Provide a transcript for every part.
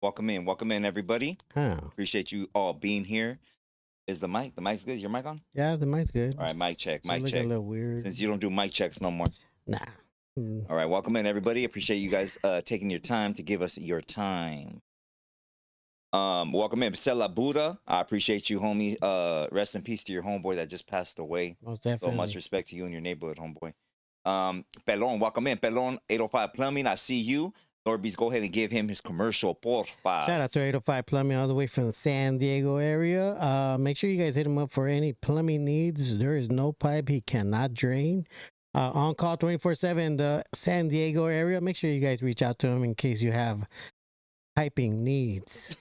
Welcome in, everybody. Huh. Appreciate you all being here. Is the mic's good? Your mic on? Yeah, the mic's good. All right, mic check, Still mic looking check. a little weird. Since you don't do mic checks no more. Nah. All right, welcome in, everybody. Appreciate you guys taking your time to give us your time. Welcome in, Sela Buddha. I appreciate you, homie. Rest in peace to your homeboy that just passed away. Most definitely. So much respect to you and your neighborhood, homeboy. Pelon, welcome in. Pelon, 805 Plumbing. I see you. NORBEEZ, go ahead and give him his commercial, porfa. Shout out to 805 Plumbing all the way from the San Diego area. Make sure you guys hit him up for any plumbing needs. There is no pipe he cannot drain. On call 24/7 in the San Diego area. Make sure you guys reach out to him in case you have piping needs.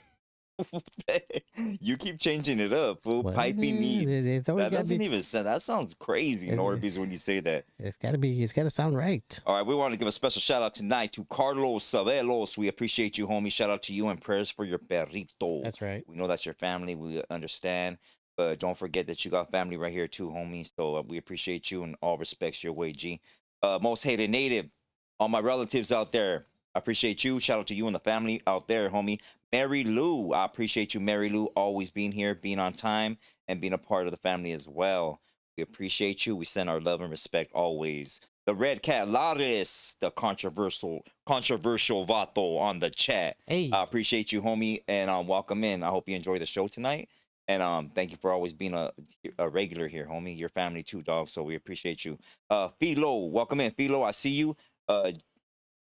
You keep changing it up, fool. Piping needs. That doesn't even sound. That sounds crazy, NORBEEZ, when you say that. It's gotta sound right. All right, we want to give a special shout out tonight to Carlos Sabelos. We appreciate you, homie. Shout out to you and prayers for your perrito. That's right. We know that's your family. We understand, but don't forget that you got family right here too, homie. So we appreciate you and all respects your way, G. Most hated native, all my relatives out there. I appreciate you. Shout out to you and the family out there, homie. Mary Lou, I appreciate you, Mary Lou, always being here, being on time, and being a part of the family as well. We appreciate you. We send our love and respect always. The Red Cat Laris, the controversial vato on the chat. Hey. I appreciate you, homie, and welcome in. I hope you enjoy the show tonight. And thank you for always being a regular here, homie. Your family too, dog. So we appreciate you. Philo, welcome in. Philo, I see you.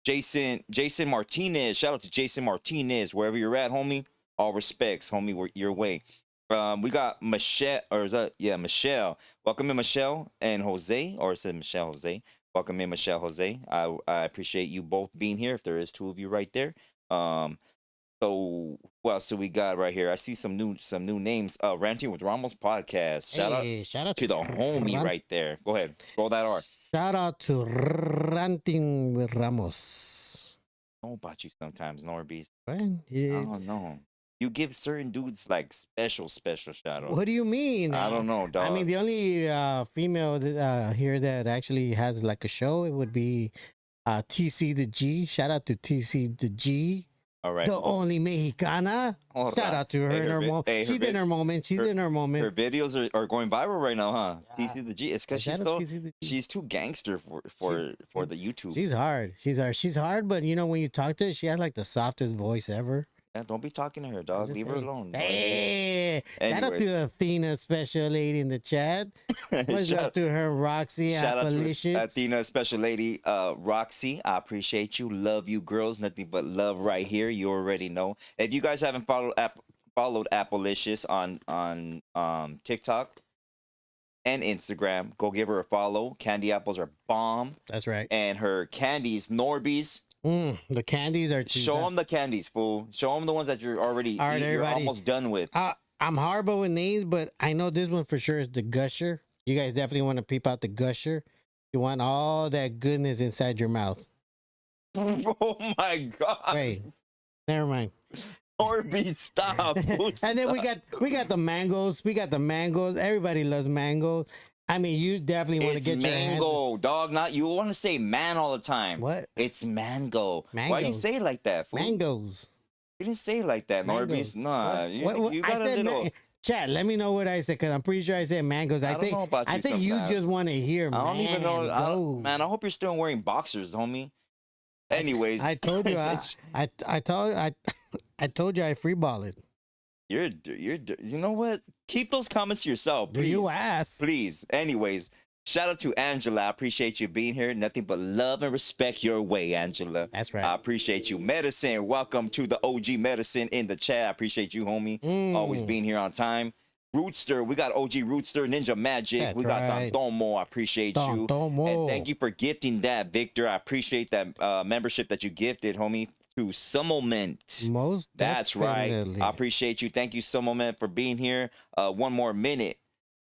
Jason Martinez, shout out to Jason Martinez, wherever you're at, homie. All respects, homie, we're your way. We got Michelle, or is that, yeah, Michelle. Welcome in, Michelle and Jose, or is it Michelle Jose? Welcome in, Michelle Jose. I appreciate you both being here. If there is two of you right there. So who else do we got right here? I see some new names. Ranting with Ramos podcast. Shout out to the homie right there. Go ahead, roll that R. Shout out to Ranting with Ramos. I know about you sometimes, NORBEEZ. Well, yeah. I don't know. You give certain dudes like special shout out. What do you mean? I don't know, dog. I mean, the only female here that actually has like a show, it would be TC the G. Shout out to TC the G. All right. The only Mexicana. Shout out to her in her moment. She's in her moment. She's in her moment. Her videos are going viral right now, huh? Yeah. TC the G. It's because she's too gangster for the YouTube. She's hard. She's hard, but you know, when you talk to her, she has like the softest voice ever. Yeah, don't be talking to her, dog. Leave her alone. Hey, shout out to Athena, special lady in the chat. What's up to her, Roxy? Shout out to Athena, special lady, Roxy. I appreciate you. Love you, girls. Nothing but love right here. You already know. If you guys haven't followed Applicious on TikTok and Instagram, go give her a follow. Candy apples are bomb. That's right. And her candies, NORBEEZ. The candies are cheap. Show them the candies, fool. Show them the ones that you're already you're almost done with. I'm horrible with names, but I know this one for sure is the Gusher. You guys definitely want to peep out the Gusher. You want all that goodness inside your mouth. Oh my God! Wait, never mind. NORBEEZ, stop. And then we got the mangoes. We got the mangoes. Everybody loves mangoes. I mean, you definitely want to get mango, your dog. Not you want to say man all the time. What? It's mango. Mangoes. Why do you say it like that, fool? Mangoes. You didn't say it like that, NORBEEZ. Nah, you got a little. Chat, let me know what I said, because I'm pretty sure I said mangoes. I think you just want to hear mango. I don't even know. Man, I hope you're still wearing boxers, homie. Anyways, I told you I told you I freeball it. You're you know what? Keep those comments to yourself, please. You ass. Please. Anyways, shout out to Angela. I appreciate you being here. Nothing but love and respect your way, Angela. That's right. I appreciate you. Medicine, welcome to the OG Medicine in the chat. I appreciate you, homie. Always being here on time. Rootster, we got OG Rootster, Ninja Magic. That's we got Don Tomo. I appreciate you. And thank you for gifting that, Victor. I appreciate that membership that you gifted, homie. To some moment. Most That's definitely. right. I appreciate you. Thank you, some moment, for being here. One more minute.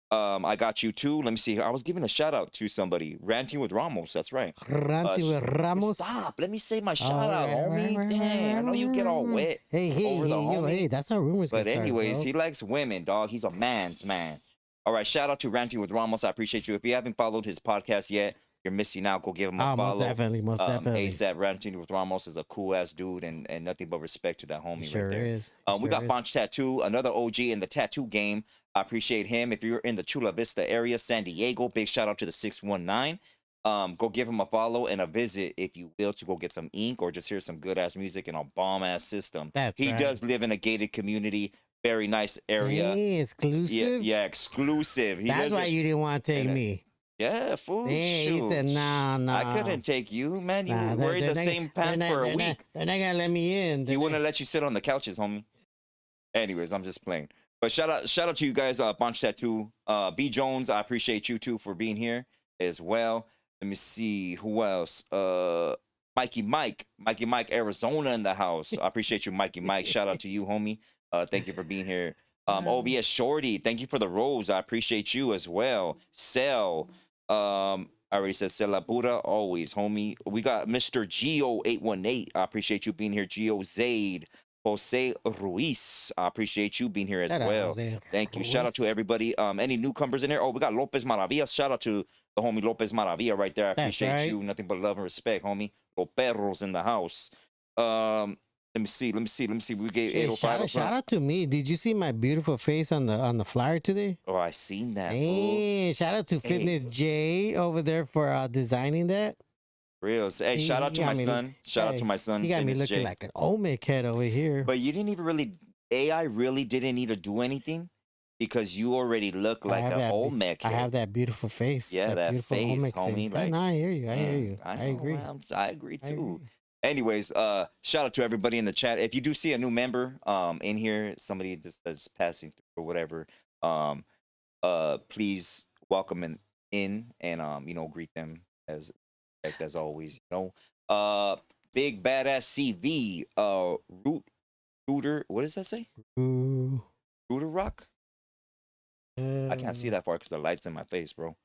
I got you too. Let me see. I was giving a shout out to somebody. Ranting with Ramos. That's right. Ranting with Ramos. Stop. Let me say my shout out, homie. Dang, I know you get all wet. Hey, that's how rumors. But anyways, he likes women, dog. He's a man's man. All right. Shout out to Ranting with Ramos. I appreciate you. If you haven't followed his podcast yet, you're missing out. Go give him a Oh, follow. most definitely. ASAP Ranting with Ramos is a cool ass dude, and nothing but respect to that homie Sure right there. is. We Sure got is. Bonch Tattoo, another OG in the tattoo game. I appreciate him. If you're in the Chula Vista area, San Diego, big shout out to the 619. Go give him a follow and a visit if you will, to go get some ink or just hear some good ass music and a bomb ass system. He right. does live in a gated community, very nice area. Dang, exclusive. Yeah, exclusive. That's why you didn't want to take me. Yeah, fool. Dang, he said, nah. I couldn't take you, man. You were in the same pants for a week. They're not gonna let me in. He wouldn't let you sit on the couches, homie. Anyways, I'm just playing. But shout out to you guys, Bonch Tattoo, B Jones. I appreciate you too for being here as well. Let me see who else. Mikey Mike, Arizona in the house. I appreciate you, Mikey Mike. Shout out to you, homie. Thank you for being here. OBS Shorty, thank you for the rose. I appreciate you as well. Cell, I already said Cela Buddha, always, homie. We got Mr. Geo 818. I appreciate you being here. Geo Zaid, Jose Ruiz. I appreciate you being here as well. Thank you. Shout out to everybody. Any newcomers in here? Oh, we got Lopez Maravilla. Shout out to the homie Lopez Maravilla right there. I appreciate you. Nothing but love and respect, homie. Los perros in the house. Let me see. We gave 805. Shout out to me. Did you see my beautiful face on the flyer today? Oh, I seen that. Hey, shout out to Fitness J over there for designing that. Real. Hey, shout out to my son. Shout out to my son. He got me looking like an Olmec head over here. But you didn't even really, AI really didn't need to do anything because you already look like an Olmec head. I have that beautiful face. Yeah, that face, Olmec homie. Face. Like, I hear you. I agree. I agree too. Anyways, shout out to everybody in the chat. If you do see a new member in here, somebody that's passing through or whatever, please welcome in and greet them as always. Big badass CV Rooter. What does that say? Rooter Rock. I can't see that far because the light's in my face, bro.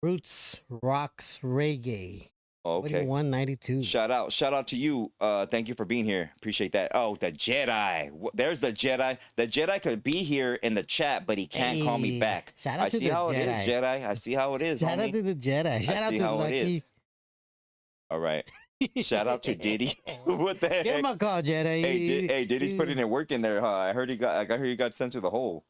Roots Rocks Reggae. Oh, okay. 192. Shout out to you. Thank you for being here. Appreciate that. Oh, the Jedi. There's the Jedi. The Jedi could be here in the chat, but he can't call me back. Shout out to the Jedi. I see how it is, Jedi. I see how it is. Shout out to the Jedi. Shout out to Lucky. All right. Shout out to Diddy. What the heck? Give him a call, Jedi. Hey, Diddy's putting in work in there, huh? I heard he got sent to the hole.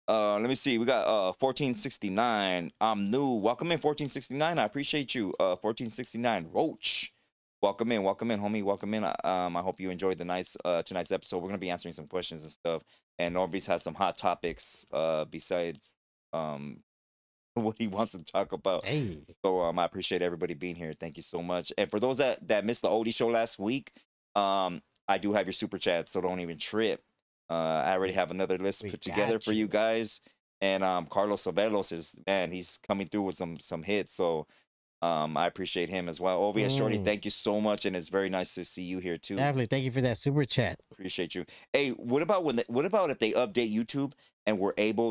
Let me see. We got 1469. I'm new. Welcome in 1469. I appreciate you. 1469 Roach. Welcome in, homie. Welcome in. I hope you enjoyed tonight's episode. We're gonna be answering some questions and stuff. And NORBEEZ has some hot topics besides what he wants to talk about. Hey. So I appreciate everybody being here. Thank you so much. And for those that missed the oldie show last week, I do have your super chat, so don't even trip. I already have another list put together for you guys. And Carlos Sabelos he's coming through with some hits. So I appreciate him as well. OVS Shorty, thank you so much. And it's very nice to see you here too. Definitely. Thank you for that super chat. Appreciate you. Hey, what about if they update YouTube and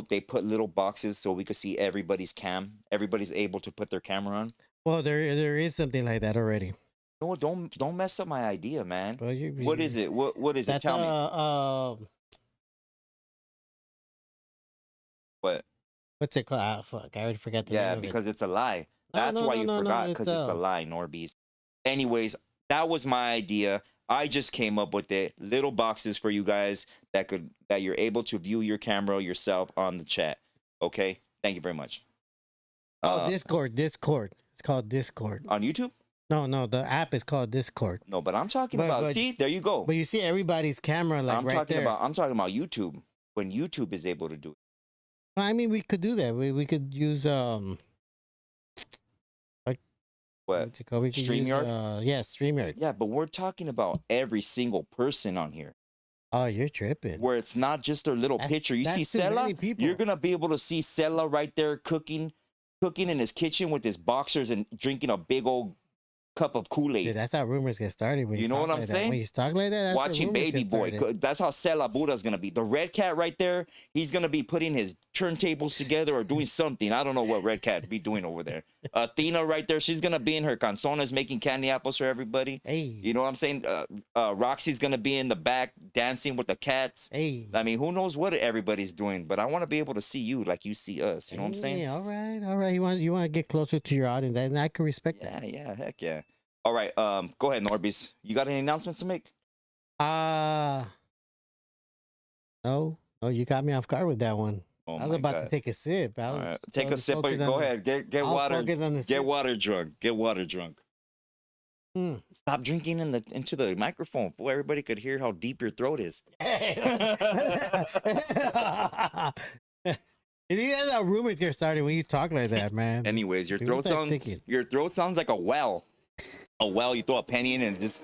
they put little boxes so we could see everybody's cam? Everybody's able to put their camera on. Well, there is something like that already. No, don't mess up my idea, man. Well, what is it? What is it? Tell me. What? What's it called? Fuck, I already forgot the name of it. Yeah, because it's a lie. That's why you forgot, because it's a lie, NORBEEZ. Anyways, that was my idea. I just came up with it. Little boxes for you guys that you're able to view your camera yourself on the chat. Okay? Thank you very much. Discord. It's called Discord. On YouTube? No, the app is called Discord. No, but I'm talking about, see, there you go. But you see everybody's camera I'm talking about YouTube. When YouTube is able to do it. I mean, we could do that. We could use what? What's it called? We could StreamYard? Use, StreamYard. Yeah, but we're talking about every single person on here. Oh, you're tripping. Where it's not just their little picture. You see Sela? You're gonna be able to see Sela right there cooking in his kitchen with his boxers and drinking a big old cup of Dude, Kool-Aid. that's how rumors get started. When You know talk what I'm like that. saying? When you talk like that, that's Watching where rumors Baby get Boy. started. That's how Celabura's gonna be. The red cat right there, he's gonna be putting his turntables together or doing something. I don't know what red cat be doing over there. Athena right there, she's gonna be in her canzones making candy apples for everybody. Hey, You know what I'm saying? Roxy's gonna be in the back dancing with the cats. hey. I mean, who knows what everybody's doing? But I want to be able to see you like you see us. You know what I'm saying? Hey, all right. You want to get closer to your audience, and I can respect Yeah, that. yeah, heck yeah. All right, go ahead, Norbeez. You got any announcements to make? No, you got me off guard with that one. Oh I was my about God. to take a sip. I All was right, take a so sip. focused on Go the- ahead, get I'll water. focus on the Get sip. water drunk. Get water drunk. Mm. Stop drinking into the microphone, fool. Everybody could hear how deep your throat is. You guys how rumors get started when you talk like that, man. Anyways, your People throat start sounds thinking. your throat sounds like a well. A well. You throw a penny in and it just.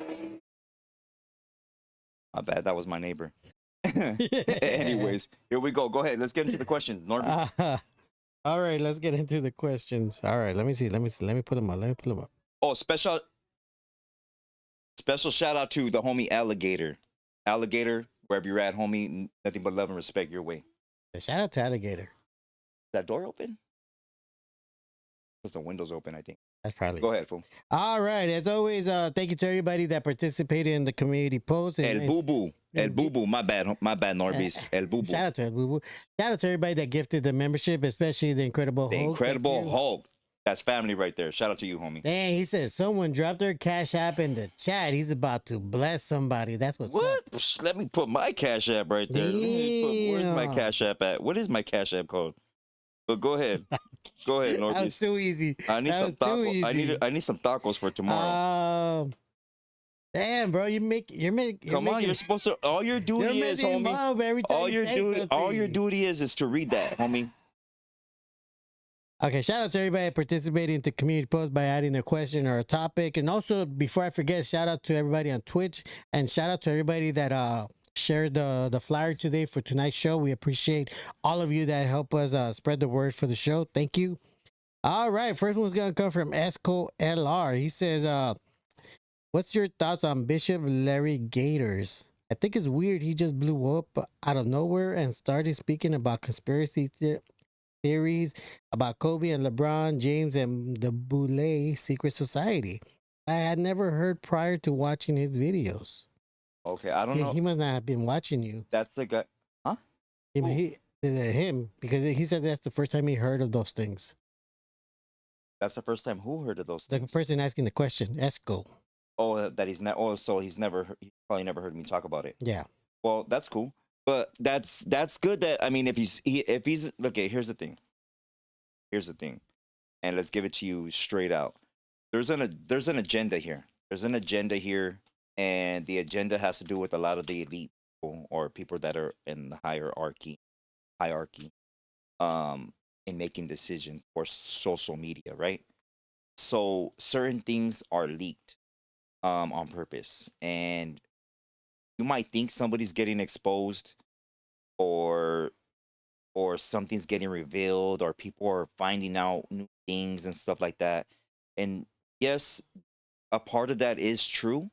My bad. That was my neighbor. Anyways, here we go. Go ahead. Let's get into the questions, Norman. All right, let's get into the questions. All right, let me see. Let me put them up. Oh, special shout out to the homie Alligator. Alligator, wherever you're at, homie, nothing but love and respect your way. Shout out to Alligator. Is that door open? Because the window's open, I think. That's probably. Go ahead, fool. All right, as always, thank you to everybody that participated in the community post. El Boo Boo. El Boo Boo. My bad, Norbeez. El Boo Boo. Shout out to El Boo Boo. Shout out to everybody that gifted the membership, especially the Incredible The Hulk. Incredible Hulk. That's family right there. Shout out to you, homie. Dang, he said someone dropped their Cash App in the chat. He's about to bless somebody. That's what's up. What? Psh, let me put my Cash App right there. Where's my Damn. Cash App at? What is my Cash App code? But go ahead. Go ahead, That was Norbeez. too easy. I need That some was too tacos. I need some tacos for tomorrow. Damn, bro, you're making. Come on, you're supposed to. All your duty is, homie. Every time All you your say duty. All something. your duty is to read that, homie. Okay, shout out to everybody participating in the community post by adding a question or a topic. And also, before I forget, shout out to everybody on Twitch and shout out to everybody that shared the flyer today for tonight's show. We appreciate all of you that help us spread the word for the show. Thank you. All right, first one's going to come from Esco LR. He says, what's your thoughts on Bishop Larry Gators? I think it's weird he just blew up out of nowhere and started speaking about conspiracy theories about Kobe and LeBron James and the Boule Secret Society. I had never heard prior to watching his videos. Okay, I don't know. He must not have been watching you. That's the guy. Huh? Him, because he said that's the first time he heard of those things. That's the first time who heard of those The things? person asking the question, Esco. Oh, that he's not. Oh, so he's probably never heard me talk about it. Yeah. Well, that's cool. But that's good. That I mean, if he's look. Here's the thing. And let's give it to you straight out. There's an agenda here. There's an agenda here, and the agenda has to do with a lot of the elite people or people that are in the hierarchy, in making decisions for social media, right? So certain things are leaked, on purpose, and you might think somebody's getting exposed, or something's getting revealed, or people are finding out new things and stuff like that. And yes, a part of that is true,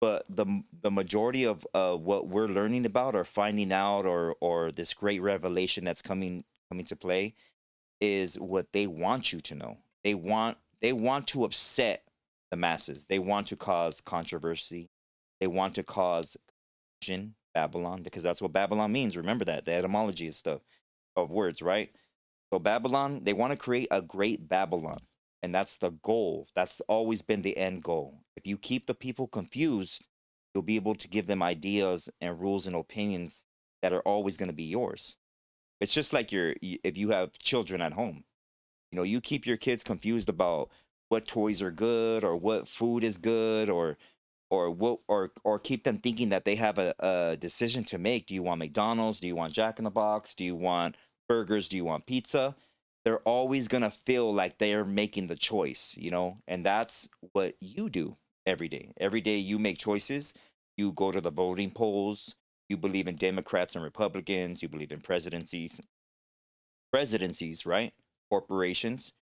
but the majority of what we're learning about or finding out, or this great revelation that's coming to play, is what they want you to know. They want to upset the masses. They want to cause controversy. They want to cause confusion, Babylon, because that's what Babylon means. Remember that, the etymology and stuff of words, right? So Babylon, they want to create a great Babylon, and that's the goal. That's always been the end goal. If you keep the people confused, you'll be able to give them ideas and rules and opinions that are always going to be yours. It's just like if you have children at home, you keep your kids confused about what toys are good or what food is good, or keep them thinking that they have a decision to make. Do you want McDonald's? Do you want Jack in the Box? Do you want burgers? Do you want pizza? They're always going to feel like they're making the choice, and that's what you do every day. Every day you make choices. You go to the voting polls. You believe in Democrats and Republicans. You believe in presidencies, right? Corporations.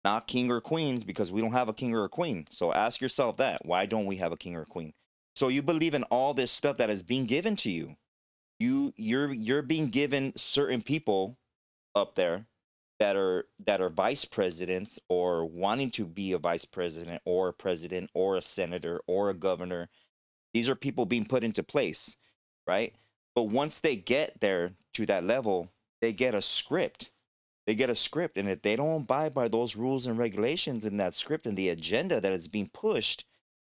not king or queens, because we don't have a king or a queen. So ask yourself that. Why don't we have a king or a queen? So you believe in all this stuff that is being given to you. You're being given certain people up there that are vice presidents or wanting to be a vice president or a president or a senator or a governor. These are people being put into place, right? But once they get there to that level, they get a script. They get a script, and if they don't abide by those rules and regulations in that script and the agenda that is being pushed,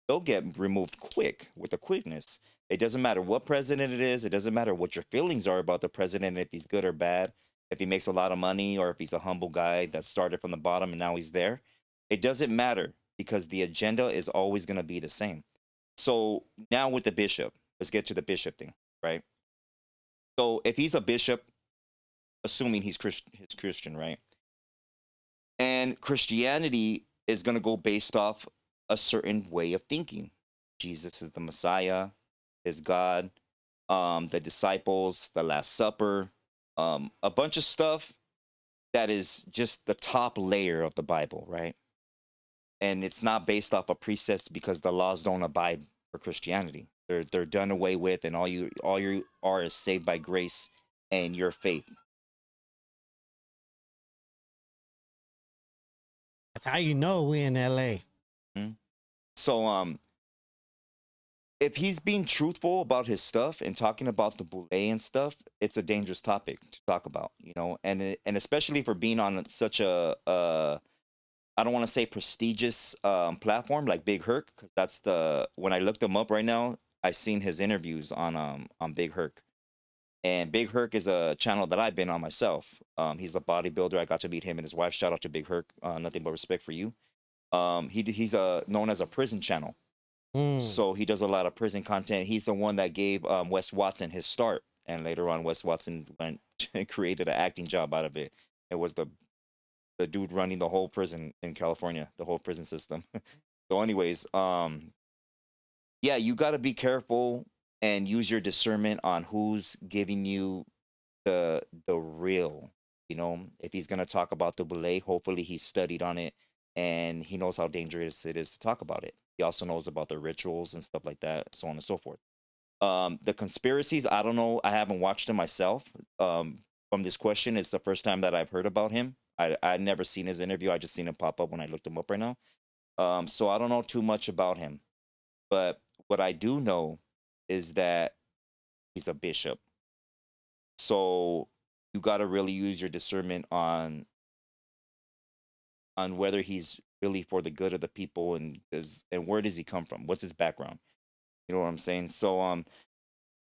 they'll get removed quick, with a quickness. It doesn't matter what president it is. It doesn't matter what your feelings are about the president, if he's good or bad, if he makes a lot of money or if he's a humble guy that started from the bottom and now he's there. It doesn't matter, because the agenda is always going to be the same. So now with the bishop, let's get to the bishop thing, right? So if he's a bishop, assuming he's Christian, right? And Christianity is going to go based off a certain way of thinking. Jesus is the Messiah, is God, the disciples, the Last Supper, a bunch of stuff that is just the top layer of the Bible, right? And it's not based off of precepts, because the laws don't abide for Christianity. They're done away with, and all you are is saved by grace and your faith. That's how you know we in LA. So if he's being truthful about his stuff and talking about the boule and stuff, it's a dangerous topic to talk about, and especially for being on such a I don't want to say prestigious platform like Big Herc, because that's when I looked him up right now, I seen his interviews on Big Herc. And Big Herc is a channel that I've been on myself. He's a bodybuilder. I got to meet him and his wife. Shout out to Big Herc. Nothing but respect for you. He's known as a prison channel. So he does a lot of prison content. He's the one that gave Wes Watson his start. And later on, Wes Watson went and created an acting job out of it. It was the dude running the whole prison in California, the whole prison system. So anyways, yeah, you got to be careful and use your discernment on who's giving you the real. If he's gonna talk about the boule, hopefully he studied on it and he knows how dangerous it is to talk about it. He also knows about the rituals and stuff like that, so on and so forth. The conspiracies, I don't know. I haven't watched them myself. From this question, it's the first time that I've heard about him. I'd never seen his interview. I just seen him pop up when I looked him up right now. So I don't know too much about him. But what I do know is that he's a bishop. So you got to really use your discernment on whether he's really for the good of the people, and where does he come from? What's his background? You know what I'm saying? So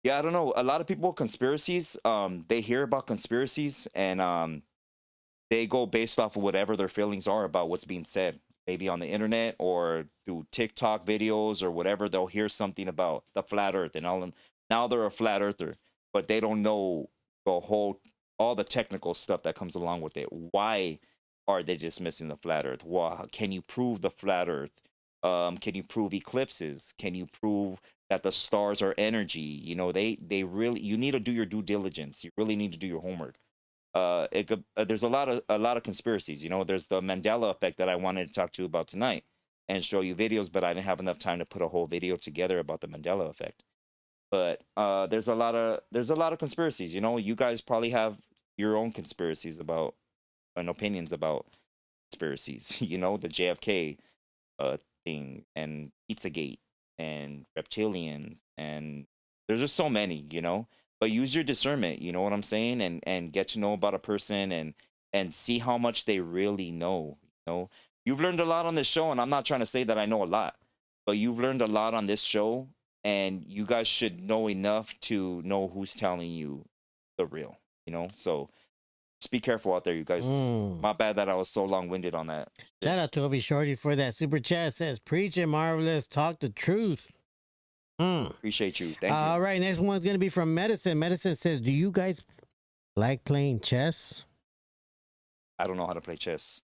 yeah, I don't know. A lot of people, conspiracies, they hear about conspiracies and they go based off of whatever their feelings are about what's being said, maybe on the internet or through TikTok videos or whatever. They'll hear something about the flat earth and now they're a flat earther, but they don't know all the technical stuff that comes along with it. Why are they dismissing the flat earth? Well, can you prove the flat earth? Can you prove eclipses? Can you prove that the stars are energy? They really, you need to do your due diligence. You really need to do your homework. There's a lot of conspiracies. There's the Mandela effect that I wanted to talk to you about tonight and show you videos, but I didn't have enough time to put a whole video together about the Mandela effect. But there's a lot of conspiracies. You guys probably have your own conspiracies about and opinions about conspiracies. The JFK thing and Pizzagate and reptilians, and there's just so many. But use your discernment. You know what I'm saying, and get to know about a person and see how much they really know. You've learned a lot on this show, and I'm not trying to say that I know a lot, but you've learned a lot on this show. And you guys should know enough to know who's telling you the real, So just be careful out there, you guys. My bad that I was so long-winded on that. Shout out to Obi Shorty for that super chat. It says, preach it, Marvelous. Talk the truth. Appreciate you. Thank you. All right, next one's going to be from Medicine. Medicine says, do you guys like playing chess? I don't know how to play chess.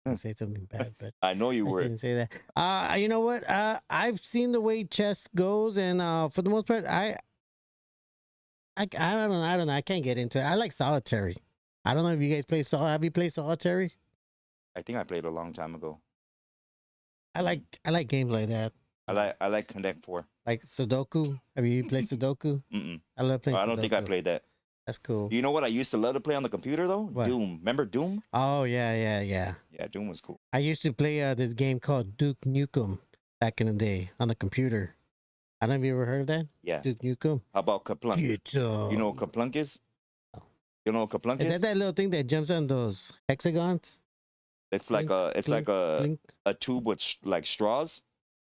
I say something bad, but I know you were. Didn't say that. You know what? I've seen the way chess goes, and for the most part, I don't know. I can't get into it. I like solitary. I don't know if you guys play have you played solitary? I think I played a long time ago. I like games like that. I like Connect 4. Like Sudoku. Have you played Sudoku? Mm-mm. I love playing I Sudoku. don't think I played that. That's cool. You know what I used to love to play on the computer though? What? Doom. Remember Doom? Oh yeah. Yeah, Doom was cool. I used to play this game called Duke Nukem back in the day on the computer. I don't know if you ever heard of that. Yeah. Duke Nukem. How about Kaplunk? Get, You know what Kaplunk is? No. You know what Kaplunk Is is? that that little thing that jumps on those hexagons? It's like a Blink. tube with like straws,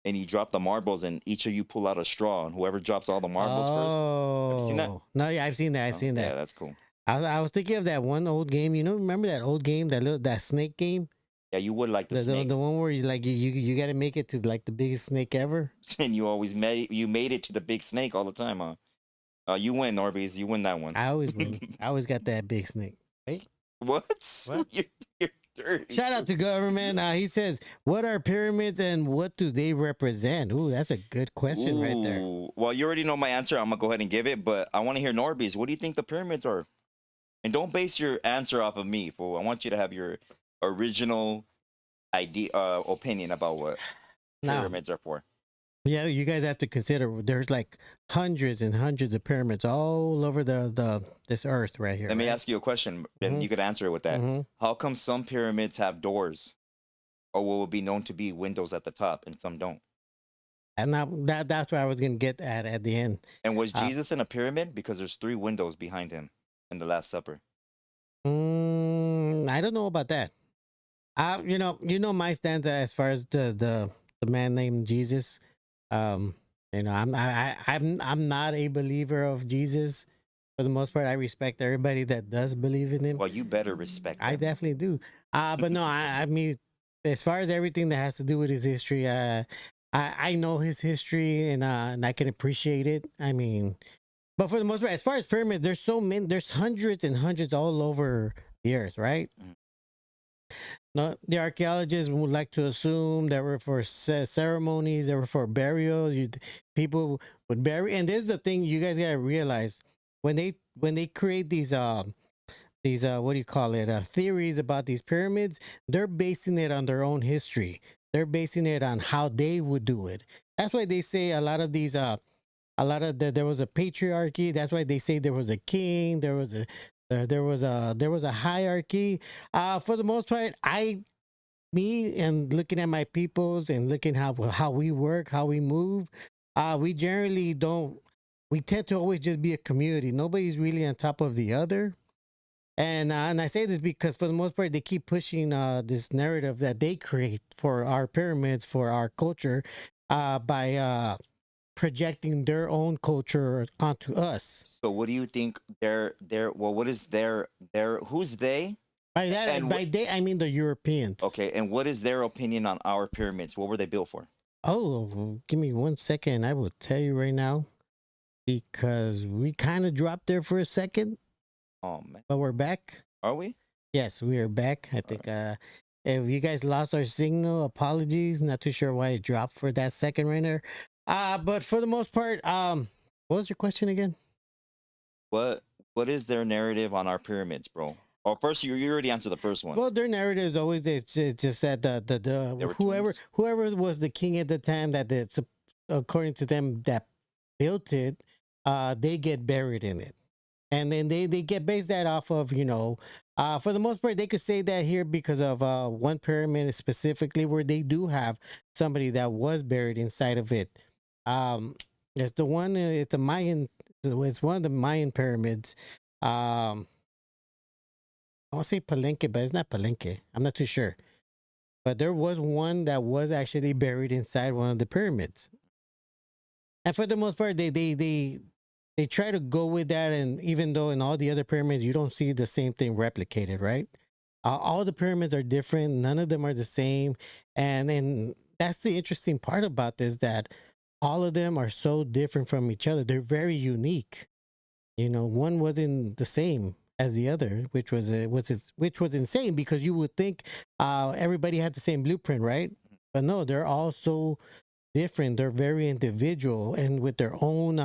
and you drop the marbles, and each of you pull out a straw, and whoever drops all the marbles first. Have you seen that? No, yeah, I've seen that. I've seen that. Yeah, that's cool. I was thinking of that one old game. You know, remember that old game, that snake game? Yeah, you would like the snake, The one where you got to make it to like the biggest snake ever. and you always made it to the big snake all the time, huh? You win, NORBEEZ. You win that one. I always win. I always got that big snake. What? What? You're dirty. Shout out to government. He says, "What are pyramids and what do they represent?" Ooh, that's a good question right there. Ooh. Well, you already know my answer. I'm gonna go ahead and give it, but I want to hear NORBEEZ. What do you think the pyramids are? And don't base your answer off of me, fool. I want you to have your original opinion about what Now, pyramids are for. yeah, you guys have to consider there's like hundreds and hundreds of pyramids all over this earth right here. Let me right? ask you a question, then Mhm. you could answer it with that. Mhm. How come some pyramids have doors, or what would be known to be windows at the top, and some don't? And now that's what I was gonna get at the end. And was Jesus in a pyramid? Because there's 3 windows behind him in the Last Supper. I don't know about that. You know my stance as far as the man named Jesus. You know, I'm not a believer of Jesus. For the most part, I respect everybody that does believe in him. Well, you better respect I them. definitely do. But no, I mean, as far as everything that has to do with his history, I know his history and I can appreciate it. I mean, but for the most part, as far as pyramids, there's so many, there's hundreds and hundreds all over the earth, right? Mhm. No, the archaeologists would like to assume that were for ceremonies, they were for burial. People would bury, and this is the thing you guys gotta realize when they create these what do you call it, theories about these pyramids, they're basing it on their own history. They're basing it on how they would do it. That's why they say a lot of these there was a patriarchy. That's why they say there was a king, there was a hierarchy. For the most part, me and looking at my peoples and looking how we work, how we move, we generally don't. We tend to always just be a community. Nobody's really on top of the other. And I say this because for the most part, they keep pushing this narrative that they create for our pyramids, for our culture, by projecting their own culture onto us. So what do you think what is who's they? By that, And by they, I mean the Europeans. Okay, and what is their opinion on our pyramids? What were they built for? Oh, give me 1 second. I will tell you right now because we kind of dropped there for a second, Oh man. but we're back. Are we? Yes, we are back. I think if you guys lost our signal, apologies. Not too sure why it dropped for that second right there. But for the most part, what was your question again? What is their narrative on our pyramids, bro? Oh, first you already answered the first one. Well, their narrative is always just that were whoever was the king at the time according to them that built it, they get buried in it, and then they get based that off of for the most part they could say that here because of one pyramid specifically where they do have somebody that was buried inside of it. It's the one. It's a Mayan. It's one of the Mayan pyramids. I want to say Palenque, but it's not Palenque. I'm not too sure. But there was one that was actually buried inside one of the pyramids. And for the most part, they try to go with that. And even though in all the other pyramids, you don't see the same thing replicated, right? All the pyramids are different. None of them are the same. And then that's the interesting part about this, that all of them are so different from each other. They're very unique. One wasn't the same as the other, which was insane because you would think everybody had the same blueprint, right? But no, they're all so different. They're very individual and with their own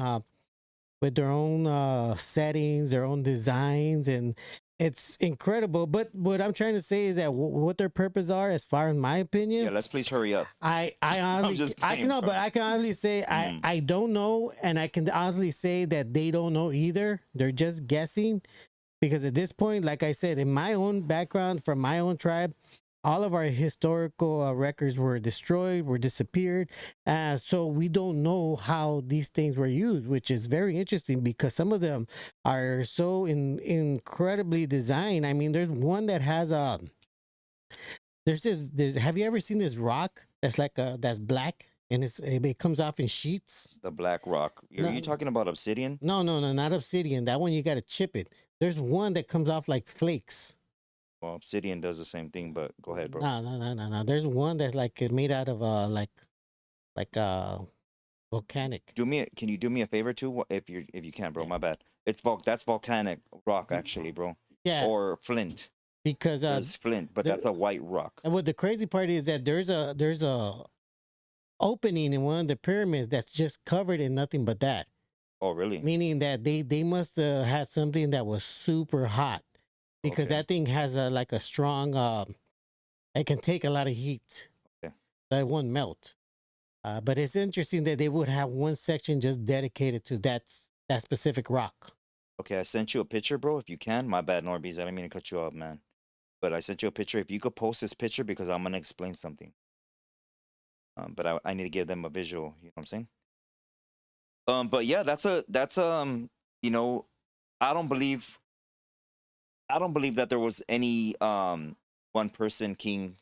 settings, their own designs, and it's incredible. But what I'm trying to say is that what their purpose are, as far as my opinion, Yeah, let's please hurry up. I I'm honestly just I can playing, know, bro. but I can honestly say Mm. I don't know, and I can honestly say that they don't know either. They're just guessing, because at this point, like I said, in my own background from my own tribe, all of our historical records were destroyed, were disappeared. So we don't know how these things were used, which is very interesting because some of them are so incredibly designed. I mean, there's one that has a there's this. Have you ever seen this rock that's like that's black and it comes off in sheets? The Black Rock. Are you No, talking about obsidian? no, not obsidian. That one you got to chip it. There's one that comes off like flakes. Well, obsidian does the same thing, but go ahead, bro. No. There's one that's like made out of like volcanic. Can you do me a favor too, if you can, bro? Yeah. My bad. That's volcanic rock actually, bro. Yeah, Or flint. because There's flint, but that's a white rock. and what the crazy part is that there's a opening in one of the pyramids that's just covered in nothing but that. Oh, really? Meaning that they must have had something that was super hot, because Okay. that thing has a like a strong it can take a lot of heat. Okay. So it won't melt. But it's interesting that they would have one section just dedicated to that specific rock. Okay, I sent you a picture, bro. If you can, my bad, NORBEEZ. I didn't mean to cut you off, man. But I sent you a picture. If you could post this picture, because I'm gonna explain something. But I need to give them a visual. You know what I'm saying? But yeah, that's you know, I don't believe that there was any one person king,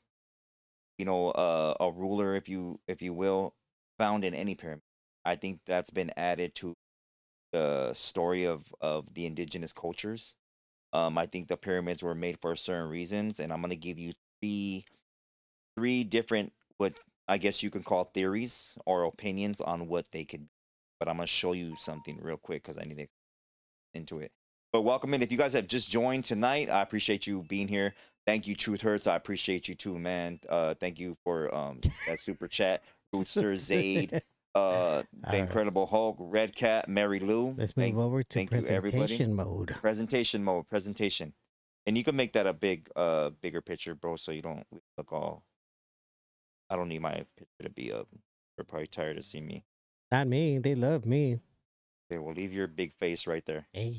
you know, a ruler, if you will, found in any pyramid. I think that's been added to the story of the indigenous cultures. I think the pyramids were made for certain reasons, and I'm gonna give you three different, what I guess you can call, theories or opinions on what they could be. But I'm gonna show you something real quick because I need to get into it. But welcome in. If you guys have just joined tonight, I appreciate you being here. Thank you, Truth Hurts. I appreciate you too, man. Thank you for that super chat. Rooster Zaid, the All right. Incredible Hulk, Red Cat, Mary Lou. Let's move over to thank you, everybody. presentation mode. Presentation mode, presentation. And you can make that a bigger picture, bro, so you don't look all. I don't need my picture to be up. You're probably tired of seeing me. Not me. They love me. Okay, we'll leave your big face right there. Hey.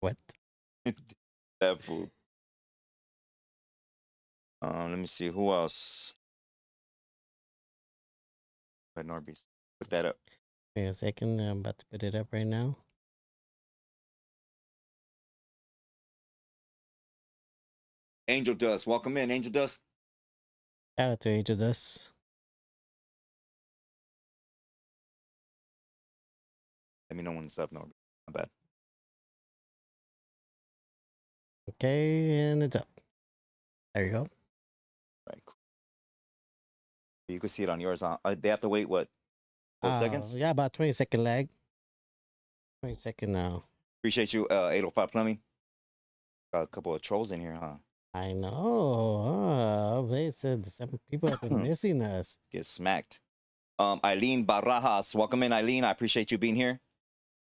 What? That food. Let me see who else. But NORBEEZ, put that up. Wait a second. I'm about to put it up right now. Angel Dust, welcome in, Angel Dust. Shout out to Angel Dust. Let me know when it's up, NORBEEZ. My bad. Okay, and it's up. There you go. Right, cool. You can see it on yours. Huh? They have to wait what? 4 seconds. Yeah, about 20-second lag. 20-second now. Appreciate you, 805 Plumbing. Got a couple of trolls in here, huh? I know. They said some people have been missing us. Get smacked. Eileen Barajas, welcome in, Eileen. I appreciate you being here.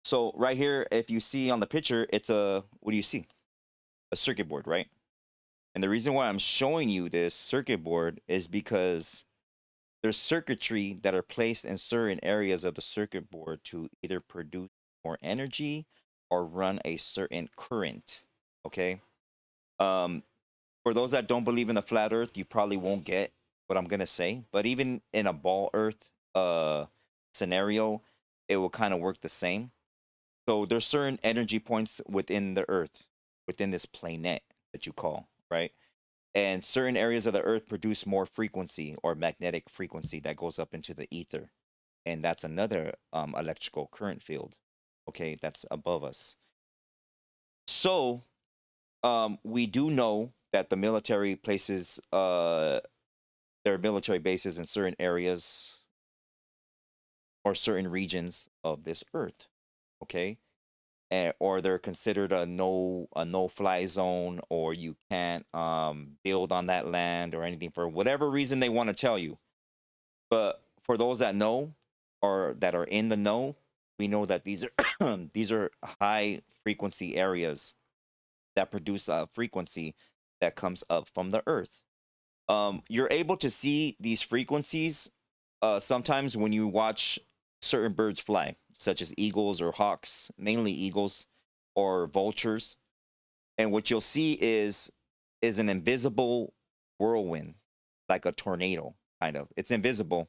So right here, if you see on the picture, it's what do you see? A circuit board, right? And the reason why I'm showing you this circuit board is because there's circuitry that are placed in certain areas of the circuit board to either produce more energy or run a certain current. Okay. For those that don't believe in the flat earth, you probably won't get what I'm gonna say. But even in a ball earth scenario, it will kind of work the same. So there's certain energy points within the earth, within this planet that you call, right? And certain areas of the earth produce more frequency or magnetic frequency that goes up into the ether. And that's another electrical current field, okay, that's above us. So we do know that the military places their military bases in certain areas or certain regions of this earth, okay? Or they're considered a no fly zone, or you can't build on that land or anything for whatever reason they want to tell you. But for those that know or that are in the know, we know that these are these are high frequency areas that produce a frequency that comes up from the earth. You're able to see these frequencies sometimes when you watch certain birds fly, such as eagles or hawks, mainly eagles or vultures. And what you'll see is an invisible whirlwind, like a tornado, kind of. It's invisible.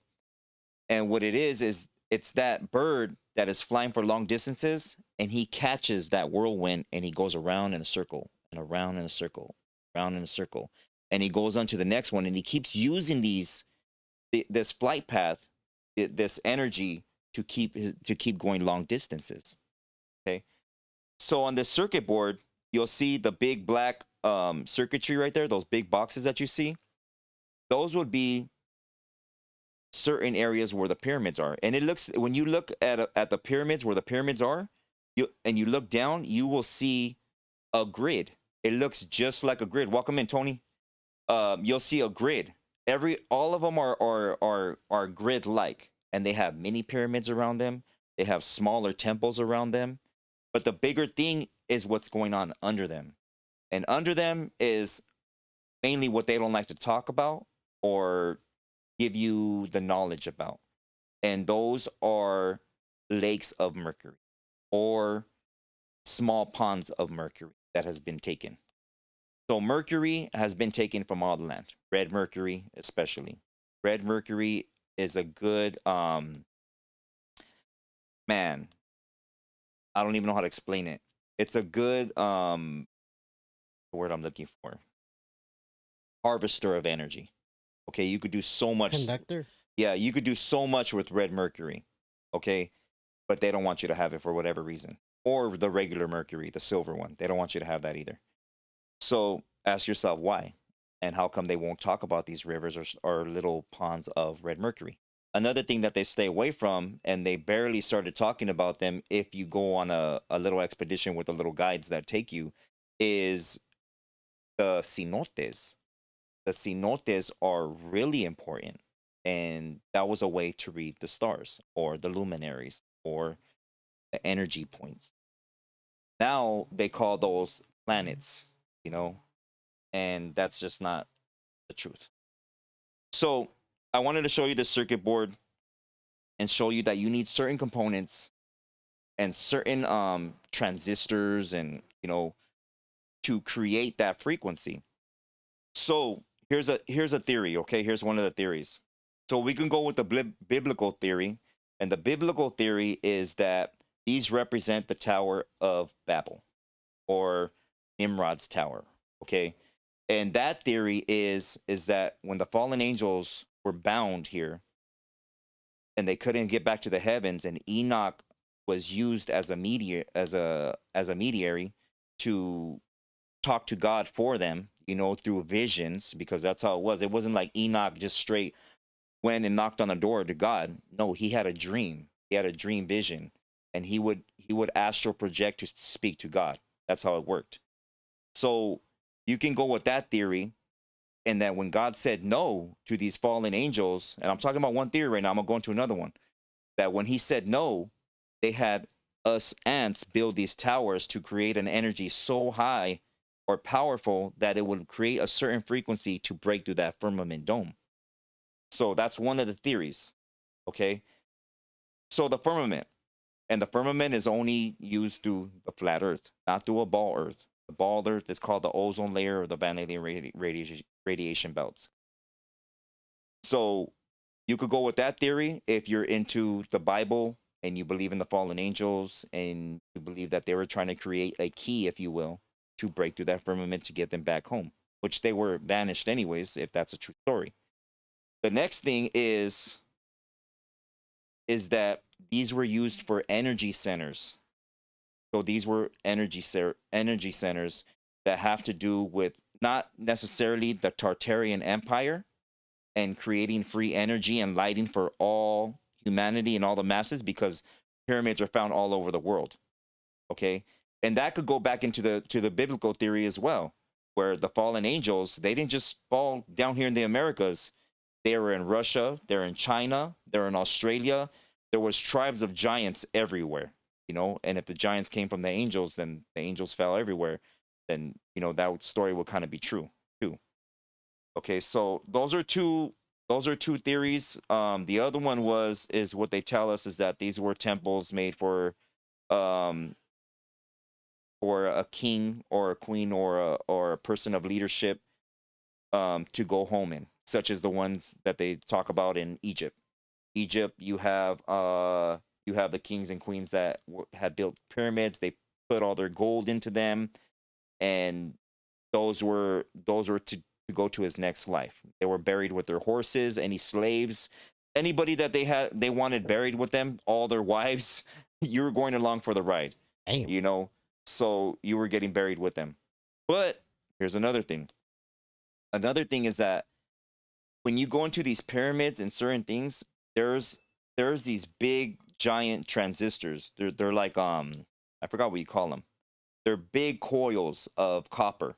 And what it is it's that bird that is flying for long distances, and he catches that whirlwind and he goes around in a circle and around in a circle, around in a circle. And he goes on to the next one, and he keeps using this flight path, this energy to keep going long distances. Okay. So on this circuit board, you'll see the big black circuitry right there, those big boxes that you see. Those would be certain areas where the pyramids are. And it looks, when you look at the pyramids, where the pyramids are, you look down, you will see a grid. It looks just like a grid. Welcome in, Tony. You'll see a grid. All of them are grid like, and they have mini pyramids around them. They have smaller temples around them. But the bigger thing is what's going on under them. And under them is mainly what they don't like to talk about or give you the knowledge about. And those are lakes of mercury or small ponds of mercury that has been taken. So mercury has been taken from all the land. Red mercury, especially. Red mercury is a good man. I don't even know how to explain it. It's a good the word I'm looking for. Harvester of energy. Okay, you could do so much. Conductor. Yeah, you could do so much with red mercury. Okay, but they don't want you to have it for whatever reason. Or the regular mercury, the silver one. They don't want you to have that either. So ask yourself why, and how come they won't talk about these rivers or little ponds of red mercury. Another thing that they stay away from, and they barely started talking about them if you go on a little expedition with the little guides that take you, is the cenotes. The cenotes are really important, and that was a way to read the stars or the luminaries or the energy points. Now they call those planets, you know, and that's just not the truth. So I wanted to show you this circuit board and show you that you need certain components and certain transistors and, you know, to create that frequency. So here's a theory. Okay, here's one of the theories. So we can go with the biblical theory, and the biblical theory is that these represent the Tower of Babel or Nimrod's tower. Okay, and that theory is that when the fallen angels were bound here and they couldn't get back to the heavens, and Enoch was used as a mediary to talk to God for them, you know, through visions, because that's how it was. It wasn't like Enoch just straight went and knocked on the door to God. No, he had a dream. He had a dream vision, and he would astral project to speak to God. That's how it worked. So you can go with that theory, and that when God said no to these fallen angels, and I'm talking about one theory right now, I'm gonna go into another one, that when he said no, they had us ants build these towers to create an energy so high or powerful that it would create a certain frequency to break through that firmament dome. So that's one of the theories. Okay. So the firmament, and the firmament is only used through the flat earth, not through a ball earth. The ball earth is called the ozone layer or the vanadium radiation belts. So you could go with that theory if you're into the Bible and you believe in the fallen angels and you believe that they were trying to create a key, if you will, to break through that firmament to get them back home, which they were vanished anyways, if that's a true story. The next thing is that these were used for energy centers. So these were energy centers that have to do with not necessarily the Tartarian Empire and creating free energy and lighting for all humanity and all the masses, because pyramids are found all over the world. Okay, and that could go back into the biblical theory as well, where the fallen angels, they didn't just fall down here in the Americas. They were in Russia, they're in China, they're in Australia, there was tribes of giants everywhere, you know, and if the giants came from the angels, then the angels fell everywhere, then, you know, that story would kind of be true too. Okay, so those are two theories. The other one is what they tell us is that these were temples made um for a king or a queen or a person of leadership to go home in, such as the ones that they talk about in Egypt. Egypt, you have the kings and queens that had built pyramids. They put all their gold into them, and those were to go to his next life. They were buried with their horses, any slaves, anybody that they wanted buried with them, all their wives. You were going along for the ride, Damn. you know. So you were getting buried with them. But here's another thing. Another thing is that when you go into these pyramids and certain things, there's these big giant transistors. They're like I forgot what you call them. They're big coils of copper,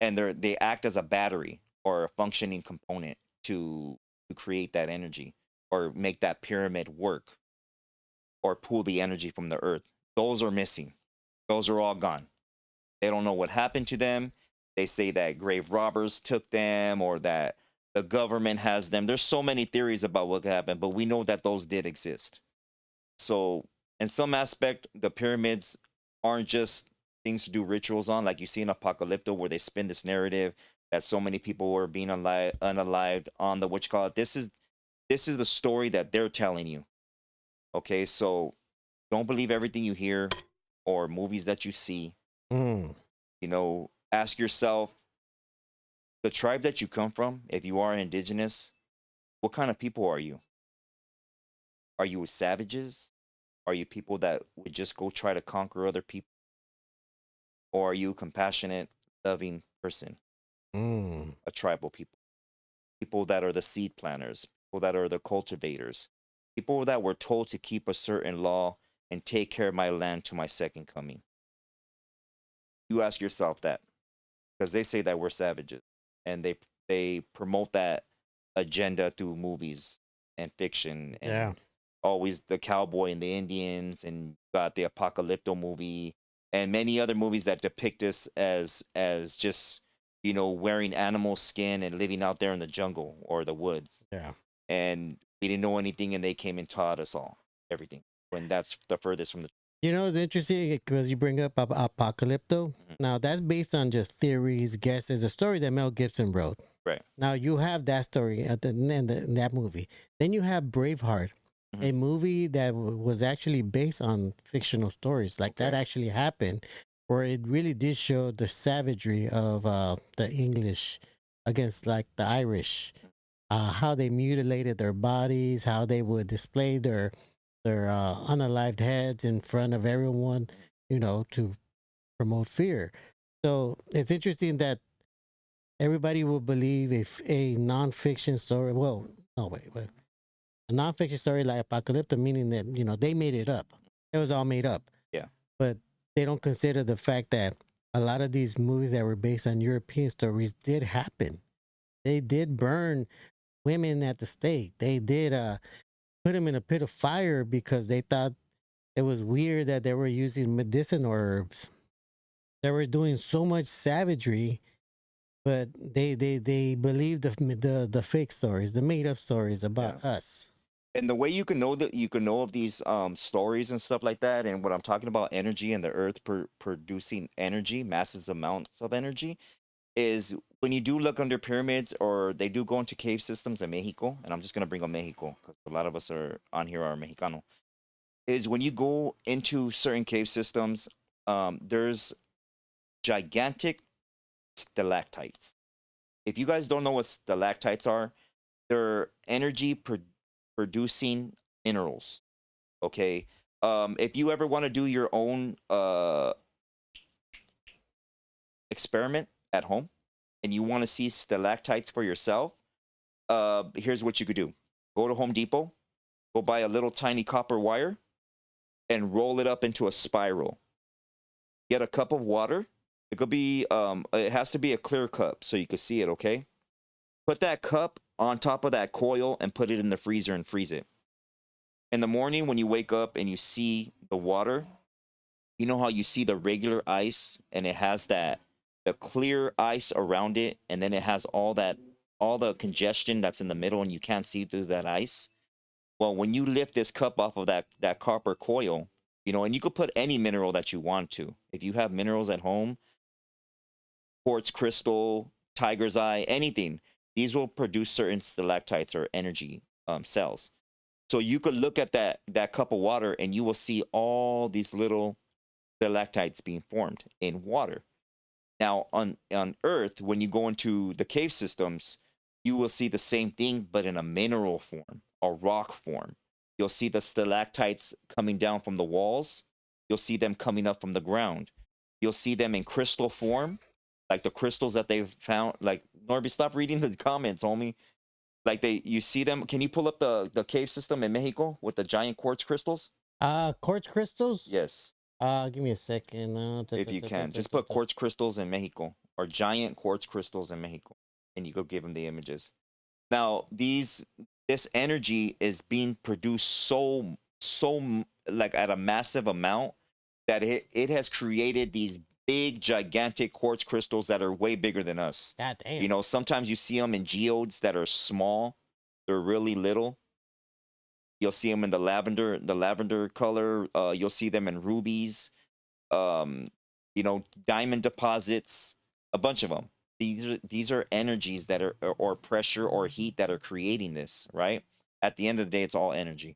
and they act as a battery or a functioning component to create that energy or make that pyramid work or pull the energy from the earth. Those are missing. Those are all gone. They don't know what happened to them. They say that grave robbers took them or that the government has them. There's so many theories about what happened, but we know that those did exist. So, in some aspect, the pyramids aren't just things to do rituals on, like you see in Apocalypto, where they spin this narrative that so many people were being unalived on the what you call it. This is the story that they're telling you. Okay, so don't believe everything you hear or movies that you see. Mm. You know, ask yourself the tribe that you come from. If you are indigenous, what kind of people are you? Are you savages? Are you people that would just go try to conquer other people? Or are you a compassionate, loving person, Mm. a tribal people? People that are the seed planters, people that are the cultivators, people that were told to keep a certain law and take care of my land to my second coming. You ask yourself that because they say that we're savages and they promote that agenda through movies and fiction Yeah. and always the cowboy and the Indians and got the Apocalypto movie and many other movies that depict us as just, you know, wearing animal skin and living out there in the jungle or the woods. Yeah. And we didn't know anything and they came and taught us all everything when that's the furthest from the You know, it's interesting because you bring up Apocalypto. Mhm. Now, that's based on just theories, guesses, a story that Mel Gibson wrote. Right. Now, you have that story at the end in that movie. Then you have Braveheart, Mhm. a movie that was actually based on fictional stories. Like that Okay. actually happened, where it really did show the savagery of the English against like the Irish, how they mutilated their bodies, how they would display their unalived heads in front of everyone, you know, to promote fear. So it's interesting that everybody will believe if a nonfiction story. Well, no, wait. A nonfiction story like Apocalypto, meaning that, you know, they made it up. It was all made up. Yeah. But they don't consider the fact that a lot of these movies that were based on European stories did happen. They did burn women at the stake. They did put them in a pit of fire because they thought it was weird that they were using medicinal herbs. They were doing so much savagery, but they believed the fake stories, the made up stories Yeah. about us. And the way you can know that you can know of these stories and stuff like that, and what I'm talking about, energy and the earth producing energy, massive amounts of energy, is when you do look under pyramids or they do go into cave systems in Mexico, and I'm just gonna bring up Mexico because a lot of us are on here are Mexicano. Is when you go into certain cave systems, there's gigantic stalactites. If you guys don't know what stalactites are, they're energy producing minerals. Okay. If you ever want to do your own experiment at home and you want to see stalactites for yourself, here's what you could do. Go to Home Depot, go buy a little tiny copper wire and roll it up into a spiral. Get a cup of water. It could be it has to be a clear cup so you can see it, okay? Put that cup on top of that coil and put it in the freezer and freeze it. in the morning when you wake up and you see the water, you know how you see the regular ice and it has that the clear ice around it, and then it has all the congestion that's in the middle and you can't see through that ice. Well, when you lift this cup off of that copper coil, and you could put any mineral that you want to. If you have minerals at home, quartz crystal, tiger's eye, anything, these will produce certain stalactites or energy cells. So you could look at that cup of water and you will see all these little stalactites being formed in water. Now on Earth, when you go into the cave systems, you will see the same thing, but in a mineral form, a rock form. You'll see the stalactites coming down from the walls. You'll see them coming up from the ground. You'll see them in crystal form, like the crystals that they've found. Like, Norby, stop reading the comments, homie. Like you see them. Can you pull up the cave system in Mexico with the giant quartz crystals? Quartz crystals? Yes. Give me a second. If you can, just put quartz crystals in Mexico or giant quartz crystals in Mexico, and you go give them the images. Now, this energy is being produced so like at a massive amount that it has created these big, gigantic quartz crystals that are way bigger than us. God damn. Sometimes you see them in geodes that are small. They're really little. You'll see them in the lavender color. You'll see them in rubies. Diamond deposits. A bunch of them. These are energies that are, or pressure or heat that are creating this, right? At the end of the day, it's all energy.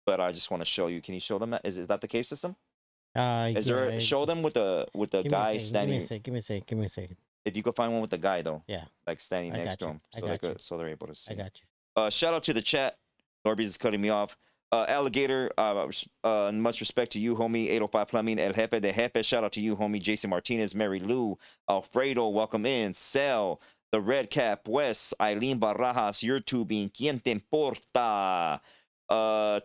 But I just want to show you. Can you show them that? Is that the cave system? Show them with the guy standing. Give me a second. If you could find one with the guy though. Yeah. Like standing next to him. So they're able to see. I got you. Shout out to the chat. NORBEEZ is cutting me off. Alligator, much respect to you, homie. 805 Plumbing, El Jefe de Jefe. Shout out to you, homie. Jason Martinez, Mary Lou, Alfredo, welcome in. Cell, the Red Cap, Wes, Eileen Barajas, you're tubing. ¿Quién te importa?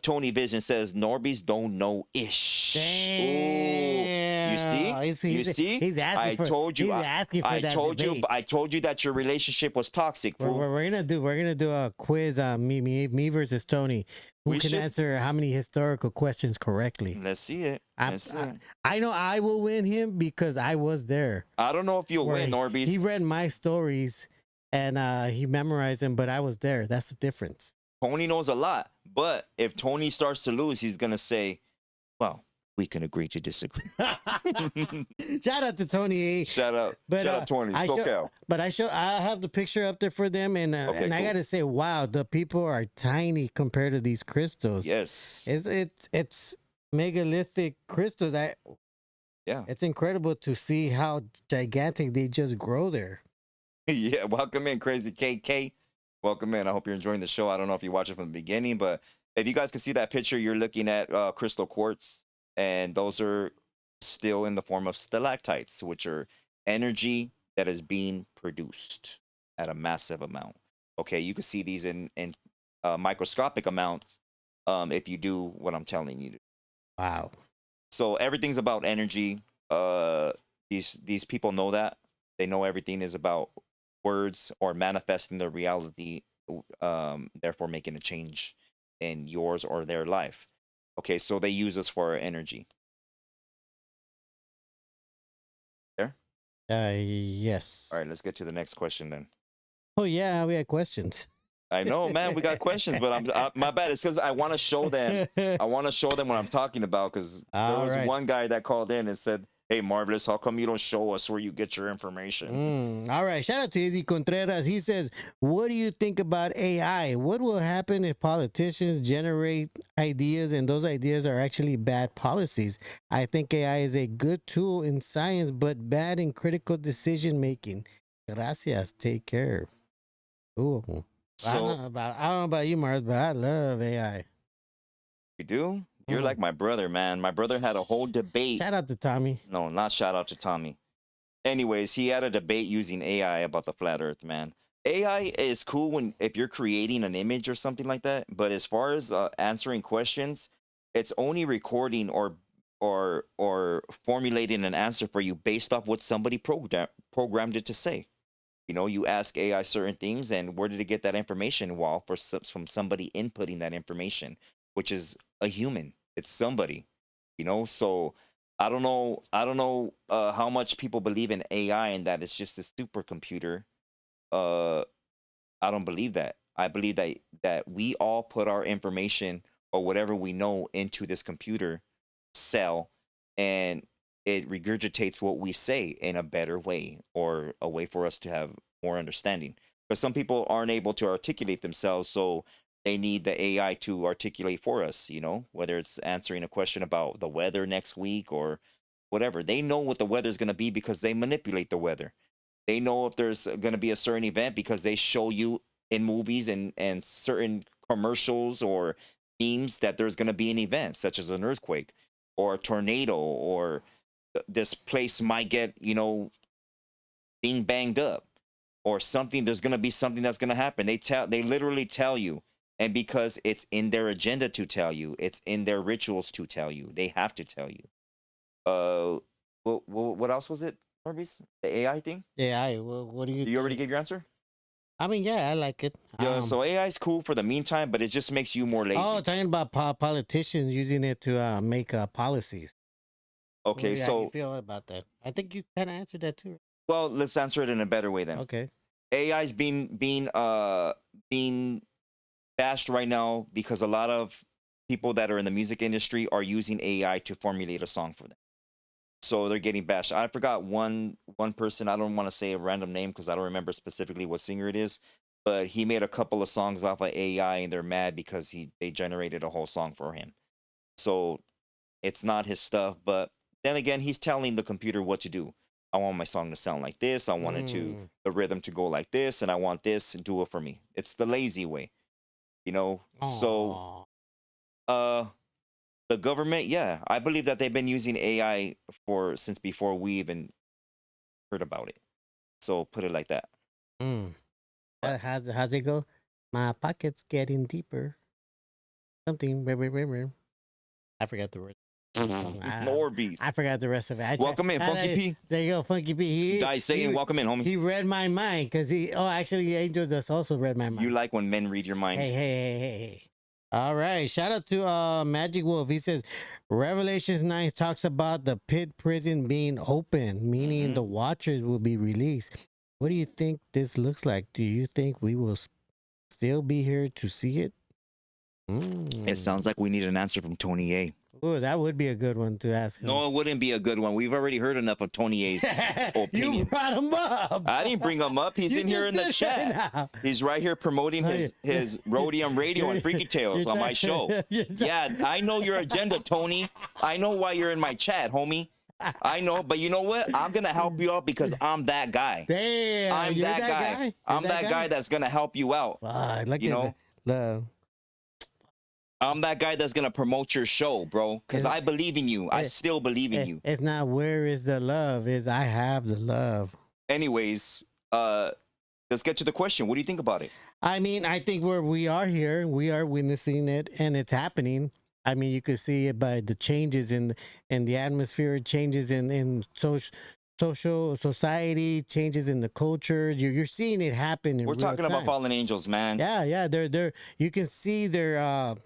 Tony Vision says NORBEEZ don't know ish. Damn. You see? He's asking I for, told you. He's asking for that debate. I told you that your relationship was toxic. Fool. We're gonna do a quiz on me versus Tony. Who can answer how many historical questions correctly? Let's see it. I know I will win him because I was there. I don't know if you'll win, NORBEEZ. He read my stories and he memorized them, but I was there. That's the difference. Tony knows a lot, but if Tony starts to lose, he's gonna say, well, we can agree to disagree. Shout out to Tony. Shout out Tony. I have the picture up there for them, and cool. I gotta say, wow, the people are tiny compared to these crystals. Yes, it's megalithic crystals. It's incredible to see how gigantic they just grow there. Yeah, welcome in, Crazy KK. Welcome in. I hope you're enjoying the show. I don't know if you watch it from the beginning, but if you guys can see that picture, you're looking at crystal quartz, and those are still in the form of stalactites, which are energy that is being produced at a massive amount. Okay, you can see these in microscopic amounts if you do what I'm telling you. Wow. So everything's about energy. These people know that. They know everything is about words or manifesting the reality, therefore making a change in yours or their life. Okay, so they use us for our energy. There? Yes. All right, let's get to the next question then. Oh yeah, we had questions. I know, man, we got questions, but my bad. It's because I want to show them. I want to show them what I'm talking about, because there was one guy that called in and said, hey, Marvelous, how come you don't show us where you get your information? All right. Shout out to Izzy Contreras. He says, what do you think about AI? What will happen if politicians generate ideas and those ideas are actually bad policies? I think AI is a good tool in science, but bad in critical decision making. Gracias. Take care. Ooh. I don't know about you, Mars, but I love AI. You do? You're like my brother, man. My brother had a whole debate. Shout out to Tommy. No, not shout out to Tommy. Anyways, he had a debate using AI about the flat earth, man. AI is cool if you're creating an image or something like that. But as far as answering questions, it's only recording or formulating an answer for you based off what somebody programmed it to say. You ask AI certain things, and where did it get that information? Well, from somebody inputting that information. which is a human. It's somebody, you know. So I don't know how much people believe in AI and that it's just a supercomputer. Uh, I don't believe that. I believe that we all put our information or whatever we know into this computer cell, and it regurgitates what we say in a better way or a way for us to have more understanding. But some people aren't able to articulate themselves, so they need the AI to articulate for us, you know, whether it's answering a question about the weather next week or whatever. They know what the weather's going to be because they manipulate the weather. They know if there's going to be a certain event because they show you in movies and certain commercials or memes that there's going to be an event such as an earthquake or a tornado or this place might get, you know, being banged up or something. There's going to be something that's going to happen. They literally tell you. And because it's in their agenda to tell you, it's in their rituals to tell you, they have to tell you. What else was it, Norbeez? The AI thing? Yeah, well, what do you You already gave your answer? I mean, yeah, I like it. Yeah, so AI is cool for the meantime, but it just makes you more lazy. Oh, talking about politicians using it to make policies. Okay, How do so you feel about that? I think you kind of answered that too. well, let's answer it in a better way then. Okay. AI is being bashed right now because a lot of people that are in the music industry are using AI to formulate a song for them. So they're getting bashed. I forgot one person. I don't want to say a random name because I don't remember specifically what singer it is, but he made a couple of songs off of AI and they're mad because they generated a whole song for him. So it's not his stuff, but then again, he's telling the computer what to do. I want my song to sound like this. I want it to the rhythm to go like this, and I want this and do it for me. It's the lazy way, you know. So the government, yeah, I believe that they've been using AI since before we even heard about it. So put it like that. How's it go? My pocket's getting deeper. Something. I forgot the word. NORBEEZ. I forgot the rest of it. Welcome in, Funky P. There you go, Funky P. Guys saying welcome in, homie. He read my mind because actually, Angel does also read my mind. You like when men read your mind. Hey. All right. Shout out to Magic Wolf. He says Revelations 9 talks about the pit prison being open, meaning the watchers will be released. What do you think this looks like? Do you think we will still be here to see it? It sounds like we need an answer from Tony A. Oh, that would be a good one to ask him. No, it wouldn't be a good one. We've already heard enough of Tony A's opinion. You brought him up. I didn't bring him up. He's in here in the chat. He's right here promoting his Rhodium Radio and Freaky Tales on my show. Yeah, I know your agenda, Tony. I know why you're in my chat, homie. I know, but you know what? I'm gonna help you out because I'm that guy. Damn, I'm that guy. I'm that guy that's gonna help you out. You know, I'm that guy that's gonna promote your show, bro. Because I believe in you. I still believe in you. It's not where is the love, is I have the love. Anyways, let's get to the question. What do you think about it? I mean, I think where we are here, we are witnessing it, and it's happening. I mean, you could see it by the changes in the atmosphere, changes in social society, changes in the culture. You're seeing it happen. We're talking about fallen angels, man. Yeah. They're you can see their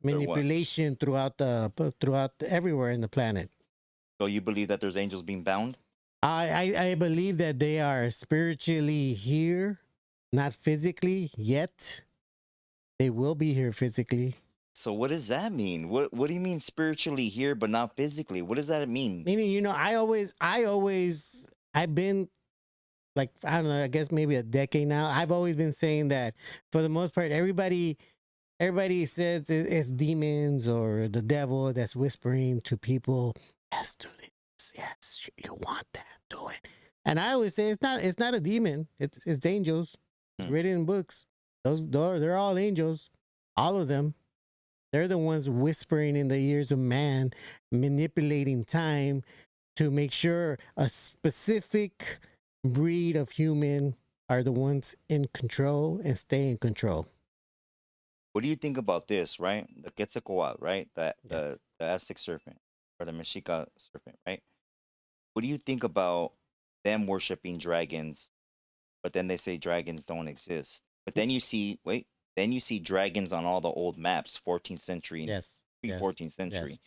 manipulation throughout everywhere in the planet. So you believe that there's angels being bound? I believe that they are spiritually here, not physically yet. They will be here physically. So what does that mean? What do you mean spiritually here but not physically? What does that mean? Meaning, you know, I've been like, I don't know, I guess maybe a decade now. I've always been saying that for the most part, everybody says it's demons or the devil that's whispering to people, yes, do this. Yes, you want that, do it. And I always say it's not a demon. It's angels. It's written in books. They're all angels. All of them. They're the ones whispering in the ears of man, manipulating time to make sure a specific breed of human are the ones in control and stay in control. What do you think about this, right? The Quetzalcoatl, right? The Aztec serpent or the Mexica serpent, right? What do you think about them worshiping dragons, but then they say dragons don't exist? But then you see, wait, Then you see dragons on all the old maps, 14th century and Yes. Yes. 14th century, Yes.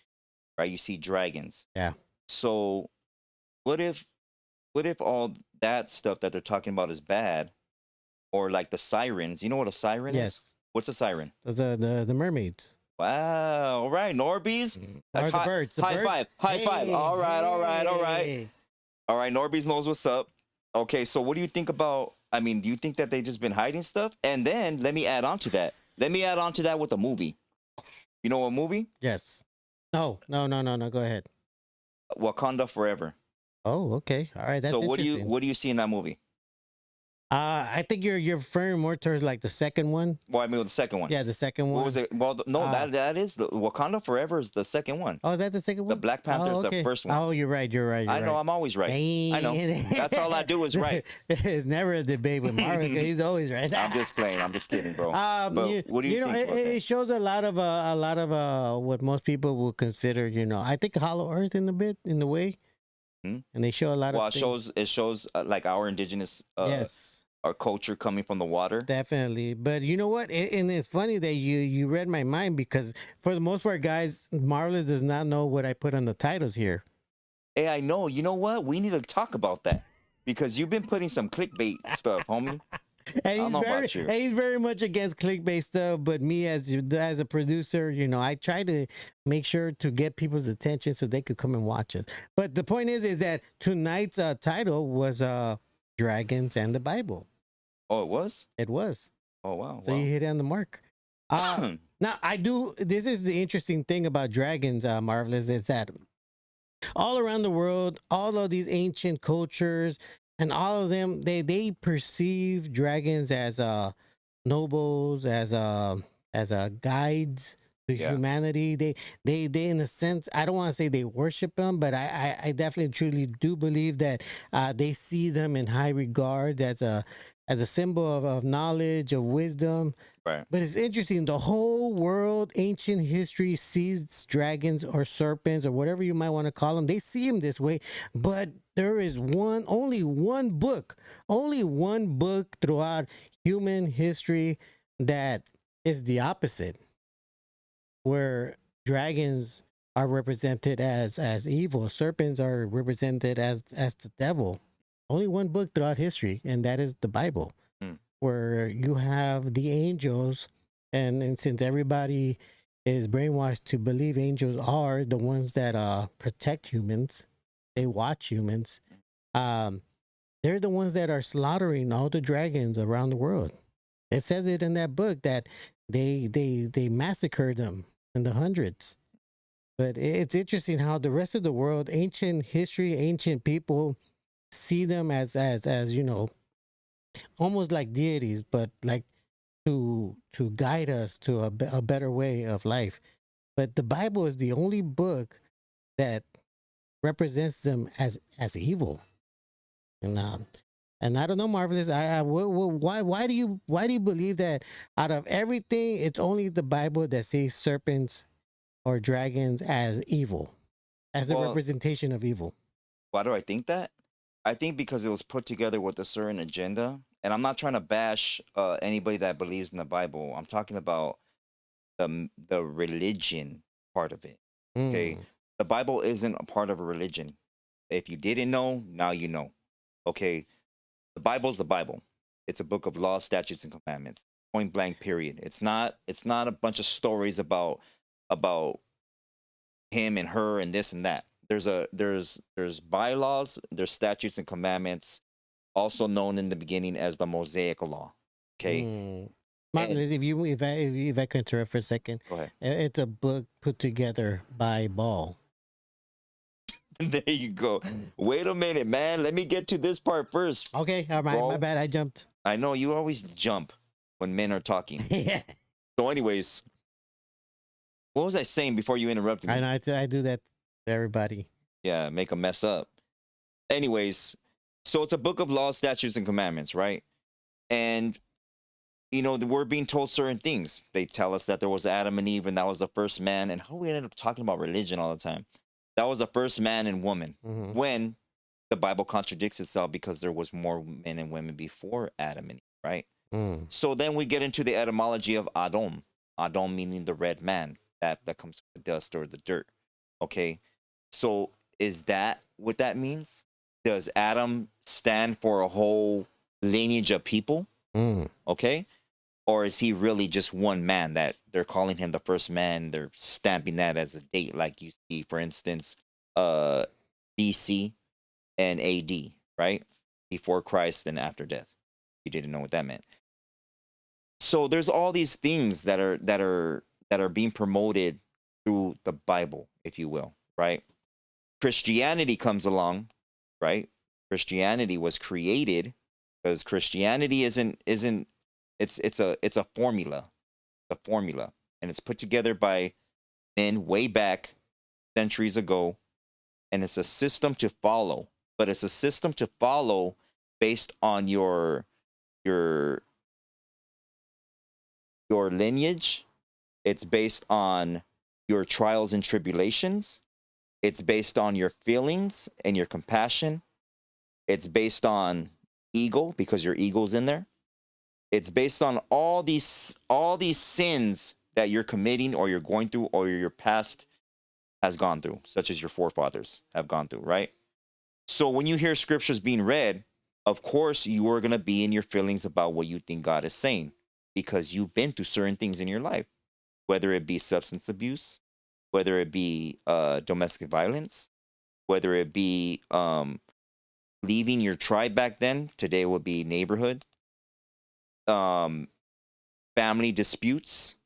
right? You see dragons. Yeah. So what if all that stuff that they're talking about is bad, or like the sirens? You know what a siren is? Yes. What's a siren? Those the mermaids. Wow. All right, NORBEEZ. Or the birds. The High birds. five. High five. All right. All right. All right. Hey. All right. NORBEEZ knows what's up. Okay. So what do you think about? I mean, do you think that they just been hiding stuff? And then let me add on to that. Let me add on to that with a movie. You know what movie? Yes. No. Go ahead. Wakanda Forever. Oh, okay. All right. That's So interesting. what do you see in that movie? I think you're referring more towards like the second one. Well, I mean, the second one. Yeah, the second one. What was it? Well, no, that is the Wakanda Forever is the second one. Oh, is that the second one? The Black Panther is the first one. Oh, you're right. I know. I'm always right. I know. That's all I do is right. It's never a debate with Marvin. He's always right. I'm just playing. I'm just kidding, bro. But what do you think? It shows a lot of what most people would consider. I think Hollow Earth in a way, and they show a lot of. Well, it shows like our indigenous. Yes. Our culture coming from the water. Definitely. But you know what? And it's funny that you read my mind, because for the most part, guys, Marvelous does not know what I put on the titles here. Hey, I know. You know what? We need to talk about that, because you've been putting some clickbait stuff, homie. And he's very much against clickbait stuff, but me as a producer, I try to make sure to get people's attention so they could come and watch us. But the point is that tonight's title was Dragons and the Bible. Oh, it was? It was. Oh, wow. So you hit it on the mark. Now, this is the interesting thing about dragons, Marvelous, is that all around the world, all of these ancient cultures and all of them, they perceive dragons as nobles, as guides to humanity. They in a sense, I don't want to say they worship them, but I definitely truly do believe that they see them in high regard as a symbol of knowledge, of wisdom. Right. But it's interesting. The whole world, ancient history, sees dragons or serpents or whatever you might want to call them. They see them this way. But there is only one book throughout human history that is the opposite, where dragons are represented as evil, serpents are represented as the devil. Only one book throughout history, and that is the Bible, where you have the angels, and since everybody is brainwashed to believe angels are the ones that protect humans, they watch humans, they're the ones that are slaughtering all the dragons around the world. It says it in that book that they massacred them in the hundreds. But it's interesting how the rest of the world, ancient history, ancient people, see them as almost like deities, but like to guide us to a better way of life. But the Bible is the only book that represents them as evil. And I don't know, Marvelous. Why do you believe that out of everything, it's only the Bible that sees serpents or dragons as evil, as a representation of evil? Why do I think that? I think because it was put together with a certain agenda. And I'm not trying to bash anybody that believes in the Bible. I'm talking about the religion part of it. Okay. The Bible isn't a part of a religion. If you didn't know, now you know. Okay. The Bible's the Bible. It's a book of laws, statutes, and commandments. Point blank, period. It's not a bunch of stories about him and her and this and that. There's bylaws, there's statutes and commandments, also known in the beginning as the Mosaic Law. Okay. Marvelous, if I can interrupt for a second. Go ahead. It's a book put together by Ball. There you go. Wait a minute, man. Let me get to this part first. Okay, all right, my bad. I jumped. I know you always jump when men are talking. Yeah. So, anyways, what was I saying before you interrupted me? I know I do that to everybody. Yeah, make a mess up. Anyways, so it's a book of laws, statutes, and commandments, right? And we're being told certain things. They tell us that there was Adam and Eve, and that was the first man. And how we ended up talking about religion all the time. That was the first man and woman. When the Bible contradicts itself, because there was more men and women before Adam and Eve, right? So then we get into the etymology of Adom. Adom meaning the red man, that comes from the dust or the dirt. Okay. So is that what that means? Does Adam stand for a whole lineage of people? Okay. Or is he really just one man that they're calling him the first man? They're stamping that as a date, like you see, for instance, BC and AD, right? Before Christ and after death. You didn't know what that meant. So there's all these things that are being promoted through the Bible, if you will, right? Christianity comes along, right? Christianity was created because Christianity isn't it's a formula, and it's put together by men way back centuries ago, and it's a system to follow, but it's a system to follow based on your lineage. It's based on your trials and tribulations. It's based on your feelings and your compassion. It's based on ego, because your ego's in there. It's based on all these sins that you're committing or you're going through or your past has gone through, such as your forefathers have gone through, right? So when you hear scriptures being read, of course you are going to be in your feelings about what you think God is saying, because you've been through certain things in your life, whether it be substance abuse, whether it be domestic violence, whether it be leaving your tribe back then, today would be neighborhood, family disputes,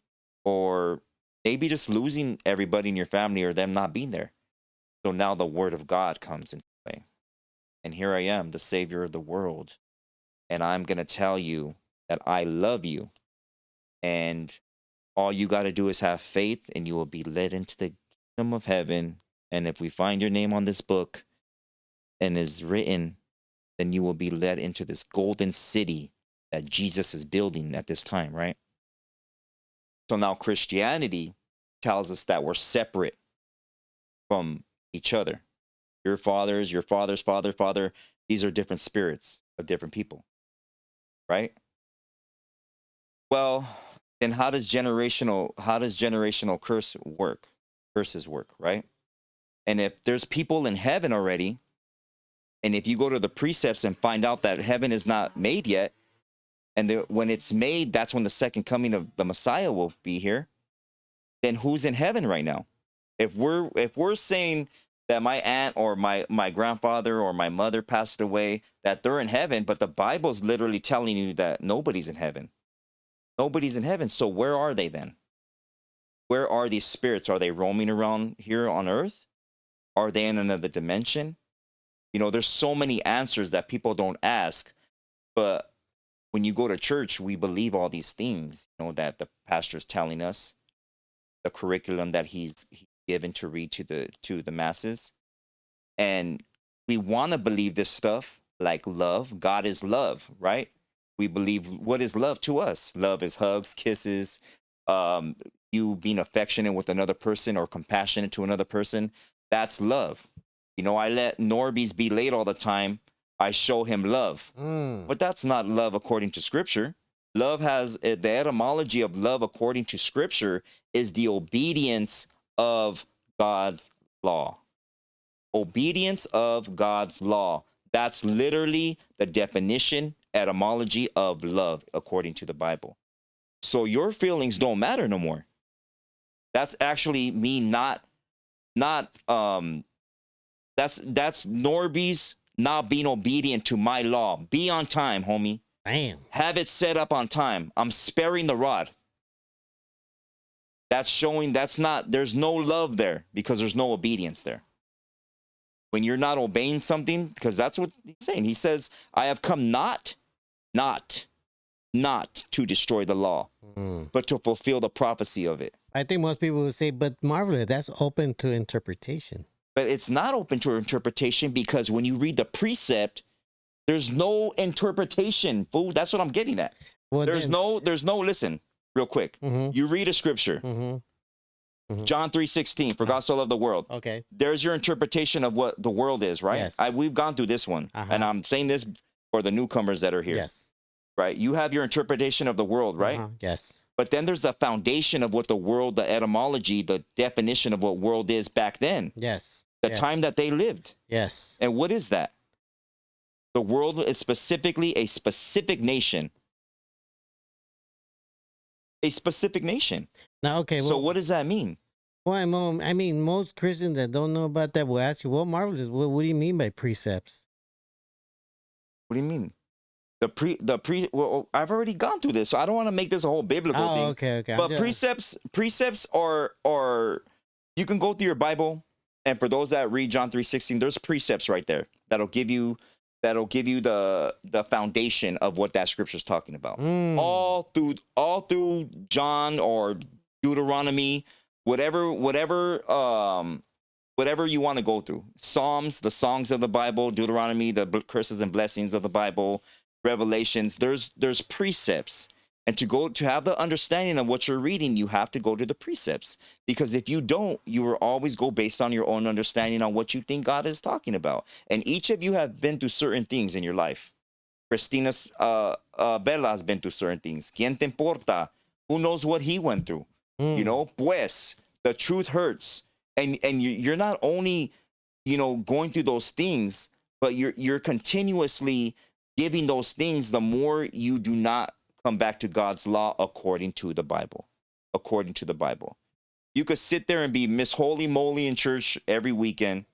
or maybe just losing everybody in your family or them not being there. So now the word of God comes into play. And here I am, the savior of the world. And I'm going to tell you that I love you. And all you got to do is have faith and you will be led into the kingdom of heaven. And if we find your name on this book and is written, then you will be led into this golden city that Jesus is building at this time, right? So now Christianity tells us that we're separate from each other. Your father's father, these are different spirits of different people, right? Well, then how does generational curses work, right? And if there's people in heaven already, and if you go to the precepts and find out that heaven is not made yet, and when it's made, that's when the second coming of the Messiah will be here, then who's in heaven right now? If we're saying that my aunt or my grandfather or my mother passed away, that they're in heaven, but the Bible's literally telling you that nobody's in heaven. Nobody's in heaven. So where are they then? Where are these spirits? Are they roaming around here on earth? Are they in another dimension? You know, there's so many answers that people don't ask, but when you go to church, we believe all these things, you know, that the pastor's telling us, the curriculum that he's given to read to the masses. And we want to believe this stuff, like love. God is love, right? We believe, what is love to us? Love is hugs, kisses, you being affectionate with another person or compassionate to another person. That's love. You know, I let NORBEEZ be late all the time. I show him love. But that's not love according to scripture. Love has the etymology of love according to scripture is the obedience of God's law. Obedience of God's law. That's literally the definition, etymology of love according to the Bible. So your feelings don't matter no more. That's actually me that's NORBEEZ not being obedient to my law. Be on time, homie. Damn. Have it set up on time. I'm sparing the rod. That's showing there's no love there because there's no obedience there. When you're not obeying something, because that's what he's saying. He says, I have come not to destroy the law, but to fulfill the prophecy of it. I think most people would say, but Marvelous, that's open to interpretation. But it's not open to interpretation because when you read the precept, there's no interpretation, fool. That's what I'm getting at. Well, there's no, listen, real quick. You read a scripture. John 3:16, for God so loved the world. Okay. There's your interpretation of what the world is, right? Yes. We've gone through this one. And I'm saying this for the newcomers that are here. Yes. right? You have your interpretation of the world, right? Yes. But then there's the foundation of what the world, the etymology, the definition of what world is back then, Yes. the Yes. time that they lived. Yes. And what is that? The world is specifically a specific nation. A specific nation. Now, okay. So what does that mean? Well, I mean, most Christians that don't know about that will ask you, "Well, marvelous. What do you mean by precepts?" What do you mean? Well, I've already gone through this, so I don't want to make this a whole biblical thing. Okay. But precepts are you can go through your Bible, and for those that read John 3:16, there's precepts right there that'll give you the foundation of what that scripture is talking about. All through John or Deuteronomy, whatever you want to go through. Psalms, the songs of the Bible, Deuteronomy, the curses and blessings of the Bible, Revelations. There's precepts. And to have the understanding of what you're reading, you have to go to the precepts. Because if you don't, you will always go based on your own understanding on what you think God is talking about. And each of you have been through certain things in your life. Christina's Bella has been through certain things. ¿Quién te importa? Who knows what he went through? You know, pues, the truth hurts. And you're not only, going through those things, but you're continuously giving those things the more you do not come back to God's law according to the Bible. According to the Bible. You could sit there and be Miss Holy Moly in church every weekend,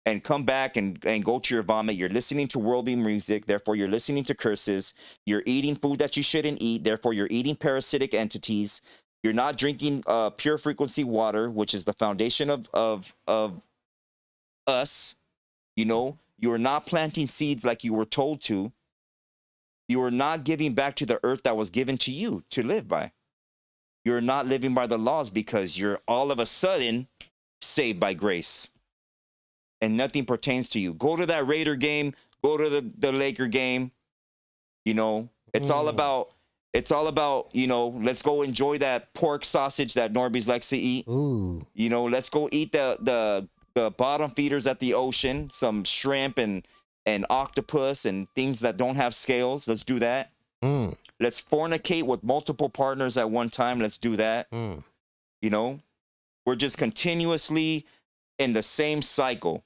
and come back and go to your vomit. You're listening to worldly music, therefore you're listening to curses. You're eating food that you shouldn't eat, therefore you're eating parasitic entities. You're not drinking pure frequency water, which is the foundation of us. You're not planting seeds like you were told to. You are not giving back to the earth that was given to you to live by. You're not living by the laws because you're all of a sudden saved by grace. And nothing pertains to you. Go to that Raider game. Go to the Laker game. It's all about, let's go enjoy that pork sausage that NORBEEZ likes to eat. Ooh. Let's go eat the bottom feeders at the ocean, some shrimp and octopus and things that don't have scales. Let's do that. Let's fornicate with multiple partners at one time. Let's do that. We're just continuously in the same cycle.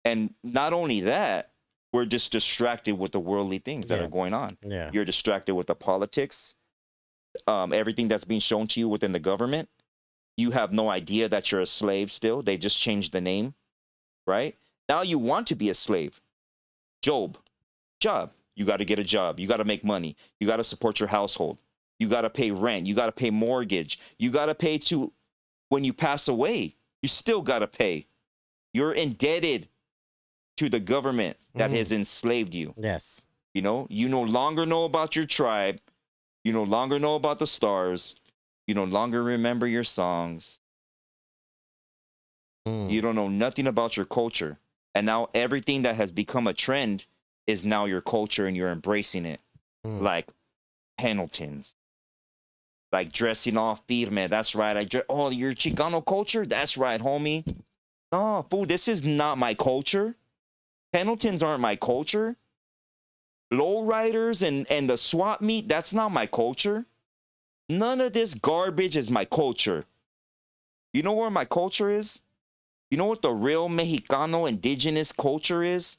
And not only that, we're just distracted with the worldly things that are going on. Yeah. You're distracted with the politics, everything that's being shown to you within the government. You have no idea that you're a slave still. They just changed the name, right? Now you want to be a slave. Job, job. You got to get a job. You got to make money. You got to support your household. You got to pay rent. You got to pay mortgage. You got to pay when you pass away. You still got to pay. You're indebted to the government that has enslaved you. Yes. You no longer know about your tribe. You no longer know about the stars. You no longer remember your songs. You don't know nothing about your culture. And now everything that has become a trend is now your culture and you're embracing it. Like Pendletons. Like dressing all firme. That's right. Your Chicano culture? That's right, homie. No, fool, this is not my culture. Pendletons aren't my culture. Lowriders and the swap meet, that's not my culture. None of this garbage is my culture. You know where my culture is? You know what the real Mexicano indigenous culture is?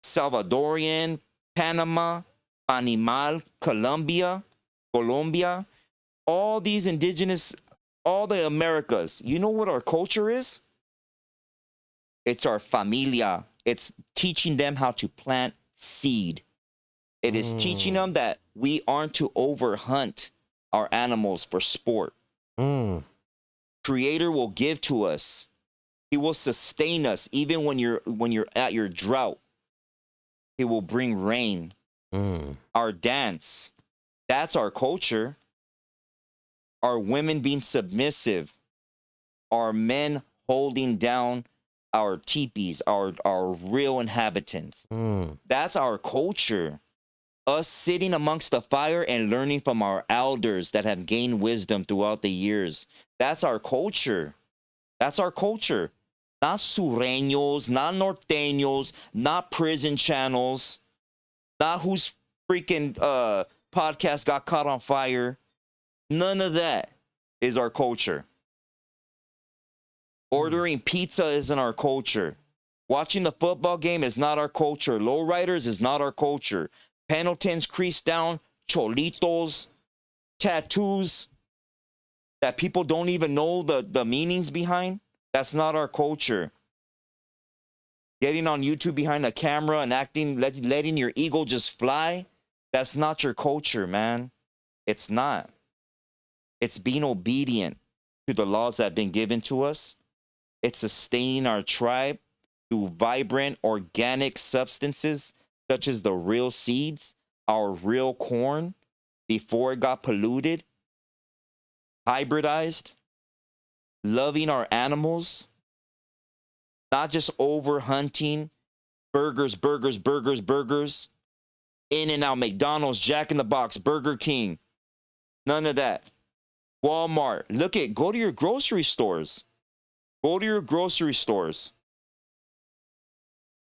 Salvadorian, Panama, Animal, Colombia, all these indigenous, all the Americas. You know what our culture is? It's our familia. It's teaching them how to plant seed. It is teaching them that we aren't to overhunt our animals for sport. Creator will give to us. He will sustain us even when you're at your drought. He will bring rain. Our dance, that's our culture. Our women being submissive. Our men holding down our teepees, our real inhabitants. That's our culture. Us sitting amongst the fire and learning from our elders that have gained wisdom throughout the years. That's our culture. That's our culture. Not sureños, not norteños, not prison channels, not whose freaking podcast got caught on fire. None of that is our culture. Ordering pizza isn't our culture. Watching the football game is not our culture. Lowriders is not our culture. Pendletons, crease down, cholitos, tattoos that people don't even know the meanings behind. That's not our culture. Getting on YouTube behind a camera and acting, letting your ego just fly, that's not your culture, man. It's not. It's being obedient to the laws that have been given to us. It's sustaining our tribe through vibrant organic substances such as the real seeds, our real corn, before it got polluted, hybridized, loving our animals, not just over hunting, burgers, In-N-Out, McDonald's, Jack in the Box, Burger King, none of that. Walmart, go to your grocery stores. Go to your grocery stores.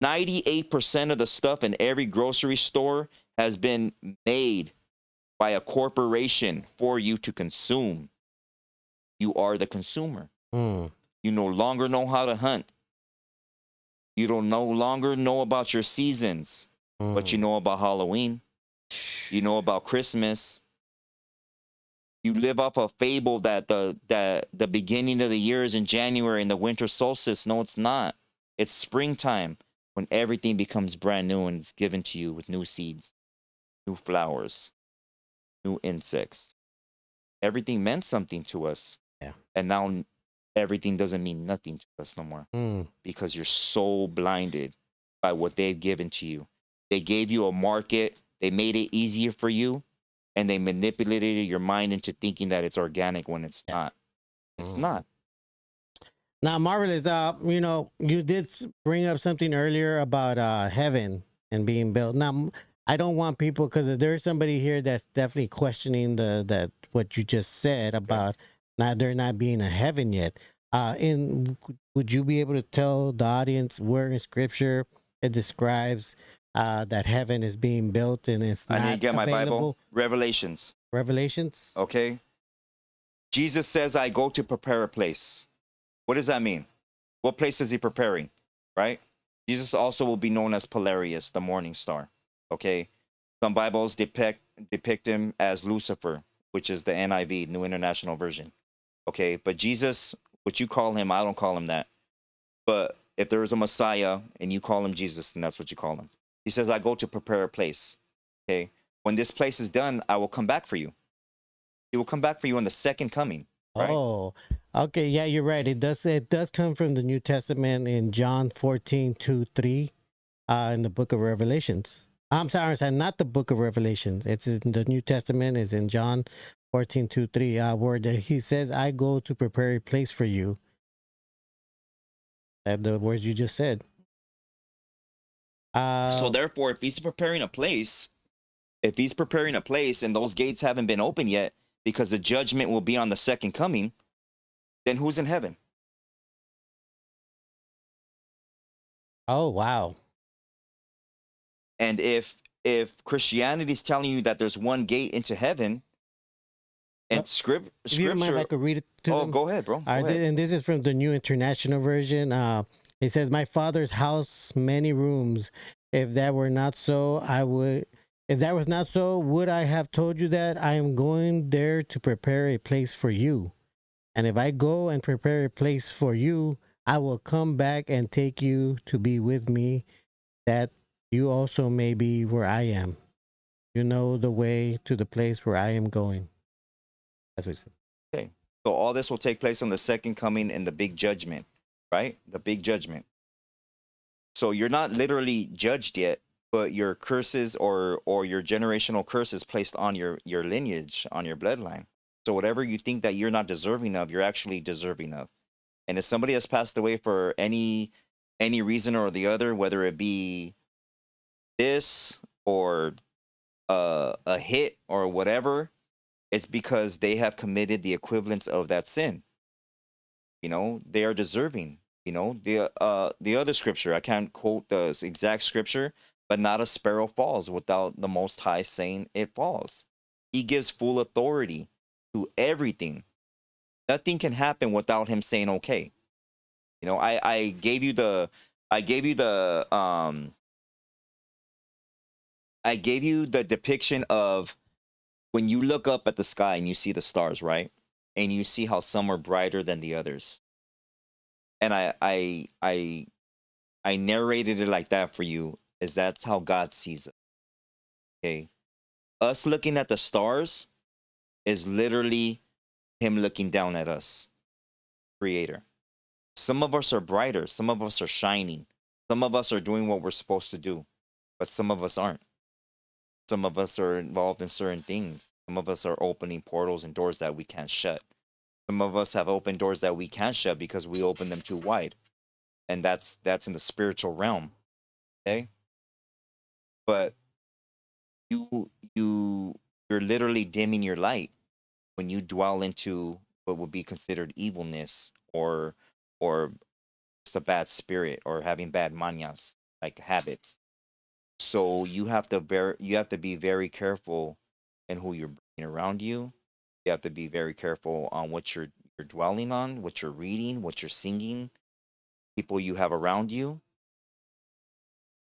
98% of the stuff in every grocery store has been made by a corporation for you to consume. You are the consumer. You no longer know how to hunt. You don't no longer know about your seasons, but you know about Halloween. You know about Christmas. You live off a fable that the beginning of the year is in January and the winter solstice. No, it's not. It's springtime when everything becomes brand new and it's given to you with new seeds, new flowers, new insects. Everything meant something to us. Yeah. And now everything doesn't mean nothing to us no more because you're so blinded by what they've given to you. They gave you a market. They made it easier for you. And they manipulated your mind into thinking that it's organic when it's not. It's not. Now, Marvelous, you did bring up something earlier about heaven and being built. Now, I don't want people, because there's somebody here that's definitely questioning that what you just said about there not being a heaven yet. Would you be able to tell the audience where in Scripture it describes that heaven is being built and it's not I need to get my available? Bible. Revelations. Okay. Jesus says, I go to prepare a place. What does that mean? What place is he preparing? Right? Jesus also will be known as Polarius, the morning star. Okay. Some Bibles depict him as Lucifer, which is the NIV, New International Version. Okay. But Jesus, what you call him, I don't call him that. But if there is a Messiah and you call him Jesus, then that's what you call him. He says, I go to prepare a place. Okay. When this place is done, I will come back for you. He will come back for you on the second coming. Right? Oh, okay. Yeah, you're right. It does come from the New Testament in John 14:2-3, in the book of Revelations. I'm sorry, not the book of Revelations. It's in the New Testament is in John 14:2-3, where he says, I go to prepare a place for you. That the words you just said. So therefore, if he's preparing a place and those gates haven't been opened yet because the judgment will be on the second coming, then who's in heaven? Oh, wow. And if Christianity is telling you that there's one gate into heaven, and scripture, if you don't mind if I could read it to them? Go ahead, bro. Go ahead. And this is from the New International Version. It says, my Father's house, many rooms. If that were not so, would I have told you that? I am going there to prepare a place for you. And if I go and prepare a place for you, I will come back and take you to be with me, that you also may be where I am. You know the way to the place where I am going. That's what he said. Okay. So all this will take place on the second coming and the big judgment, right? The big judgment. So you're not literally judged yet, but your curses or your generational curses placed on your lineage, on your bloodline. So whatever you think that you're not deserving of, you're actually deserving of. And if somebody has passed away for any reason or the other, whether it be this or a hit or whatever, it's because they have committed the equivalence of that sin. You know, they are deserving. You know, the other scripture, I can't quote the exact scripture, but not a sparrow falls without the Most High saying it falls. He gives full authority to everything. Nothing can happen without him saying okay. You know, I gave you the I gave you the I gave you the depiction of when you look up at the sky and you see the stars, right? And you see how some are brighter than the others. And I narrated it like that for you, is that's how God sees it. Okay. Us looking at the stars is literally him looking down at us, creator. Some of us are brighter, some of us are shining, some of us are doing what we're supposed to do, but some of us aren't. Some of us are involved in certain things. Some of us are opening portals and doors that we can't shut. Some of us have opened doors that we can't shut because we opened them too wide. And that's in the spiritual realm. Okay? But you're literally dimming your light when you dwell into what would be considered evilness or just a bad spirit or having bad mañas, like habits. So you have to be very careful in who you're bringing around you. You have to be very careful on what you're dwelling on, what you're reading, what you're singing, people you have around you.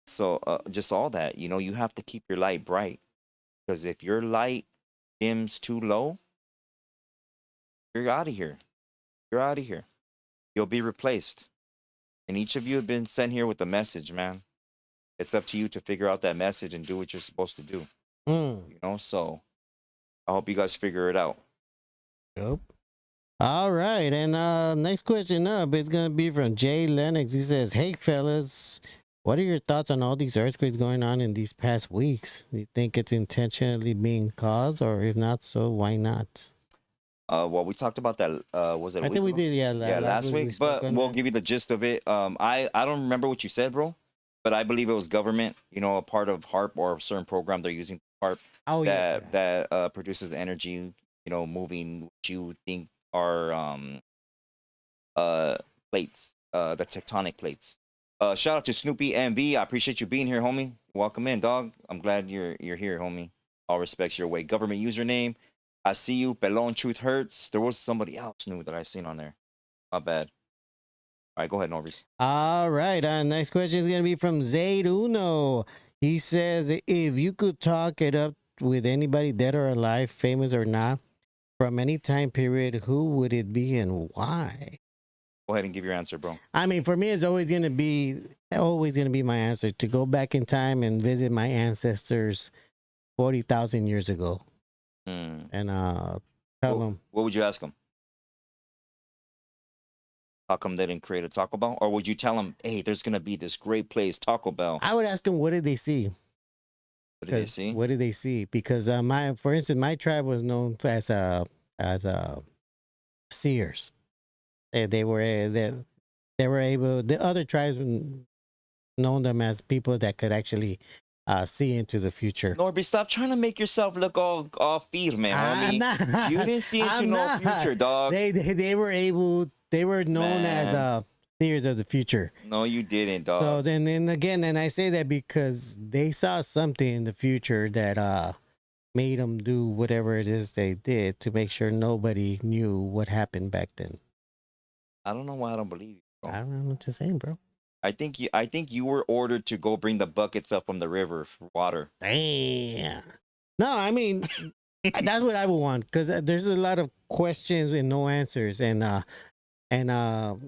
So just all that, you know, you have to keep your light bright, because if your light dims too low, you're out of here. You're out of here. You'll be replaced. And each of you have been sent here with a message, man. It's up to you to figure out that message and do what you're supposed to do. You know, so I hope you guys figure it out. Yep. All right, and next question up is gonna be from Jay Lennox. He says, "Hey fellas, what are your thoughts on all these earthquakes going on in these past weeks? Do you think it's intentionally being caused, or if not, so why not?" Well, we talked about that. Was it? I think we did, yeah, Last we week. spoke But on we'll that. give you the gist of it. I don't remember what you said, bro. But I believe it was government. You know, a part of HARP or a certain program they're using HARP Oh yeah, that produces energy. You know, moving what you think are uh plates, the tectonic plates. Shout out to Snoopy MV. I appreciate you being here, homie. Welcome in, dog. I'm glad you're here, homie. All respects your way. Government username. I see you. Pelon Truth Hurts. There was somebody else new that I seen on there. Not bad. All right, go ahead, Norris. All right. Next question is going to be from Zaid Uno. He says, if you could talk it up with anybody dead or alive, famous or not, from any time period, who would it be and why? Go ahead and give your answer, bro. I mean, for me, it's always going to be my answer to go back in time and visit my ancestors 40,000 years ago and tell them. What would you ask them? How come they didn't create a Taco Bell? Or would you tell them, hey, there's going to be this great place, Taco Bell? I would ask them, what did they see? What did they see? What did they see? Because for instance, my tribe was known as seers. They were able. The other tribes known them as people that could actually see into the future. NORBEEZ, stop trying to make yourself look all firme, homie. Not, You didn't see into no future, dog. They were able. They were known as seers of the future. No, you didn't, dog. So then again, and I say that because they saw something in the future that made them do whatever it is they did to make sure nobody knew what happened back then. I don't know why I don't believe you, bro. I don't know what to say, bro. I think you were ordered to go bring the buckets up from the river for water. Damn. No, I mean that's what I would want, because there's a lot of questions and no answers, and the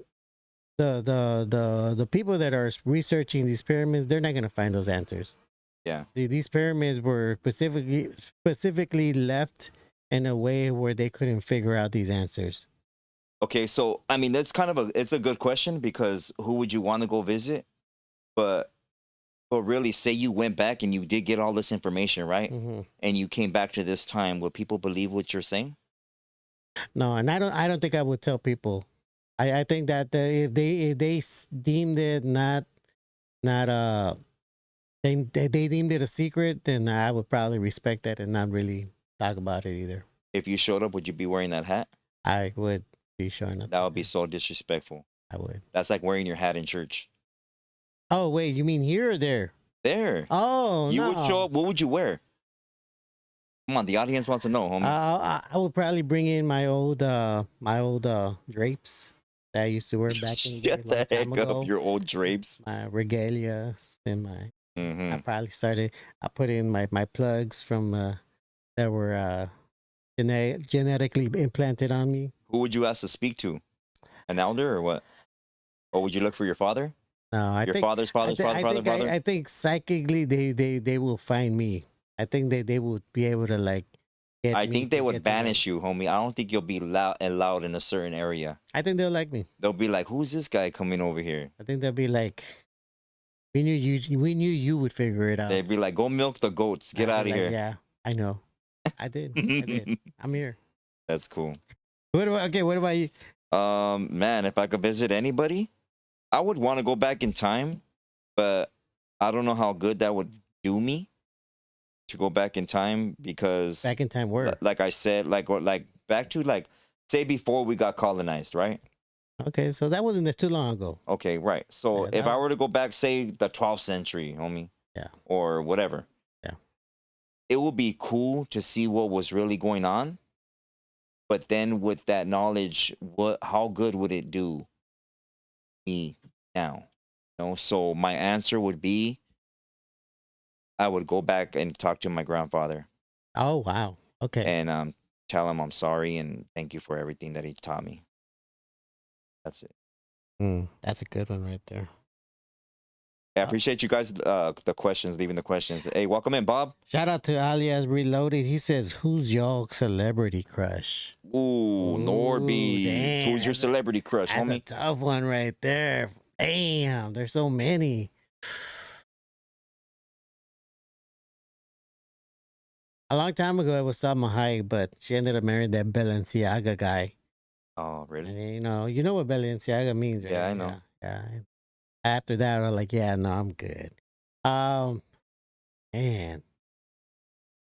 people that are researching these pyramids, they're not gonna find those answers. Yeah. These pyramids were specifically left in a way where they couldn't figure out these answers. Okay, so I mean that's kind of it's a good question, because who would you want to go visit? But really, say you went back and you did get all this information, right? Mm-hmm. And you came back to this time, would people believe what you're saying? No, and I don't think I would tell people. I think that if they deemed it they deemed it a secret, then I would probably respect that and not really talk about it either. If you showed up, would you be wearing that hat? I would be showing up. That would be so disrespectful. I would. That's like wearing your hat in church. Oh wait, you mean here or there? There. Oh You no. would show up. What would you wear? Come on, the audience wants to know, homie. I would probably bring in my old drapes that I used to wear back in the day, Shut a the long time heck ago. up, your old drapes. My regalias and my. Mm-hmm. I probably started. I put in my plugs from that were genetically implanted on me. Who would you ask to speak to? An elder or what? Or would you look for your father? No, Your father's father? I think psychically they will find me. I think they would be able to like. I think they would banish you, homie. I don't think you'll be allowed in a certain area. I think they'll like me. They'll be like, "Who's this guy coming over here?" I think they'll be like, We knew you would figure it out. They'd be like, "Go milk the goats. Get out of here." Yeah, I know. I did. I did. I'm here. That's cool. What about you? Man, if I could visit anybody, I would want to go back in time, but I don't know how good that would do me to go back in time because Back in time where? like I said, like back to like say before we got colonized, right? Okay, so that wasn't too long ago. Okay, right. So Yeah, if I were to go back, say the 12th century, homie, Yeah. or whatever, Yeah. it would be cool to see what was really going on. But then with that knowledge, how good would it do me now? You know, so my answer would be I would go back and talk to my grandfather Oh wow. Okay. and tell him I'm sorry and thank you for everything that he taught me. That's it. That's a good one right there. I appreciate you guys the questions, leaving the questions. Hey, welcome in, Bob. Shout out to Alias Reloaded. He says, "Who's y'all celebrity crush?" Ooh, NORBEEZ. damn, Who's your celebrity crush, That's a homie? tough one right there. Damn, there's so many. A long time ago, it was Salma Hayek, but she ended up marrying that Balenciaga guy. Oh, really? And, you know what Balenciaga means, right? Yeah, I know. Yeah. After that, I was like, yeah, no, I'm good. Man,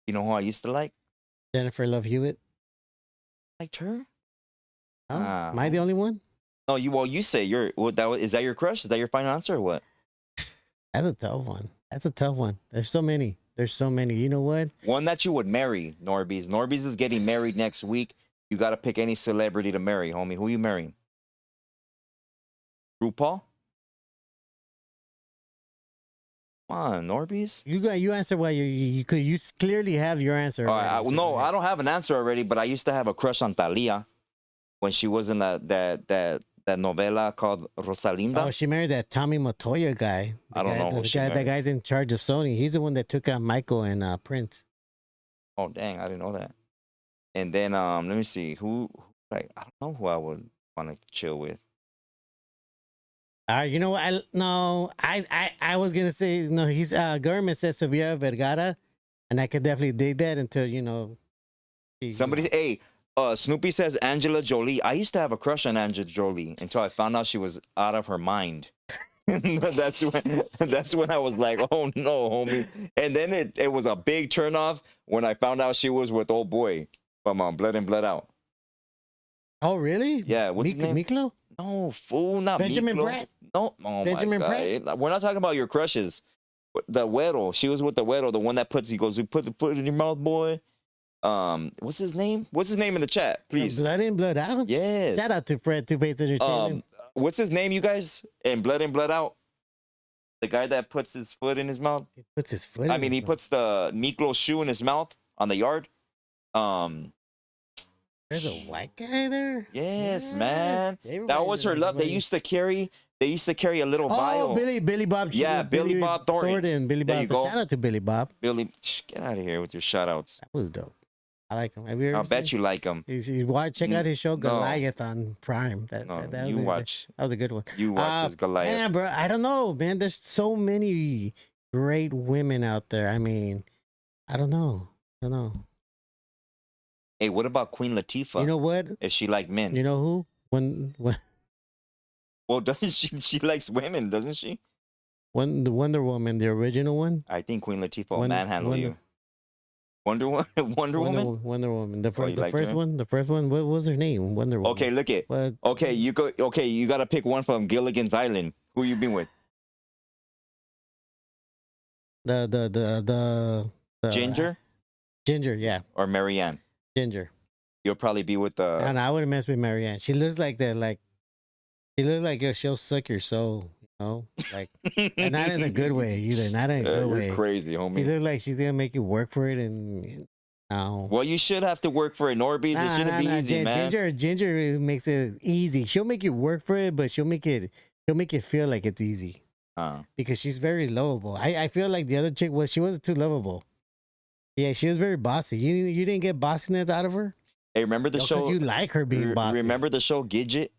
You know who I used to like? Jennifer Love Hewitt. Liked her? Oh, am I the only one? No, you say is that your crush? Is that your final answer or what? That's a tough one. That's a tough one. There's so many. You know what? One that you would marry, NORBEEZ. NORBEEZ is getting married next week. You got to pick any celebrity to marry, homie. Who you marrying? RuPaul? Come on, NORBEEZ. You answer what you clearly have your answer. All right, no, I don't have an answer already, but I used to have a crush on Thalia when she was in that novela called Rosalinda. Oh, she married that Tommy Mottola guy. I don't know. That guy's in charge of Sony. He's the one that took out Michael and Prince. Oh, dang, I didn't know that. And then let me see who I don't know who I would want to chill with. You know what? I was gonna say no. He's government says Sofia Vergara, and I could definitely dig that until Somebody, hey, Snoopy says Angela Jolie. I used to have a crush on Angela Jolie until I found out she was out of her mind. that's when I was like, oh no, homie. And then it was a big turnoff when I found out she was with old boy from Blood and Blood Out. Oh really? Yeah, what's his name? Miklo? No, fool, not Benjamin Miklo. Bratt? No, oh Benjamin my God. We're not talking about your crushes. The güero, she was with the güero, the one that he goes, you put the foot in your mouth, boy. What's his name? What's his name in the chat, please? Blood in, Blood Out? Yes. Shout out to Fred Two-Face Entertainment. What's his name, you guys? In Blood in, Blood Out? The guy that puts his foot in his mouth? He puts his foot I mean, he puts the Miklo shoe in his mouth on the yard. There's a white guy there? Yes, Yeah. man. That was her love. They used to carry a little vial. Oh, Billy Bob. Yeah, Billy Bob Thornton. Billy There Bob. you go. Shout out to Billy Bob. Billy, get out of here with your shout outs. That was dope. I like him. Have you ever I'll bet you like him. Check out his show No. Goliath on Prime. That watch. That was a good one. You watch his Goliath. Man, bro, I don't know, man. There's so many great women out there. I mean, I don't know. Hey, what about Queen Latifah? You know what? If she liked men. You know who? When Well, doesn't she likes women, doesn't she? the Wonder Woman, the original one. I think Queen Latifah will manhandle you. Wonder Woman? Wonder Woman. The first, you like her? one. The first one. What was her name? Wonder Woman. Okay, look it. What? Okay, you got to pick one from Gilligan's Island. Who you been with? The Ginger Ginger, yeah, or Marianne? Ginger. You'll probably be with I don't the. know. I wouldn't mess with Marianne. She looks like that. Like she looks like she'll suck your soul. You know, like, and not in a good way either. Not in a good You're way. crazy, She homie. looks like she's gonna make you work for it, and no. Well, you should have to work for it, NORBEEZ. It shouldn't be easy, man. Ginger makes it easy. She'll make you work for it, but she'll make it feel like it's easy because she's very lovable. I feel like the other chick she wasn't too lovable. Yeah, she was very bossy. You didn't get bossiness out of her. Hey, remember the show? You like her being bossy. Remember the show Gidget?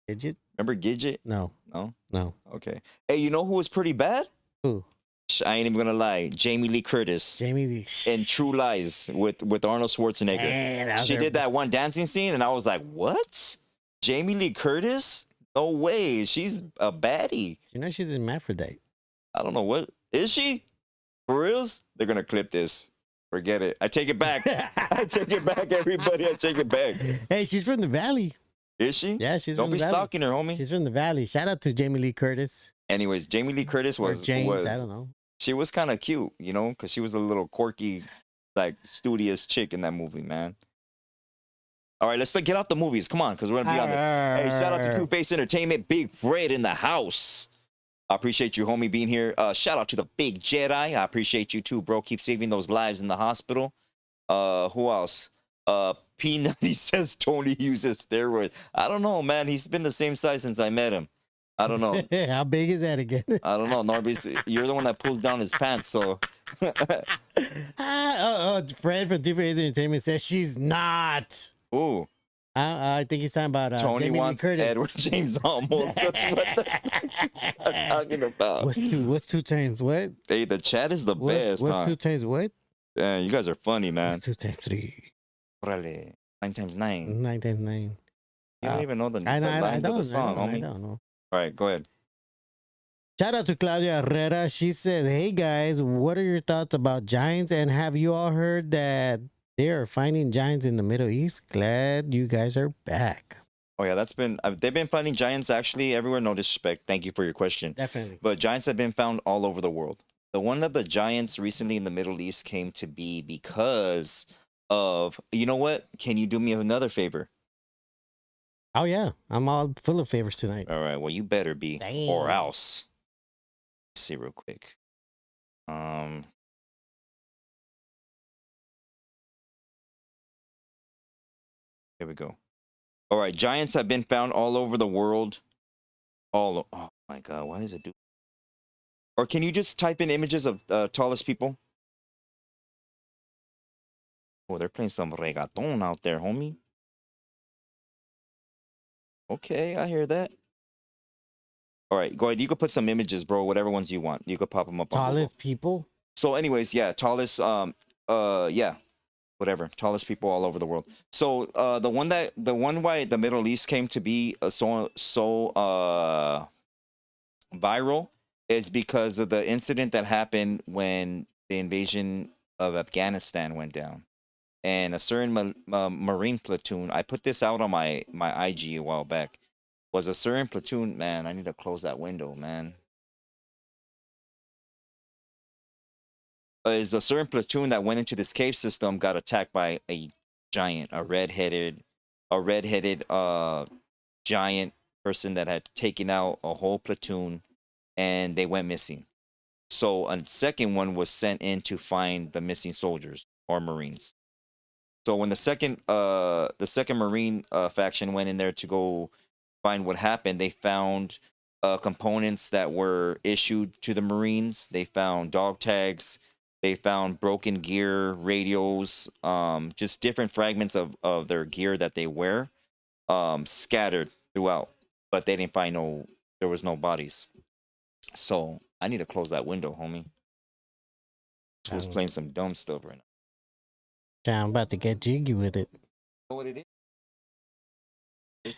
Gidget? Remember Gidget? No. No? No. Okay. Hey, you know who was pretty bad? Who? I ain't even gonna lie. Jamie Lee Curtis. Jamie Lee. In True Lies with Arnold Schwarzenegger. Man, she did that one dancing scene, and I was like, what? Jamie Lee Curtis? No way. She's a baddie. You know she's an hermaphrodite. I don't know what. Is she? For reals? They're gonna clip this. Forget it. I take it back. I take it back, everybody. I take it back. Hey, she's from the Valley. Is she? Yeah, she's Don't from be the Valley. stalking her, homie. She's from the Valley. Shout out to Jamie Lee Curtis. Anyways, Jamie Lee Curtis was James, I don't know. She was kind of cute, you know, because she was a little quirky, like studious chick in that movie, man. All right, let's get off the movies. Come on, because we're gonna be on it. Hey, shout out to Two Face Entertainment, Big Fred in the house. I appreciate you, homie, being here. Shout out to the Big Jedi. I appreciate you too, bro. Keep saving those lives in the hospital. Who else? P90 says Tony uses steroids. I don't know, man. He's been the same size since I met him. I don't know. How big is that again? I don't know. NORBEEZ, you're the one that pulls down his pants, so. Fred from Two Face Entertainment says she's not. Ooh. I think he's talking about Tony Jamie wants Lee Curtis. Edward James almost. That's what I'm talking about. What's two times what? Hey, the chat is the best, What's huh? 2 times what? Yeah, you guys are funny, man. What's 2 times 3? Órale. 9 times 9. 9 times 9. You don't even know the I lines of the song, homie. I don't know. All right, go ahead. Shout out to Claudia Herrera. She said, hey guys, what are your thoughts about giants? And have you all heard that they are finding giants in the Middle East? Glad you guys are back. Oh yeah, that's been they've been finding giants actually everywhere. No disrespect. Thank you for your question. Definitely. But giants have been found all over the world. The one of the giants recently in the Middle East came to be because of, you know what? Can you do me another favor? Oh yeah, I'm all full of favors tonight. All right, well you better be, Dang. or else. Let's see real quick. Here we go. All right, giants have been found all over the world. Oh my God, why does it do? Or can you just type in images of tallest people? Oh, they're playing some reggaeton out there, homie. Okay, I hear that. All right, go ahead. You could put some images, bro. Whatever ones you want. You could pop them up. Tallest people? So, anyways, yeah, tallest. Yeah, whatever. Tallest people all over the world. So, the one why the Middle East came to be so viral is because of the incident that happened when the invasion of Afghanistan went down. And a certain Marine platoon, I put this out on my IG a while back, was a certain platoon, man, I need to close that window, man. Is a certain platoon that went into this cave system got attacked by a giant, a red-headed giant person that had taken out a whole platoon, and they went missing. So a second one was sent in to find the missing soldiers or Marines. So when the second Marine faction went in there to go find what happened, they found components that were issued to the Marines. They found dog tags. They found broken gear, radios, just different fragments of their gear that they wear, scattered throughout. But they didn't find there was no bodies. So I need to close that window, homie. I was playing some dumb stuff right now. I'm about to get jiggy with it. You know what it is?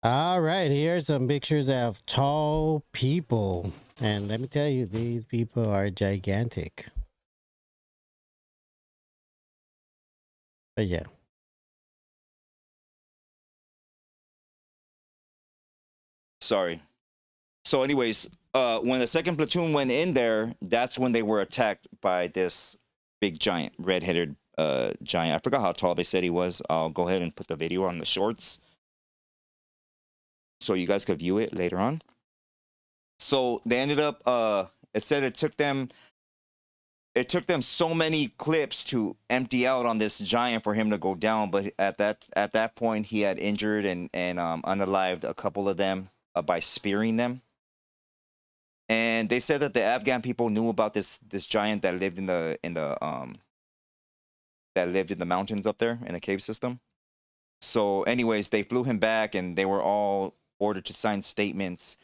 All right, here's some pictures of tall people. And let me tell you, these people are gigantic. But yeah. Sorry. So, anyways, when the second platoon went in there, that's when they were attacked by this big giant, red-headed giant. I forgot how tall they said he was. I'll go ahead and put the video on the shorts so you guys could view it later on. So they ended up. It said it took them so many clips to empty out on this giant for him to go down. But at that point, he had injured and unalived a couple of them by spearing them. And they said that the Afghan people knew about this giant that lived in the mountains up there in the cave system. So, anyways, they flew him back, and they were all ordered to sign statements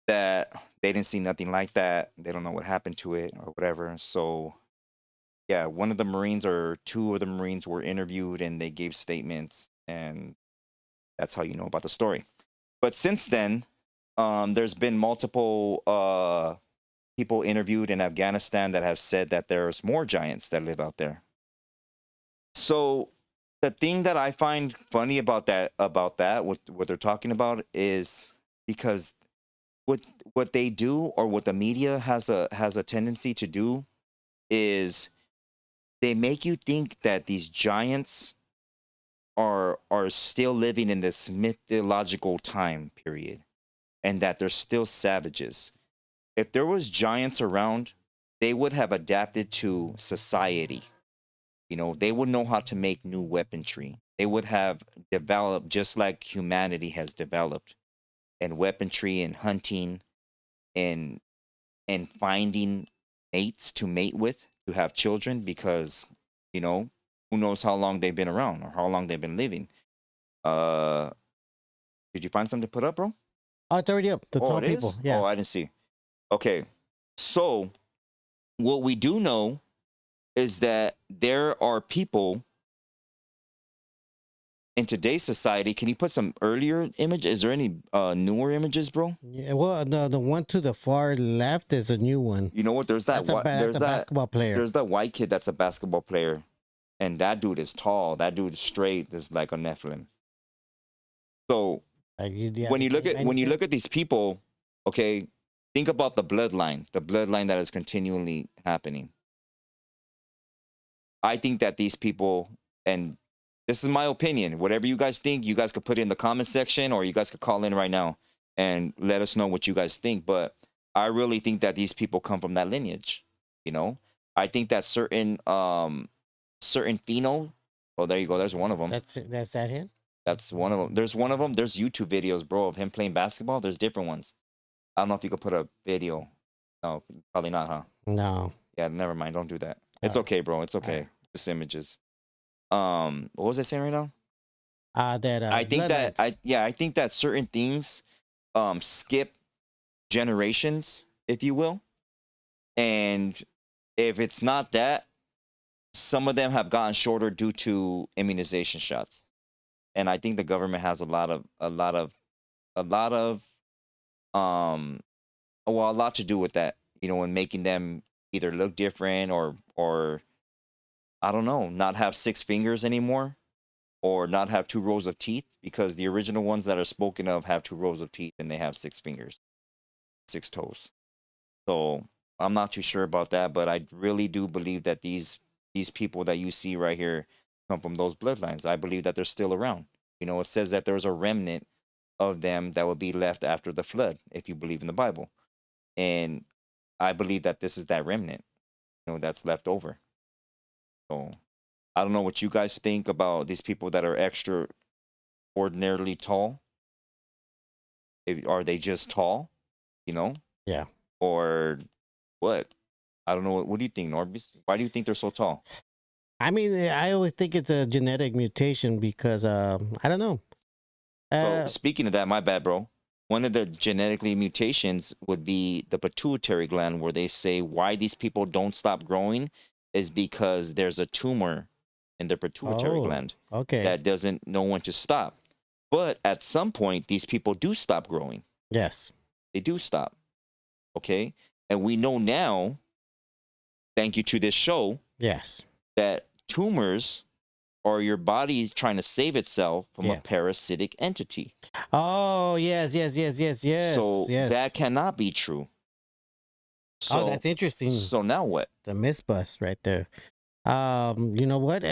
that they didn't see nothing like that. They don't know what happened to it or whatever. So, yeah, one of the Marines or two of the Marines were interviewed, and they gave statements, and that's how you know about the story. But since then, there's been multiple people interviewed in Afghanistan that have said that there's more giants that live out there. So the thing that I find funny about that, what they're talking about, is because what they do, or what the media has a tendency to do, is they make you think that these giants are still living in this mythological time period, and that they're still savages. If there was giants around, they would have adapted to society. You know, they would know how to make new weaponry. They would have developed just like humanity has developed, and weaponry and hunting and finding mates to mate with, to have children, because, you know, who knows how long they've been around or how long they've been living. Did you find something to put up, bro? Oh, it's already up. The tall it people. is? Yeah. Oh, I didn't see. Okay. So what we do know is that there are people in today's society. Can you put some earlier image? Is there any newer images, bro? Yeah. Well, the one to the far left is a new one. You know what? There's that. That's a basketball player. There's that white kid that's a basketball player, and that dude is tall. That dude is straight. Is like a Nephilim. So when you look at these people, okay, think about the bloodline that is continually happening. I think that these people, and this is my opinion, whatever you guys think, you guys could put it in the comment section, or you guys could call in right now and let us know what you guys think. But I really think that these people come from that lineage. You know, I think that certain pheno. Oh, there you go. There's one of them. That's that him. That's one of them. There's one of them. There's YouTube videos, bro, of him playing basketball. There's different ones. I don't know if you could put a video. No, probably not, huh? No. Yeah, never mind. Don't do that. It's okay, bro. It's okay. Just images. What was I saying right now? I think that certain things skip generations, if you will. And if it's not that, some of them have gotten shorter due to immunization shots. And I think the government has a lot to do with that, you know, in making them either look different or I don't know, not have 6 fingers anymore, or not have 2 rows of teeth, because the original ones that are spoken of have 2 rows of teeth and they have 6 fingers, 6 toes. So I'm not too sure about that, but I really do believe that these people that you see right here come from those bloodlines. I believe that they're still around. You know, it says that there's a remnant of them that will be left after the flood, if you believe in the Bible. And I believe that this is that remnant, you know, that's left over. So I don't know what you guys think about these people that are extraordinarily tall. Are they just tall, you know? Yeah. Or what? I don't know. What do you think, NORBEEZ? Why do you think they're so tall? I mean, I always think it's a genetic mutation because I don't know. So speaking of that, my bad, bro. One of the genetically mutations would be the pituitary gland, where they say why these people don't stop growing is because there's a tumor in their pituitary gland that doesn't know when to stop. But at some point, these people do stop growing. Yes. They do stop. Okay? And we know now, thank you to this show, yes, that tumors or your body trying to save itself from a Yeah. parasitic entity. Oh, yes, yes, yes, yes, yes, So that yes. cannot be true. Oh, So that's interesting. so now what? The myth bust right there. You know what?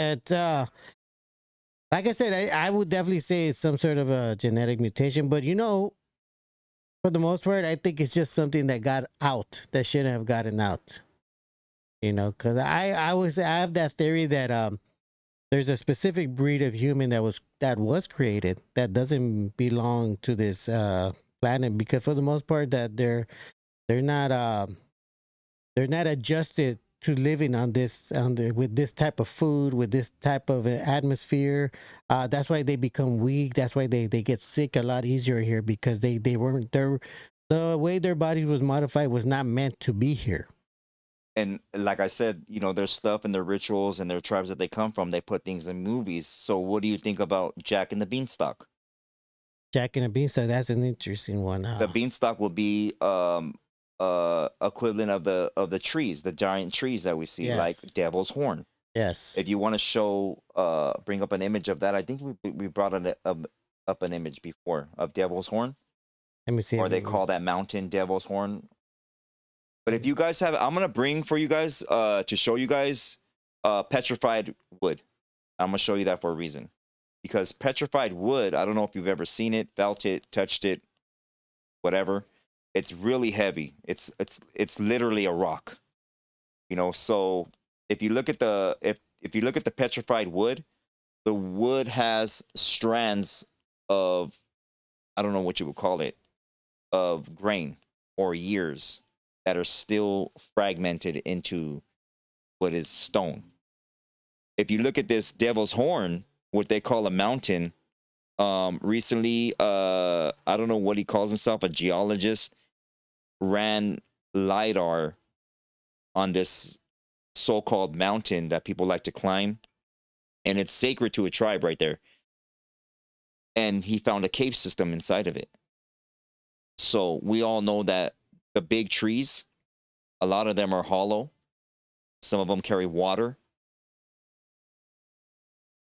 Like I said, I would definitely say it's some sort of a genetic mutation, but for the most part, I think it's just something that got out that shouldn't have gotten out. Because I have that theory that there's a specific breed of human that was created that doesn't belong to this planet, because for the most part that they're not they're not adjusted to living with this type of food, with this type of atmosphere. That's why they become weak. That's why they get sick a lot easier here, because they weren't there. The way their body was modified was not meant to be here. And like I said, there's stuff in their rituals and their tribes that they come from. They put things in movies. So what do you think about Jack and the Beanstalk? Jack and the Beanstalk, that's an interesting one. The beanstalk will be equivalent of the trees, the giant trees that we see, like Yes. Devil's Horn. Yes. If you want to show bring up an image of that, I think we brought up an image before of Devil's Horn, Let me see. or they call that mountain Devil's Horn. But if you guys have, I'm gonna bring for you guys to show you guys petrified wood. I'm gonna show you that for a reason, because petrified wood, I don't know if you've ever seen it, felt it, touched it, whatever. It's really heavy. It's literally a rock. So if you look at if you look at the petrified wood, the wood has strands of, I don't know what you would call it, of grain or years that are still fragmented into what is stone. If you look at this Devil's Horn, what they call a mountain, recently, I don't know what he calls himself, a geologist, ran LiDAR on this so-called mountain that people like to climb, and it's sacred to a tribe right there. And he found a cave system inside of it. So we all know that the big trees, a lot of them are hollow. Some of them carry water.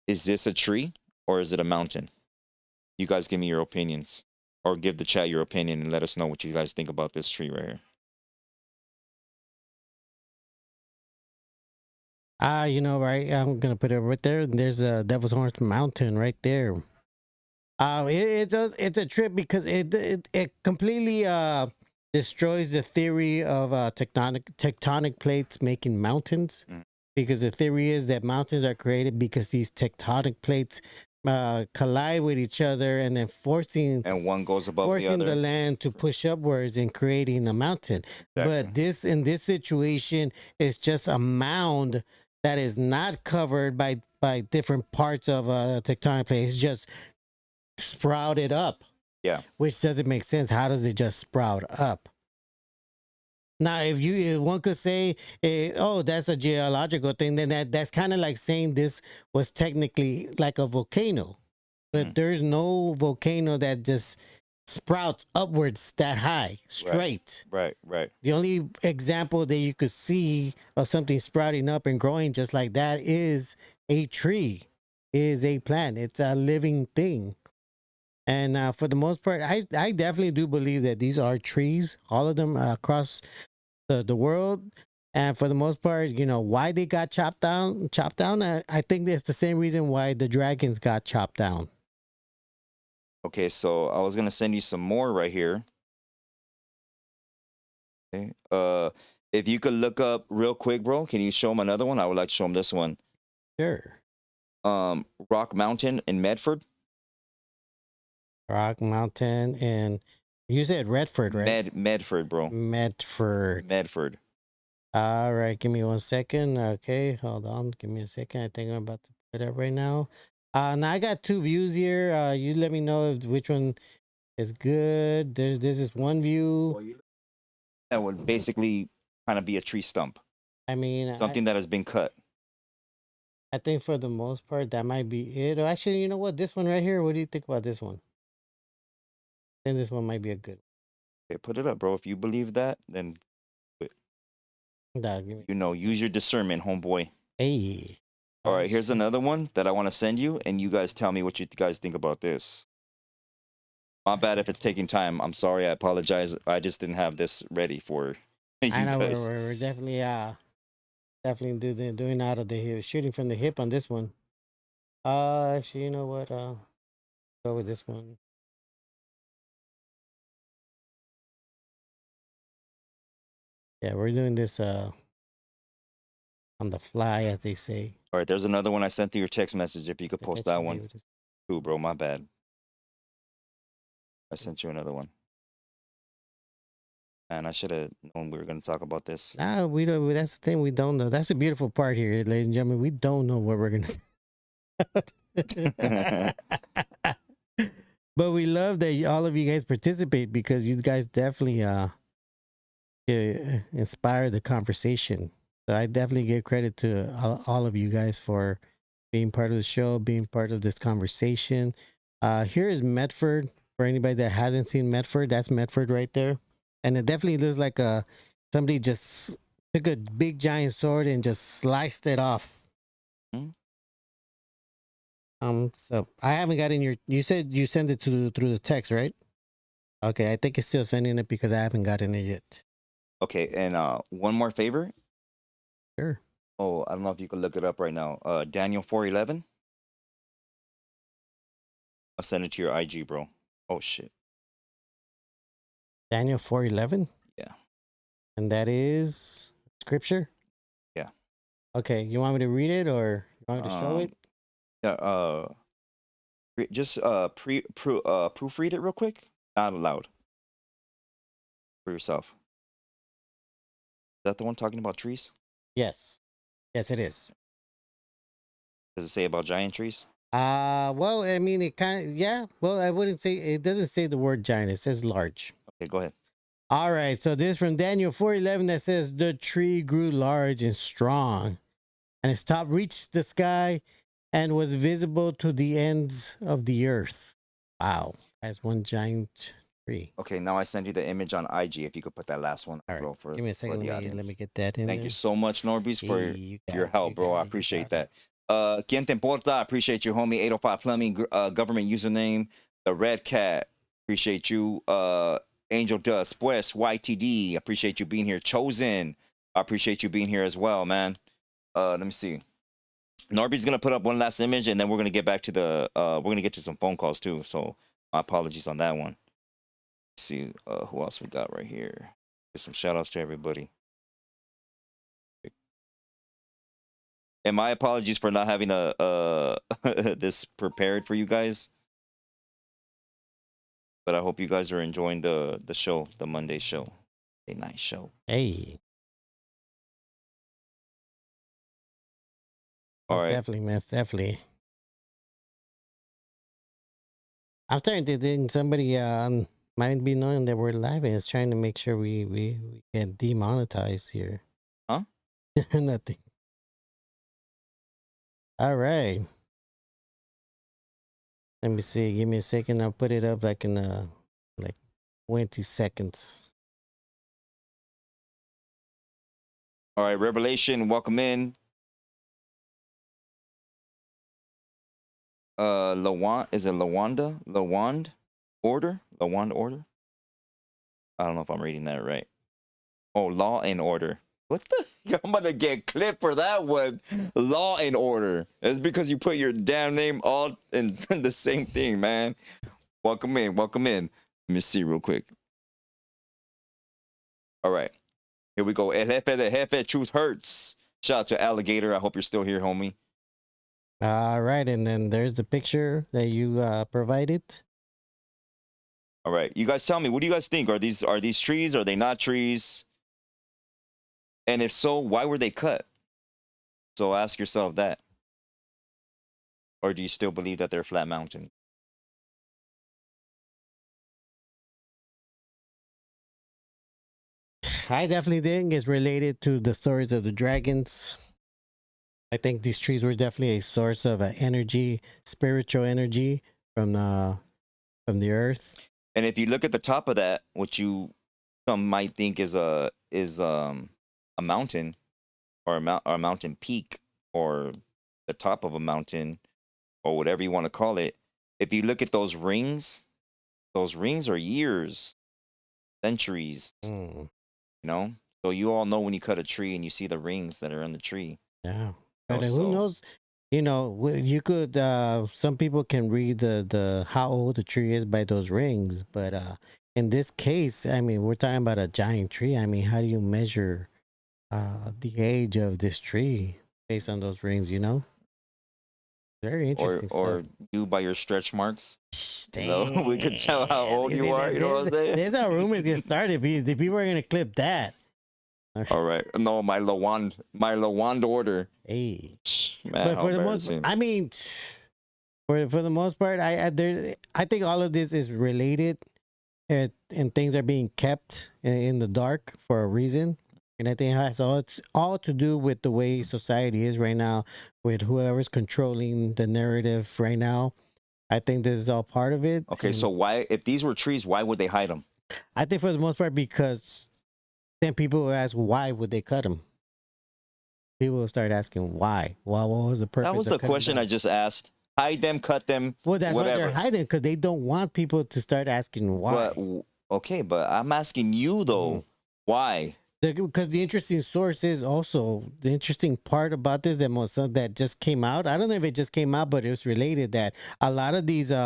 Is this a tree or is it a mountain? You guys give me your opinions, or give the chat your opinion and let us know what you guys think about this tree right here. Right. I'm gonna put it right there. There's a Devil's Horn Mountain right there. It's a trip because it completely destroys the theory of tectonic plates making mountains. Mm. Because the theory is that mountains are created because these tectonic plates collide with each other, and then And one goes above the forcing other. the land to push upwards and creating a mountain. Exactly. But in this situation, it's just a mound that is not covered by different parts of a tectonic plate. It's just sprouted up. Yeah. Which doesn't make sense. How does it just sprout up? Now, if one could say, "Oh, that's a geological thing," then that's kind of like saying this was technically like a volcano, but there's no volcano that just sprouts upwards that high, straight. Right. The only example that you could see of something sprouting up and growing just like that is a tree, is a plant. It's a living thing. And for the most part, I definitely do believe that these are trees, all of them across the world. And for the most part, why they got chopped down. I think it's the same reason why the dragons got chopped down. Okay, so I was gonna send you some more right here. Okay. If you could look up real quick, bro, can you show them another one? I would like to show them this one. Sure. Rock Mountain in Medford. Rock Mountain, and you said Redford, right? Medford, bro. Medford. All right, give me 1 second. Okay, hold on. Give me a second. I think I'm about to put it up right now. Now I got two views here. You let me know which one is good. There's this one view. That would basically kind of be a tree stump. I mean, something that has been cut. I think for the most part that might be it. Or actually, you know what? This one right here. What do you think about this one? I think this one might be a good. Okay, put it up, bro. If you believe that, then Nah, give me. use your discernment, homeboy. Hey. All right, here's another one that I want to send you, and you guys tell me what you guys think about this. My bad if it's taking time. I'm sorry. I apologize. I just didn't have this ready for you I know guys. we're definitely doing out of the hip, shooting from the hip on this one. Actually, you know what? Go with this one. Yeah, we're doing this on the fly, as they say. All right, there's another one I sent to your text message. If you could post that one too, bro. My bad. I sent you another one. And I should have known we were going to talk about this. Nah, we don't. That's the thing. We don't know. That's the beautiful part here, ladies and gentlemen. We don't know what we're gonna. But we love that all of you guys participate, because you guys definitely inspire the conversation. So I definitely give credit to all of you guys for being part of the show, being part of this conversation. Here is Medford. For anybody that hasn't seen Medford, that's Medford right there. And it definitely looks like somebody just took a big giant sword and just sliced it off. So I haven't gotten you said you sent it through the text, right? Okay, I think it's still sending it because I haven't gotten it yet. Okay, and one more favor. Sure. Oh, I don't know if you can look it up right now. Daniel 411. I'll send it to your IG, bro. Oh shit. Daniel 4:11. Yeah. And that is scripture. Yeah. Okay, you want me to read it or you want me to show it? Yeah. Just proofread it real quick. Not aloud. For yourself. Is that the one talking about trees? Yes. Yes, it is. Does it say about giant trees? Well, I mean, it kind of, yeah. Well, I wouldn't say, it doesn't say the word giant. It says large. Okay, go ahead. All right. So this is from Daniel 4:11 that says, the tree grew large and strong, and its top reached the sky and was visible to the ends of the earth. Wow. That's one giant tree. Okay, now I send you the image on IG. If you could put that last one, All right. bro, for Give me a second. Let me get that in Thank there. you so much, Norbeez, for your help, bro. I appreciate that. Quien te importa? I appreciate you, homie. 805 Plumbing, government username. The Red Cat, appreciate you. Angel Dust, Pues, YTD, appreciate you being here. Chosen, I appreciate you being here as well, man. Let me see. Norby's gonna put up one last image, and then we're gonna get back to the. We're gonna get to some phone calls too. So my apologies on that one. Let's see who else we got right here. Get some shout outs to everybody. And my apologies for not having this prepared for you guys. But I hope you guys are enjoying the show, the Monday show, a nice show. Hey. All right. Definitely, man. Definitely. I'm starting to think somebody might be knowing that we're live and is trying to make sure we get demonetized here. Huh? Nothing. All right. Let me see. Give me a second. I'll put it up like in like 20 seconds. All right, Revelation, welcome in. Lawand, is it Lawanda? Lawand order? Lawand order? I don't know if I'm reading that right. Oh, Law and Order. What the? I'm gonna get clipped for that one. Law and Order. It's because you put your damn name all in the same thing, man. Welcome in. Welcome in. Let me see real quick. All right. Here we go. El Jefe de Jefe, Truth Hurts. Shout out to Alligator. I hope you're still here, homie. All right. And then there's the picture that you provided. All right. You guys tell me, what do you guys think? Are these trees? Are they not trees? And if so, why were they cut? So ask yourself that. Or do you still believe that they're flat mountain? I definitely think it's related to the stories of the dragons. I think these trees were definitely a source of energy, spiritual energy from the earth. And if you look at the top of that, what some might think is a mountain or a mountain peak or the top of a mountain or whatever you want to call it, if you look at those rings are years, centuries, Mm, you know? So you all know when you cut a tree and you see the rings that are in the tree. yeah. You But know, who so knows? You know, you could. Some people can read the how old the tree is by those rings, but in this case, I mean, we're talking about a giant tree. I mean, how do you measure the age of this tree based on those rings? You know, very interesting stuff. or you by your stretch marks. So Damn. we could tell how old you are, you know what I'm saying? There's how rumors get started. The people are gonna clip that. All right. No, my Lawand order. Hey, Man, but how for the most, embarrassing. I mean, for the most part, I think all of this is related, and things are being kept in the dark for a reason. And I think it has all to do with the way society is right now, with whoever's controlling the narrative right now. I think this is all part of it. Okay, And so why, if these were trees, why would they hide them? I think for the most part, because then people will ask, why would they cut them? People will start asking why. Well, what was the purpose? That was of the cutting question them? I just asked. Hide them, cut them, Well, that's why whatever. they're hiding, because they don't want people to start asking why. But okay, but I'm asking you though, why? Because the interesting source is also the interesting part about this that just came out. I don't know if it just came out, but it was related that a lot of these you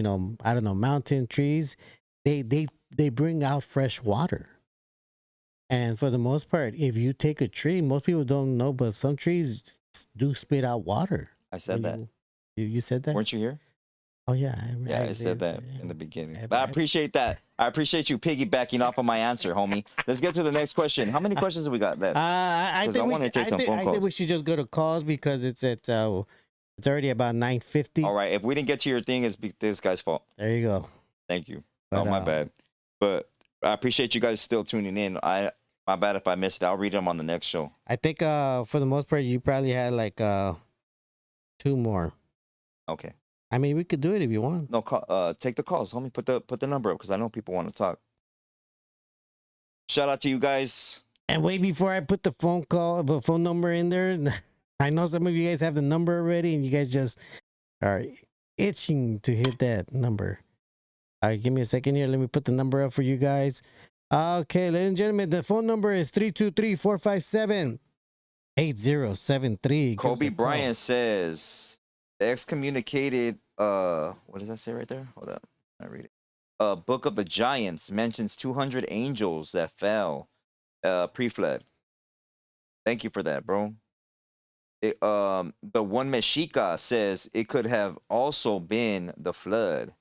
know, I don't know, mountain trees, they bring out fresh water. And for the most part, if you take a tree, most people don't know, but some trees do spit out water. I said that. You said that? Weren't you here? Oh yeah, Yeah, I said that in the beginning. Yeah, But I but appreciate that. I appreciate you piggybacking off of my answer, homie. Let's get to the next question. How many questions do we got left? I 'Cause think I wanna take some phone I think calls. we should just go to calls because it's already about 9:50. All right. If we didn't get to your thing, it's this guy's fault. There you go. Thank you. But, Oh, my bad. But I appreciate you guys still tuning in. My bad if I missed it. I'll read them on the next show. I think for the most part you probably had like 2 more. Okay. I mean, we could do it if you want. No, take the calls, homie. Put the number up because I know people want to talk. Shout out to you guys. And wait, before I put the phone number in there, I know some of you guys have the number already, and you guys just are itching to hit that number. All right, give me a second here. Let me put the number up for you guys. Okay, ladies and gentlemen, the phone number is 323-457-8073. Kobe Bryant says excommunicated. What does that say right there? Hold up, I read it. Book of the Giants mentions 200 angels that fell pre-flood. Thank you for that, bro. The one Mexica says it could have also been the flood.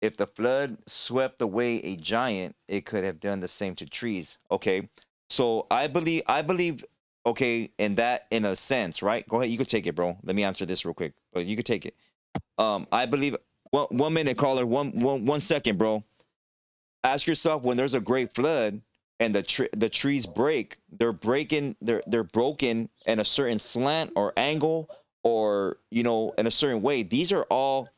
If the flood swept away a giant, it could have done the same to trees. Okay, so I believe. Okay, in a sense, right? Go ahead, you could take it, bro. Let me answer this real quick, but you could take it. I believe. 1 minute, caller. 1 second, bro. Ask yourself, when there's a great flood and the trees break, they're broken in a certain slant or angle, or in a certain way. These are all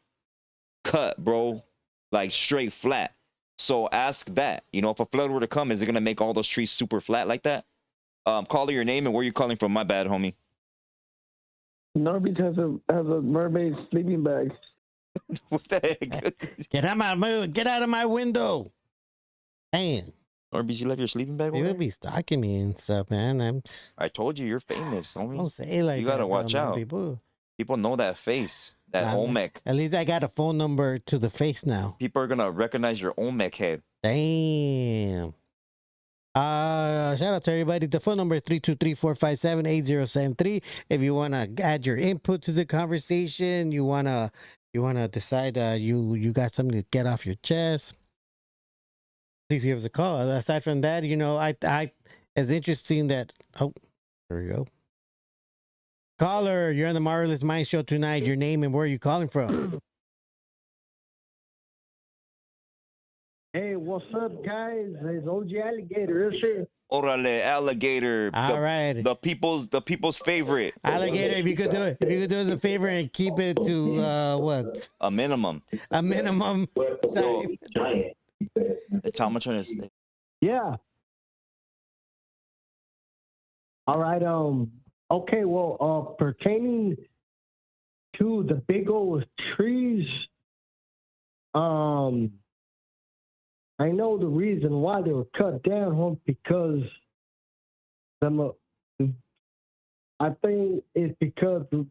cut, bro, like straight flat. So ask that. If a flood were to come, is it gonna make all those trees super flat like that? Caller, your name and where you calling from. My bad, homie. NORBEEZ has a mermaid sleeping bag. What the heck? Get out of my window. Damn. NORBEEZ, you left your sleeping bag You over would there? be stalking me and stuff, man. I told you, you're famous, homie. Don't say like You gotta that, watch man. out. People know that face, that Nah, Olmec. At least I got a phone number to the face now. People are gonna recognize your Olmec head. Damn. Shout out to everybody. The phone number is 323-457-8073. If you wanna add your input to the conversation, you wanna decide you got something to get off your chest, please give us a call. Aside from that, I it's interesting that there we go. Caller, you're on the Marvelous Mind Show tonight. Your name and where are you calling from? Hey, what's up, guys? It's OG Alligator. Yes, sir. Orale, alligator. All right. The people's favorite. Alligator, if you could do us a favor and keep it to what? A minimum. A minimum time. It's how much on this? Yeah. All right. Okay, well, pertaining to the big old trees, I know the reason why they were cut down, because the I think it's because of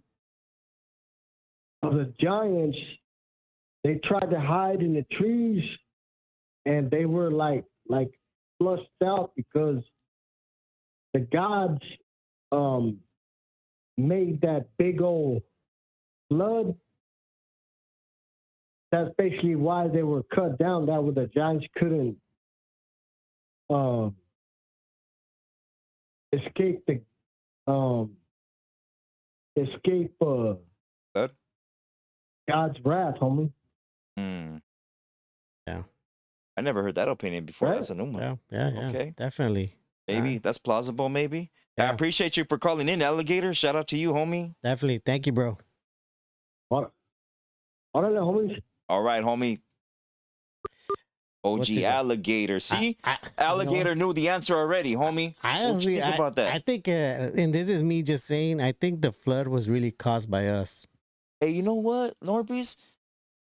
the giants. They tried to hide in the trees, and they were like flushed out because the gods made that big old flood. That's basically why they were cut down. That way the giants couldn't escape the escape Good. God's wrath, homie. Hmm. Yeah. I never heard that opinion before. Right? That's a new one. Yeah. Okay. Definitely. Maybe that's plausible. Maybe. I Yeah. appreciate you for calling in, Alligator. Shout out to you, homie. Definitely. Thank you, bro. What? Órale, homies. All right, homie. What's OG it- Alligator. See, I- Alligator knew the answer already, homie. I What you honestly, think about that? I think, and this is me just saying, I think the flood was really caused by us. Hey, you know what, NORBEEZ?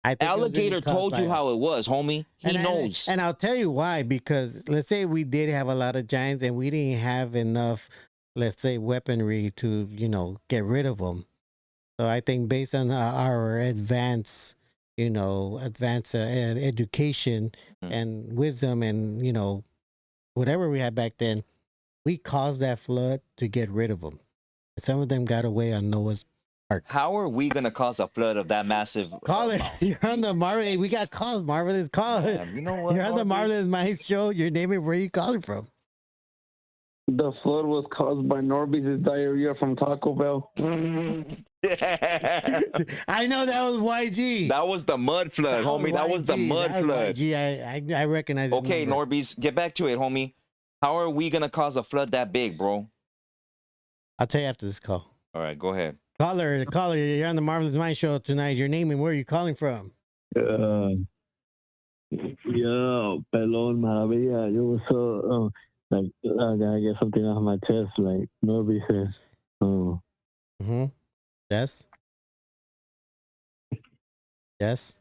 I think it was really Alligator caused told by you us. how it was, homie. He knows. And I'll tell you why. Because let's say we did have a lot of giants, and we didn't have enough, let's say, weaponry to, get rid of them. So I think based on our advanced education and wisdom and, whatever we had back then, we caused that flood to get rid of them. Some of them got away on Noah's Ark. How are we gonna cause a flood of that massive? Call it. amount? You're on the Marvelous. We got calls, Marvelous. Call it. You know what? You're on the NORBEEZ? Marvelous Minds show. Your name and where you calling from? The flood was caused by NORBEEZ's diarrhea from Taco Bell. I know that was YG. That was the mud flood, homie. That was the YG. mud That was flood. YG. I recognize his Okay, number. NORBEEZ, get back to it, homie. How are we gonna cause a flood that big, bro? I'll tell you after this call. All right, go ahead. Caller, you're on the Marvelous Mind show tonight. Your name and where are you calling from? Yo, Pelon Maravilla. Yo, what's up? I gotta get something off my chest, like Norby says. Mm-hmm. Yes. Yes.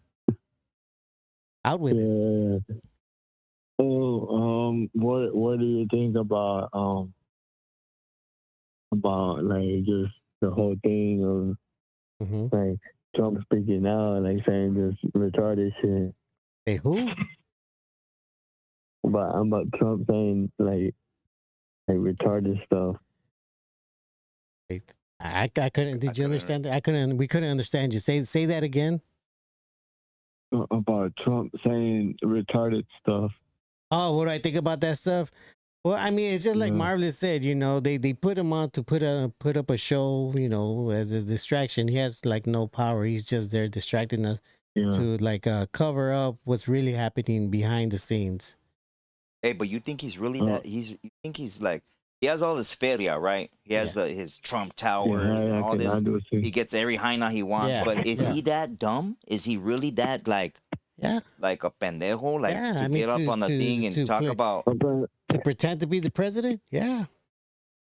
Out with it. Yeah. So, what do you think about like just the whole thing of Mm-hmm. like Trump speaking out, like saying this retarded shit? Hey, who? About Trump saying like retarded stuff. Wait, I couldn't. Did you understand that? We couldn't understand you. Say that again. About Trump saying retarded stuff. Oh, what do I think about that stuff? Well, I mean, it's just like Yeah. Marvelous said. They put him on to put up a show. As a distraction. He has like no power. He's just there distracting us Yeah. to like cover up what's really happening behind the scenes. Hey, but you think he's really that? You think he's like he has all this feria, right? He has his Trump towers and all this. He gets every hyena he wants. Yeah. But is Yeah. he that dumb? Is he really that like Yeah, a pendejo? Like Yeah, to I mean, get up to- on the to- thing and to talk play- about to pretend to be the president. Yeah,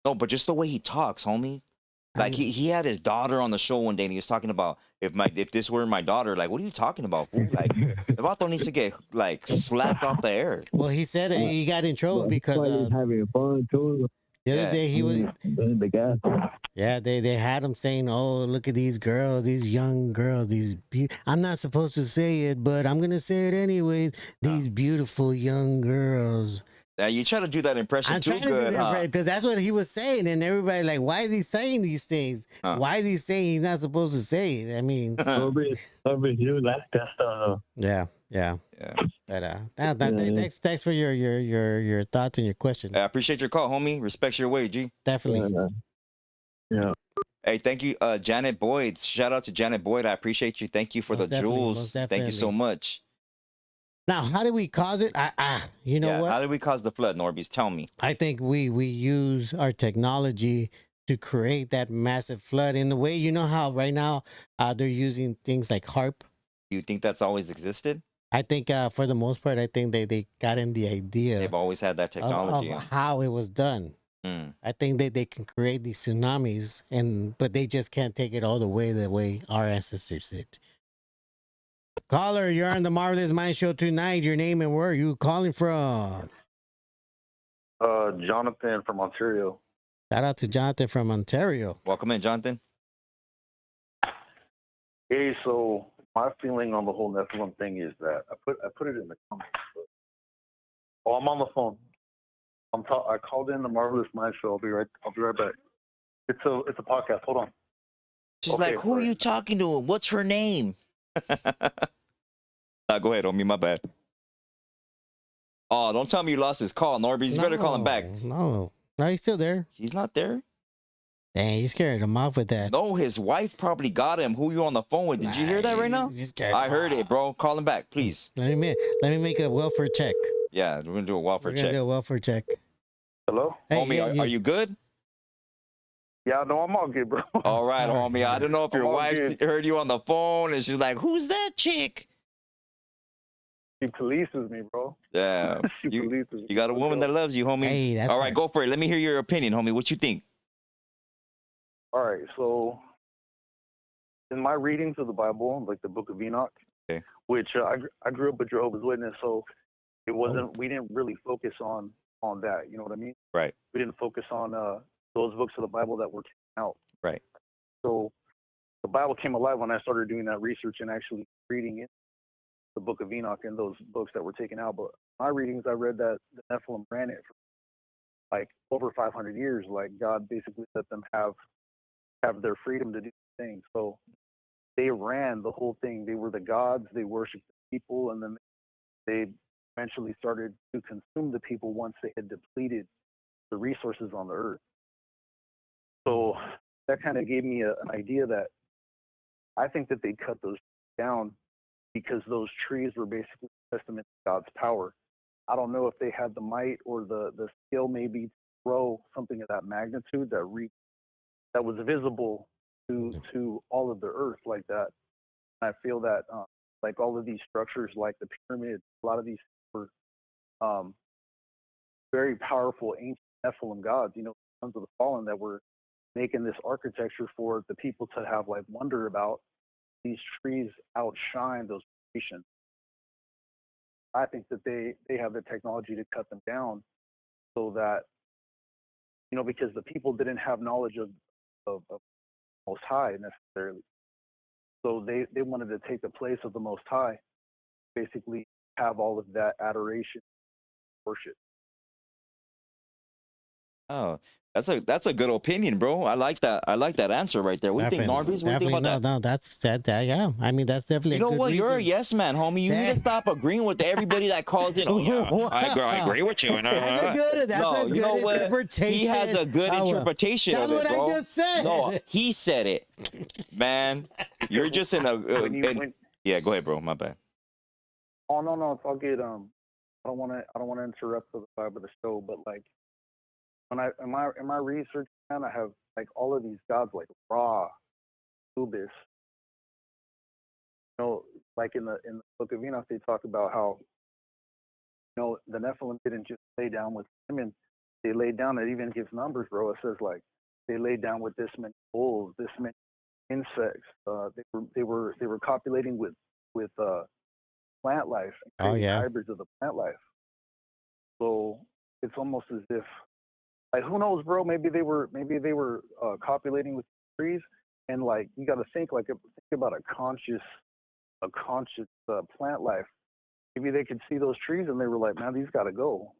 no, but just the way he talks, homie. Like he had his daughter on the show one day and he was talking about if this were my daughter, like what are you talking about, fool? Like the vato needs to get like slapped off the air. Well, he said he got in trouble because he's having fun too. the other day he was. The guy. Yeah, they had him saying, "Oh, look at these girls, these young girls, I'm not supposed to say it, but I'm gonna say it anyways. These beautiful young girls." Now you try to do that impression I'm too trying to do good, huh? that because that's what he was saying, and everybody like, "Why is he saying these things? Why is he saying he's not supposed to say it?" I mean, You like that stuff. yeah. Yeah. But thanks for your thoughts and your questions. I appreciate your call, homie. Respects your way, G. Definitely. Yeah. Hey, thank you, Janet Boyd. Shout out to Janet Boyd. I appreciate you. Thank you for Most the definitely, jewels. most Thank you so definitely. much. Now, how did we cause it? You know what? How did we cause the flood, NORBEEZ? Tell me. I think we use our technology to create that massive flood in the way, you know how right now they're using things like HARP. Do you think that's always existed? I think for the most part, I think they got in the idea They've always had that technology. of how it was done. Mm. I think that they can create these tsunamis, but they just can't take it all the way our ancestors did. Caller, you're on the Marvelous Mind Show tonight. Your name and where are you calling from? Jonathan from Ontario. Shout out to Jonathan from Ontario. Welcome in, Jonathan. Hey, so my feeling on the whole Nephilim thing is that I put it in the comments. Oh, I'm on the phone. I called in the Marvelous Mind Show. I'll be right back. It's a podcast. Hold on. She's Okay, like, who are sorry. you talking to? What's her name? Go ahead, homie. My bad. Oh, don't tell me you lost his call, NORBEEZ. You better call him back. No, he's still there. He's not there. Dang, you scared him off with that. No, his wife probably got him. Who you on the phone with? Did you hear that right now? You scared I him heard off. it, bro. Call him back, please. Let me make a welfare check. Yeah, we're gonna do a welfare We're gonna check. do a welfare check. Hello? Hey, Homie, yeah, are you good? Yeah, no, I'm all good, bro. All right, All right. homie. I don't know if your I'm all wife good. heard you on the phone and she's like, who's that chick? She polices me, bro. Yeah. She You, polices me. you got a woman that loves you, homie. Hey, that's All right, go for it. Let me hear your opinion, homie. What you think? All right, so in my readings of the Bible, like the Book of Enoch, Okay. which I grew up a Jehovah's Witness, so it wasn't. We didn't really focus on that. You know what I mean? Right. We didn't focus on those books of the Bible that were taken out. Right. So the Bible came alive when I started doing that research and actually reading it, the Book of Enoch and those books that were taken out. But my readings, I read that the Nephilim ran it for like over 500 years. Like God basically let them have their freedom to do things. So they ran the whole thing. They were the gods. They worshipped the people, and then they eventually started to consume the people once they had depleted the resources on the earth. So that kind of gave me an idea that I think that they cut those down because those trees were basically a testament to God's power. I don't know if they had the might or the skill maybe to grow something of that magnitude that was visible to all of the earth like that. And I feel that like all of these structures, like the pyramids, a lot of these were very powerful ancient Nephilim gods, you know, sons of the fallen that were making this architecture for the people to have like wonder about. These trees outshine those creations. I think that they have the technology to cut them down so that, you know, because the people didn't have knowledge of Most High necessarily. So they wanted to take the place of the Most High, basically have all of that adoration, worship. Oh, that's a good opinion, bro. I like that. I like that answer right there. What do you think, NORBEEZ? What do you think about that? No, that's that. Yeah, I mean that's definitely. You know a good what? You're a reason. yes man, homie. You need to stop agreeing with everybody that calls in. Oh yeah, I agree with you. That's a good. That's No, a good you know what? interpretation. He has a good interpretation That's of it, what bro. I just said. No, he said it, man. You're just in a. Yeah, go ahead, bro. My bad. Oh no, it's all good. I don't want to interrupt the vibe of the show, but like when in my research, man, I have like all of these gods like Ra, Anubis. You know, like in the Book of Enoch, they talk about how, you know, the Nephilim didn't just lay down with women; they laid down. It even gives numbers, bro. It says like they laid down with this many bulls, this many insects. They were copulating with plant life, and creating hybrids of the plant life. So it's almost as if, like, who knows, bro? Maybe they were copulating with trees, and like you got to think about a conscious plant life. Maybe they could see those trees and they were like, man, these got to go.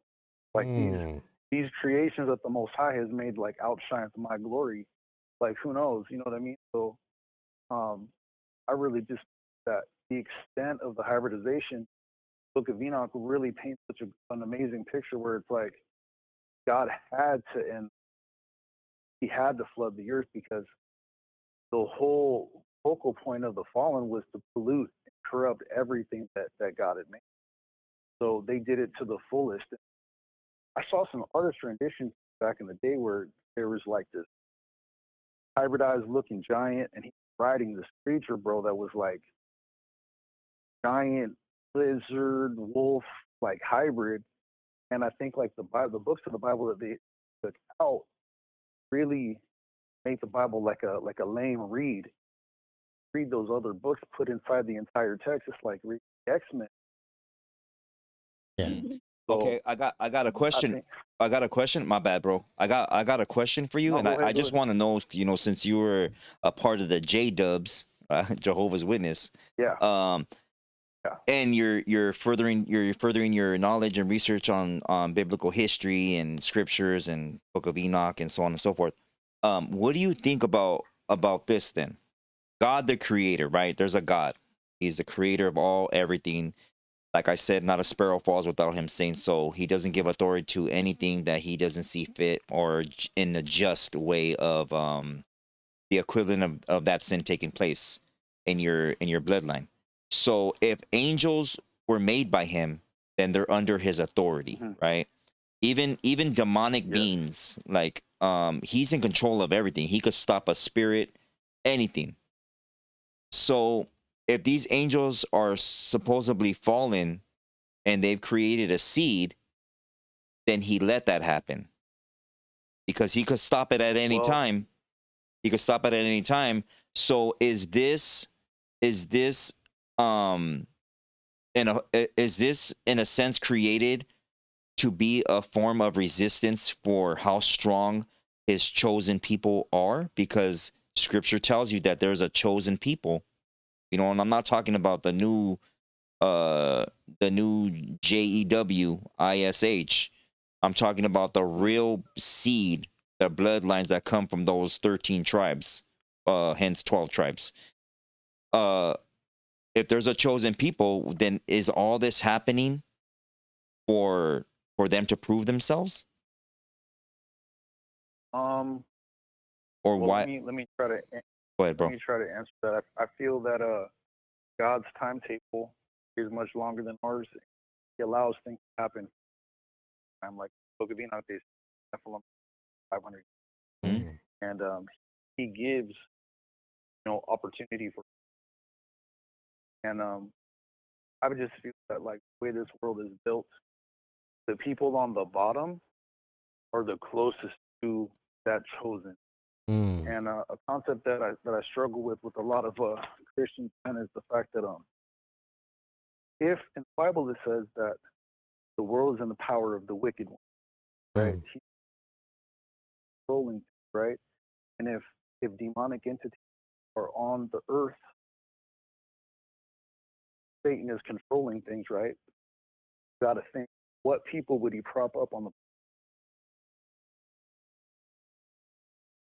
Like these creations that the Most High has made, like, outshine my glory. Like, who knows? You know what I mean? So, I really just that the extent of the hybridization, Book of Enoch really paints such an amazing picture where it's like God had to end. He had to flood the earth because the whole focal point of the fallen was to pollute and corrupt everything that God had made. So they did it to the fullest. I saw some artist renditions back in the day where there was like this hybridized looking giant, and he was riding this creature, bro, that was like giant lizard wolf like hybrid. And I think like the books of the Bible that took out really made the Bible like a lame read. Read those other books put inside the entire text. It's like read the X-Men. Yeah. So Okay, I got a I question. think I got a question. My bad, bro. I got a question for you, no, and go I ahead, go just ahead. want to know, since you were a part of the J Dubs, Jehovah's Witness, Yeah, um, yeah. and you're furthering your knowledge and research on biblical history and scriptures and Book of Enoch and so on and so forth. What do you think about this then? God, the creator, right? There's a God. He's the creator of all everything. Like I said, not a sparrow falls without him saying so. He doesn't give authority to anything that he doesn't see fit or in the just way of the equivalent of that sin taking place in your bloodline. So if angels were made by him, then they're under his authority, Mhm. right? Even demonic Yes. beings, like he's in control of everything. He could stop a spirit, anything. So if these angels are supposedly fallen and they've created a seed, then he let that happen because he could stop it at any Well, time. He could stop it at any time. So is this um is this in a sense created to be a form of resistance for how strong his chosen people are? Because scripture tells you that there's a chosen people, and I'm not talking about the new JEWISH. I'm talking about the real seed, the bloodlines that come from those 13 tribes, hence 12 tribes. If there's a chosen people, then is all this happening for them to prove themselves, or well, why? let me try to Go ahead, bro. answer that. I feel that God's timetable is much longer than ours. He allows things to happen. I'm like Book of Enoch, they Nephilim 500, Mhm. and he gives opportunity for, and I would just feel that like the way this world is built, the people on the bottom are the closest to that chosen. Mm. And a concept that I struggle with a lot of Christians and is the fact that if in the Bible it says that the world is in the power of the wicked one, right? Mm. He's controlling, right? And if demonic entities are on the earth, Satan is controlling things, right? You got to think, what people would he prop up on the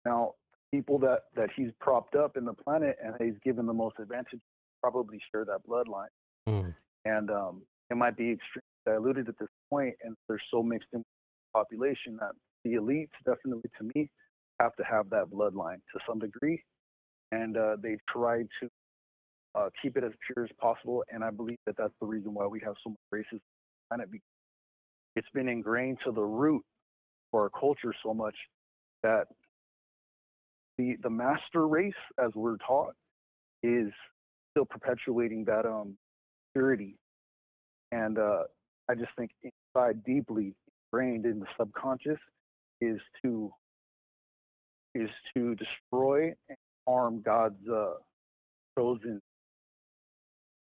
now? People that he's propped up in the planet and he's given the most advantage probably share that bloodline, Mm. and it might be extremely diluted at this point, and they're so mixed in with the population that the elites definitely, to me, have to have that bloodline to some degree, and they try to keep it as pure as possible. And I believe that that's the reason why we have so much racism on the planet, because it's been ingrained to the root for our culture so much that the master race, as we're taught, is still perpetuating that purity. And I just think inside, deeply ingrained in the subconscious, is to destroy and harm God's chosen.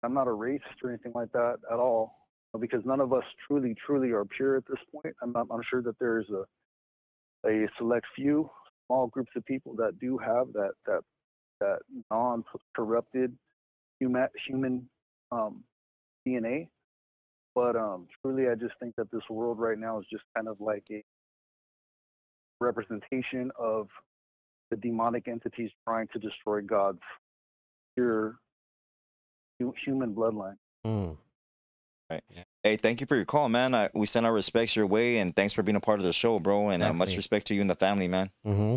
I'm not a racist or anything like that at all, because none of us truly are pure at this point. I'm sure that there's a select few, small groups of people that do have that non-corrupted human DNA. But truly, I just think that this world right now is just kind of like a representation of the demonic entities trying to destroy God's pure human bloodline. Mm. Right. Hey, thank you for your call, man. We send our respects your way, and thanks for being a part of the show, bro. And much Definitely. respect to you and the family, man. Mm-hmm.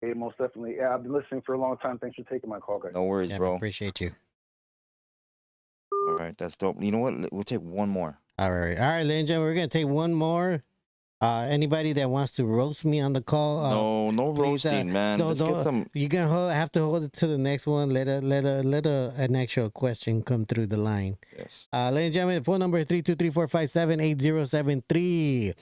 Hey, most definitely. Yeah, I've been listening for a long time. Thanks for taking my call, guys. No worries, Yeah, bro. appreciate you. All right, that's dope. You know what? We'll take one more. All right, ladies and gentlemen, we're gonna take one more. Anybody that wants to roast me on the call, no please, roasting, man. don't, Let's get don't, some. you're gonna have to hold it to the next one. Let an actual question come through the line. Yes. Ladies and gentlemen, the phone number is 323-457-8073.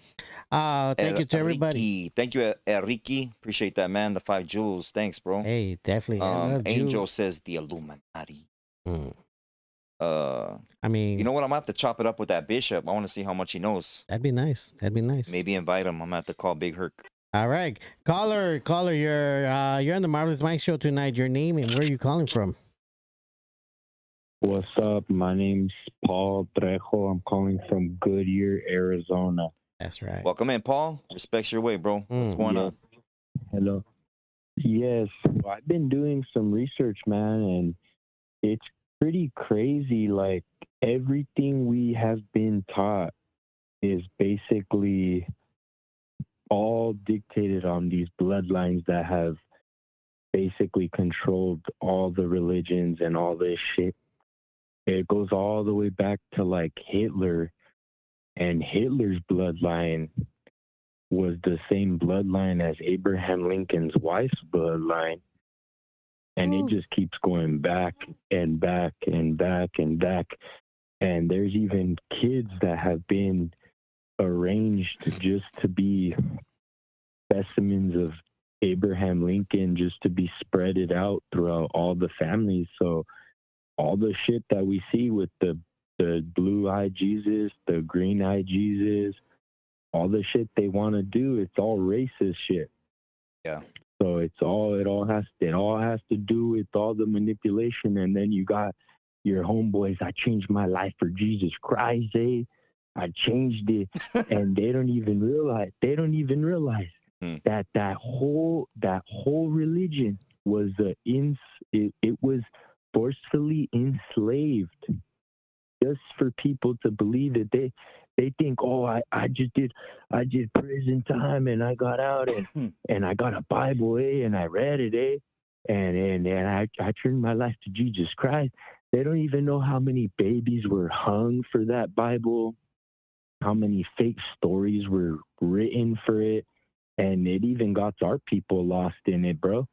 Thank you to everybody. Enrique. Thank you, Enrique. Appreciate that, man. The 5 jewels. Thanks, bro. Hey, definitely. I love Angel you. says the Illuminati. Mm. I mean, you know what? I'm gonna have to chop it up with that bishop. I want to see how much he knows. that'd be nice. That'd be nice. Maybe invite him. I'm gonna have to call Big Herc. All right, caller, you're on the Marvelous Mike Show tonight. Your name and where are you calling from? What's up? My name's Paul Trejo. I'm calling from Goodyear, Arizona. That's right. Welcome in, Paul. Respects your way, bro. What's going on? Hello. Yes, I've been doing some research, man, and it's pretty crazy. Like, everything we have been taught is basically all dictated on these bloodlines that have basically controlled all the religions and all this shit. It goes all the way back to like Hitler, and Hitler's bloodline was the same bloodline as Abraham Lincoln's wife's bloodline. And it just keeps going back and back and back and back. And there's even kids that have been arranged just to be specimens of Abraham Lincoln, just to be spreaded out throughout all the families. So all the shit that we see with the blue-eyed Jesus, the green-eyed Jesus, all the shit they want to do, it's all racist shit. Yeah. So it all has to do with all the manipulation. And then you got your homeboys, I changed my life for Jesus Christ, I changed it. And they don't even realize that whole religion was it was forcefully enslaved just for people to believe it. They think, oh, I did prison time and I got out and I got a Bible, and I read it, and I turned my life to Jesus Christ. They don't even know how many babies were hung for that Bible, how many fake stories were written for it, and it even got our people lost in it, bro.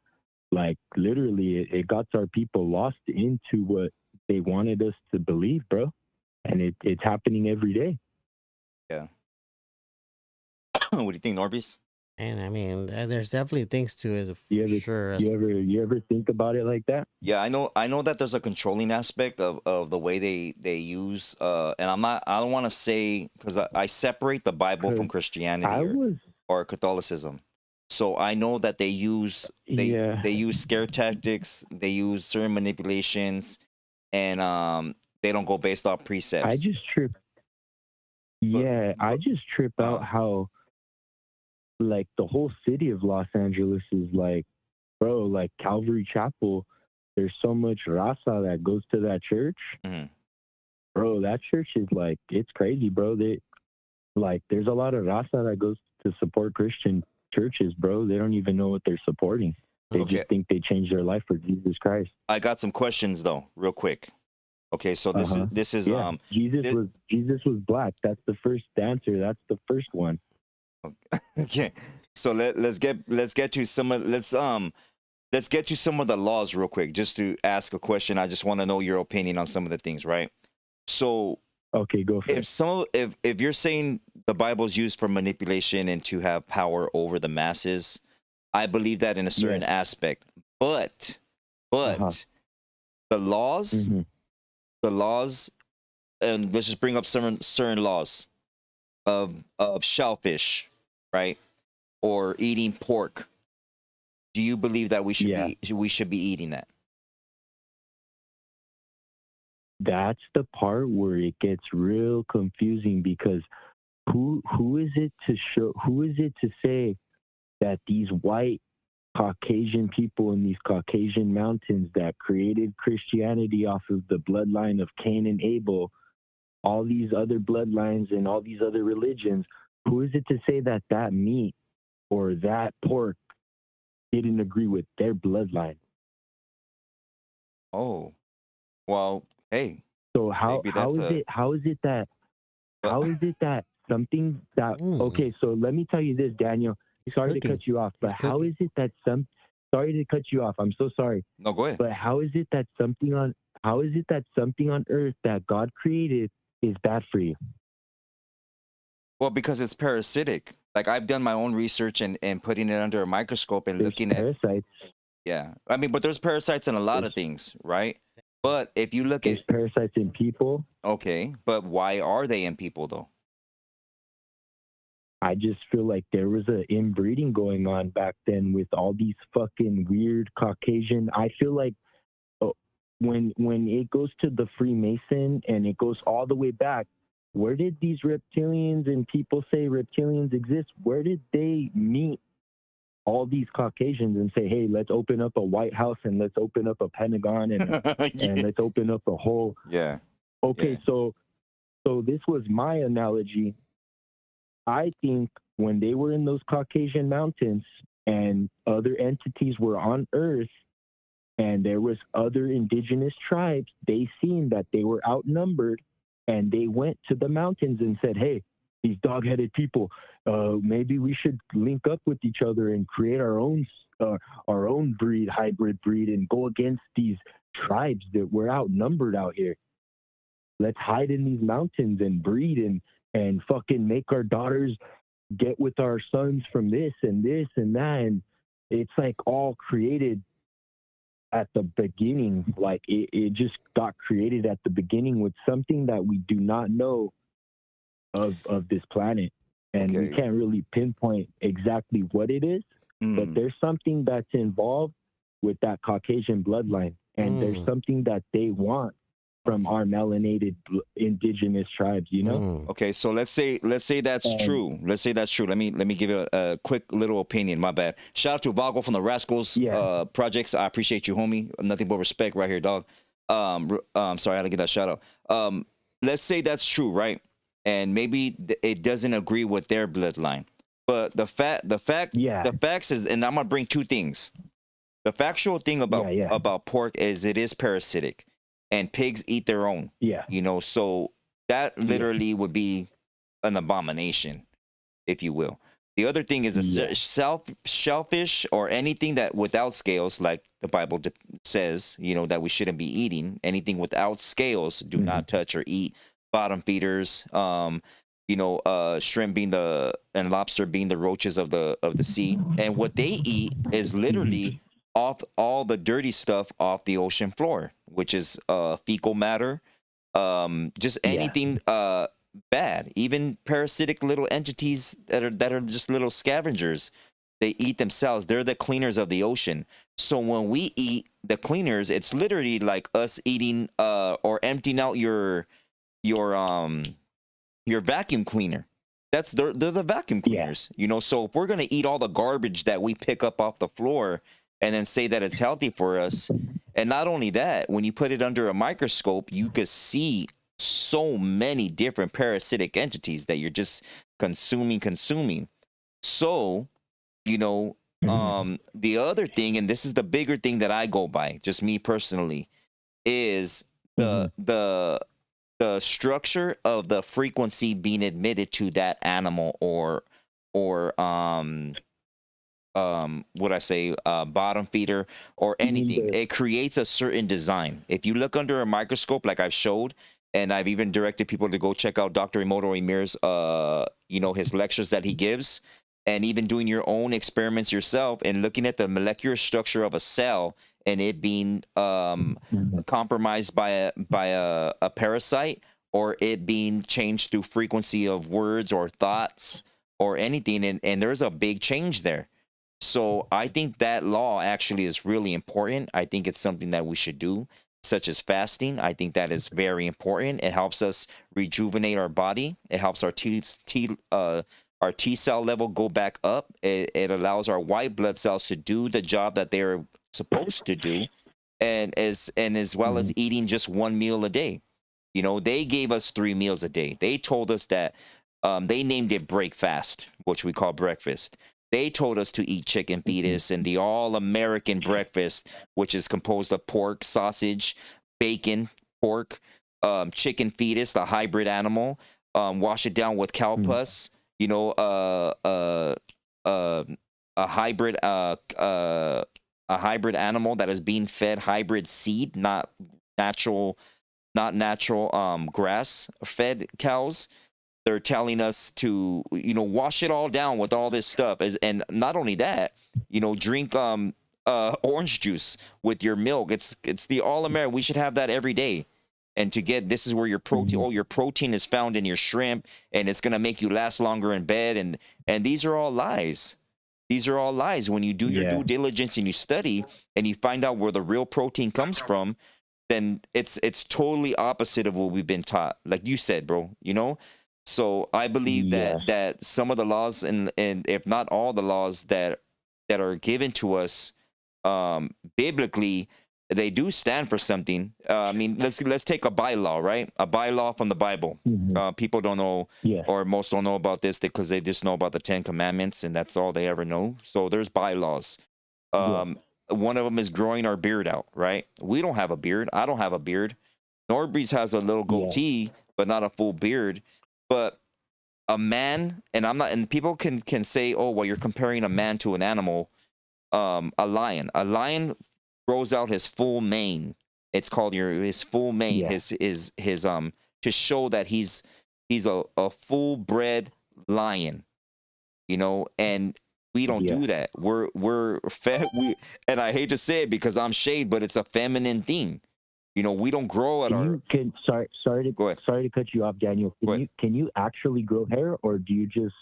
Like, literally, it got our people lost into what they wanted us to believe, bro. And it's happening every day. Yeah. What do you think, Norbeez? And I mean, there's definitely things to it. Sure. You ever think about it like that? Yeah, I know that there's a controlling aspect of the way they use and I don't want to say, because I separate the Bible from Christianity or Catholicism. So I know that they use scare tactics, they use certain manipulations, and they don't go based off precepts. I just trip out how, like, the whole city of Los Angeles is like, bro, like Calvary Chapel, there's so much raza that goes to that church. Mm-hmm. Bro, that church is like, it's crazy, bro. There's a lot of raza that goes to support Christian churches, bro. They don't even know what they're supporting. They just think they changed their life for Jesus Christ. I got some questions though, real quick. Okay, so this is Jesus was black. That's the first answer. That's the first one. Okay, so let's get to some of let's get to some of the laws real quick, just to ask a question. I just want to know your opinion on some of the things, right? So okay, go for it. If you're saying the Bible's used for manipulation and to have power over the masses, I believe that in a certain aspect. But the laws, and let's just bring up certain laws of shellfish, right? Or eating pork. Do you believe that we should be eating that? That's the part where it gets real confusing, because who is it to say that these white Caucasian people in these Caucasian mountains that created Christianity off of the bloodline of Cain and Abel, all these other bloodlines and all these other religions, who is it to say that that meat or that pork didn't agree with their bloodline? Oh, well, hey. So how is it that something that okay, so let me tell you this, Daniel. He's Sorry cooking. to cut you off, but He's how cooking. is it that sorry to cut you off. I'm so sorry. No, go ahead. But how is it that something on earth that God created is bad for you? Well, because it's parasitic. Like I've done my own research and putting it under a microscope and There's looking at, parasites. yeah. I mean, but there's parasites in a lot of things, right? But if you look There's at, parasites in people. okay, but why are they in people though? I just feel like there was a inbreeding going on back then with all these fucking weird Caucasian. I feel like when it goes to the Freemason and it goes all the way back, where did these reptilians and people say reptilians exist? Where did they meet all these Caucasians and say, hey, let's open up a White House and let's open up a Pentagon and and let's open up a whole. Yeah. Okay, Yeah. so this was my analogy. I think when they were in those Caucasian mountains and other entities were on Earth and there was other indigenous tribes, they seen that they were outnumbered and they went to the mountains and said, hey, these dog-headed people, maybe we should link up with each other and create our own hybrid breed and go against these tribes that we're outnumbered out here. Let's hide in these mountains and breed and fucking make our daughters get with our sons from this and that. And it's like all created at the beginning. Like it just got created at the beginning with something that we do not know of this planet. And we can't really pinpoint exactly what it is, but there's something that's involved with that Caucasian bloodline. And there's something that they want from our melanated indigenous tribes, you know? Okay, so let's say that's true. Let's say that's true. Let me give you a quick little opinion. My bad. Shout out to Vago from the Rascals projects. I appreciate you, homie. Nothing but respect right here, dog. Sorry, I had to get that shout out. Let's say that's true, right? And maybe it doesn't agree with their bloodline. But the facts is, and I'm gonna bring two things. The factual thing about pork is it is parasitic. And pigs eat their own. Yeah. You know, so that literally would be an abomination, if you will. The other thing is a shellfish or anything that without scales, like the Bible says, you know, that we shouldn't be eating. Anything without scales, do not touch or eat. Bottom feeders, you know, shrimp being and lobster being the roaches of the sea. And what they eat is literally off all the dirty stuff off the ocean floor, which is fecal matter, just anything bad, even parasitic little entities that are just little scavengers. They eat themselves. They're the cleaners of the ocean. So when we eat the cleaners, it's literally like us eating or emptying out your vacuum cleaner. They're the vacuum cleaners, you know. So if we're gonna eat all the garbage that we pick up off the floor and then say that it's healthy for us, and not only that, when you put it under a microscope, you could see so many different parasitic entities that you're just consuming. So, you know, the other thing, and this is the bigger thing that I go by, just me personally, is the structure of the frequency being admitted to that animal or what I say, bottom feeder or anything. It creates a certain design. If you look under a microscope, like I've showed, and I've even directed people to go check out Dr. Emoto Emir's, you know, his lectures that he gives, and even doing your own experiments yourself and looking at the molecular structure of a cell and it being compromised by a parasite, or it being changed through frequency of words or thoughts or anything, and there's a big change there. So I think that law actually is really important. I think it's something that we should do, such as fasting. I think that is very important. It helps us rejuvenate our body. It helps our T cell level go back up. It allows our white blood cells to do the job that they're supposed to do, and as well as eating just one meal a day. You know, they gave us 3 meals a day. They told us that they named it break fast, which we call breakfast. They told us to eat chicken fetus and the all-American breakfast, which is composed of pork, sausage, bacon, pork, chicken fetus, the hybrid animal, wash it down with cow pus, you know, a hybrid animal that is being fed hybrid seed, not natural grass fed cows. They're telling us to, you know, wash it all down with all this stuff. And not only that, you know, drink orange juice with your milk. It's the all American. We should have that every day. And to get, this is where your protein, all your protein is found in your shrimp, and it's gonna make you last longer in bed. And these are all lies. These are all lies. When you do your due diligence and you study and you find out where the real protein comes from, then it's totally opposite of what we've been taught. Like you said, bro, you know? So I believe that some of the laws and if not all the laws that are given to us biblically, they do stand for something. I mean, let's take a bylaw, right? A bylaw from the Bible. People don't know, or most don't know about this because they just know about the 10 Commandments, and that's all they ever know. So there's bylaws. One of them is growing our beard out, right? We don't have a beard. I don't have a beard. NORBEEZ has a little goatee, but not a full beard. But a man, and people can say, oh, well, you're comparing a man to an animal. A lion grows out his full mane. It's called his full mane. His to show that he's a full bred lion, you know. And we don't do that. We're and I hate to say it because I'm shade, but it's a feminine thing. You know, we don't grow at our. Sorry to cut you off, Daniel. Can you actually grow hair, or do you just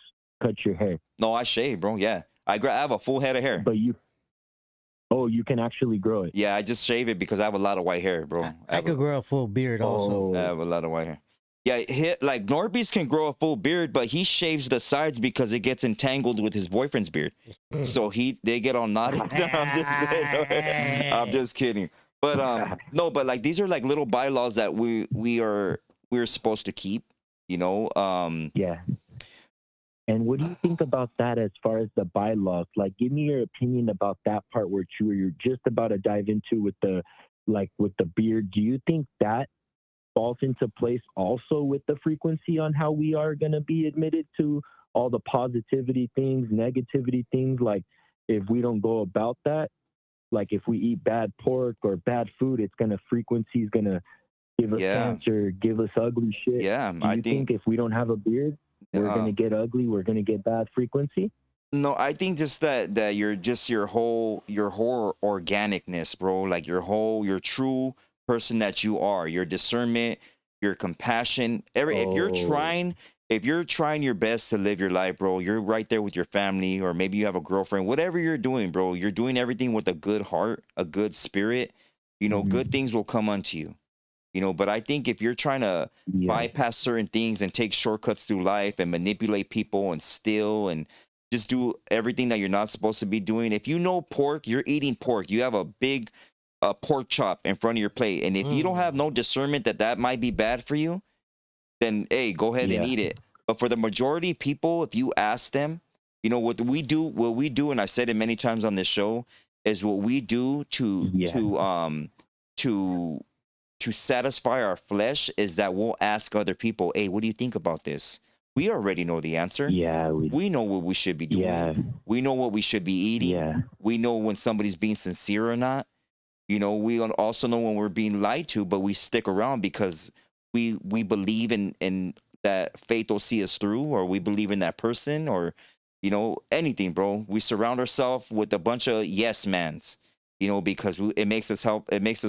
cut your hair? No, I shave, bro. Yeah, I have a full head of hair. But you can actually grow it. Yeah, I just shave it because I have a lot of white hair, bro. I could grow a full beard also. I have a lot of white hair. Yeah, like NORBEEZ can grow a full beard, but he shaves the sides because it gets entangled with his boyfriend's beard. So they get all knotty. I'm just kidding. But no, but like these are like little bylaws that we're supposed to keep, you know. And what do you think about that as far as the bylaws? Like, give me your opinion about that part where you're just about to dive into with the beard. Do you think that falls into place also with the frequency on how we are going to be admitted to all the positivity things, negativity things? Like, if we don't go about that, like if we eat bad pork or bad food, frequency is going to give us cancer, give us ugly shit. Yeah, do you think if we don't have a beard, we're going to get ugly, we're going to get bad frequency? No, I think just that you're just your whole organicness, bro. Like your true person that you are, your discernment, your compassion. If you're trying your best to live your life, bro, you're right there with your family, or maybe you have a girlfriend, whatever you're doing, bro, you're doing everything with a good heart, a good spirit, you know, good things will come unto you. You know, but I think if you're trying to bypass certain things and take shortcuts through life and manipulate people and steal and just do everything that you're not supposed to be doing. If you know pork, you're eating pork. You have a big pork chop in front of your plate. And if you don't have no discernment that might be bad for you, then, hey, go ahead and eat it. But for the majority of people, if you ask them, you know, what we do, and I've said it many times on this show, is what we do to satisfy our flesh is that we'll ask other people, hey, what do you think about this? We already know the answer. Yeah. We know what we should be doing. Yeah. We know what we should be eating. Yeah. We know when somebody's being sincere or not. You know, we also know when we're being lied to, but we stick around because we believe in that faith will see us through, or we believe in that person, or, you know, anything, bro. We surround ourselves with a bunch of yes mans. You know, because it makes us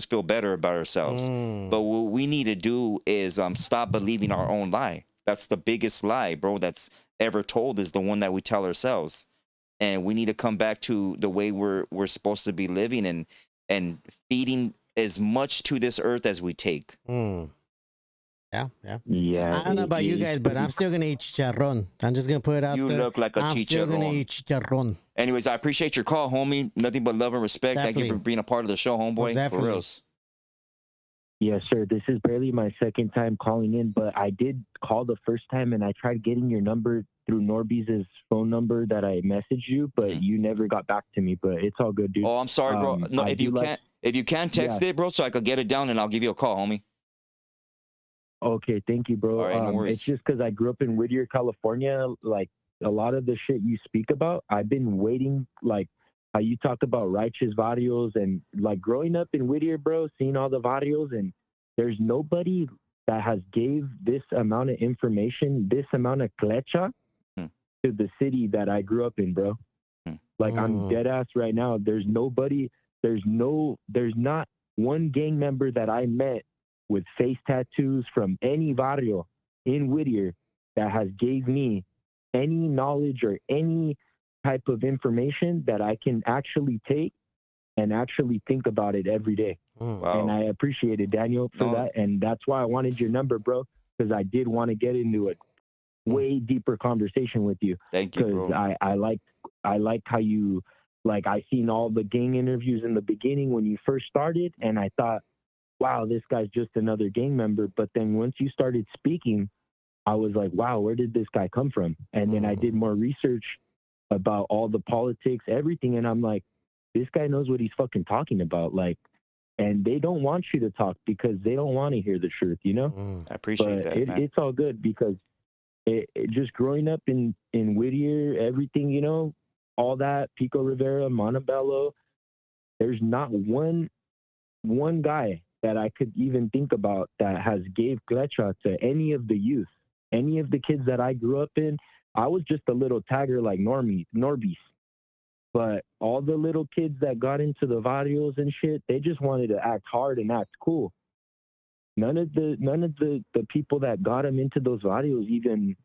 feel better about ourselves. But what we need to do is stop believing our own lie. That's the biggest lie, bro, that's ever told, is the one that we tell ourselves. And we need to come back to the way we're supposed to be living and feeding as much to this earth as we take. Yeah. Yeah. I don't know about you guys, but I'm still gonna eat chicharrón. I'm just gonna put it out there. You look like a chicharrón. I'm still gonna eat chicharrón. Anyways, I appreciate your call, homie. Nothing but love and respect. Definitely. Thank you for being a part of the show, homeboy. For reals. Yes, sir. This is barely my second time calling in, but I did call the first time, and I tried getting your number through NORBEEZ's phone number that I messaged you, but you never got back to me. But it's all good, dude. Oh, I'm sorry, bro. No, if you can't text it, bro, so I could get it down, and I'll give you a call, homie. Okay, thank you, bro. All right, no worries. It's just because I grew up in Whittier, California. Like a lot of the shit you speak about, I've been waiting. Like how you talk about righteous varios and like growing up in Whittier, bro, seeing all the varios, and there's nobody that has gave this amount of information, this amount of clecha Hmm. to the city that I grew up in, bro. Like I'm dead ass right now. There's nobody. There's not one gang member that I met with face tattoos from any barrio in Whittier that has gave me any knowledge or any type of information that I can actually take and actually think about it every day. Wow. And I appreciate it, Daniel, for that. And that's why I wanted your number, bro, because I did want to get into a way deeper conversation with you. Thank you, bro. Because I like how you, like, I seen all the gang interviews in the beginning when you first started, and I thought, wow, this guy's just another gang member. But then once you started speaking, I was like, wow, where did this guy come from? And then I did more research about all the politics, everything. And I'm like, this guy knows what he's fucking talking about. Like, and they don't want you to talk because they don't want to hear the truth, you know? I appreciate that, man. It's all good because it just growing up in Whittier, everything, you know, all that, Pico Rivera, Montebello, there's not one guy that I could even think about that has gave Glecha to any of the youth, any of the kids that I grew up in. I was just a little tagger like Norbeez. But all the little kids that got into the barrios and shit, they just wanted to act hard and act cool. None of the people that got them into those barrios even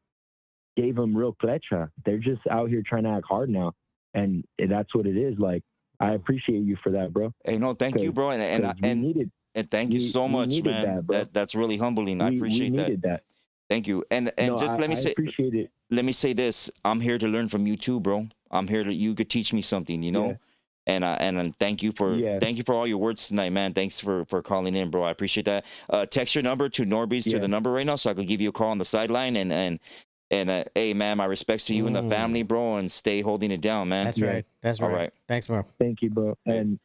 gave them real Glecha. They're just out here trying to act hard now. And that's what it is. Like, I appreciate you for that, bro. Hey, no, thank you, bro. And thank you so much, man. That's really humbling. I appreciate that. Let me appreciate it. Let me say this. I'm here to learn from you too, bro. I'm here to, you could teach me something, you know? Yeah. And thank you for all your words tonight, man. Thanks for calling in, bro. I appreciate that. Text your number to NORBEEZ to the number right now so I could give you a call on the sideline and hey, man, my respects to you and the family, bro, and stay holding it down, man. That's right. That's right. All right. Thanks, bro. Thank you, bro. And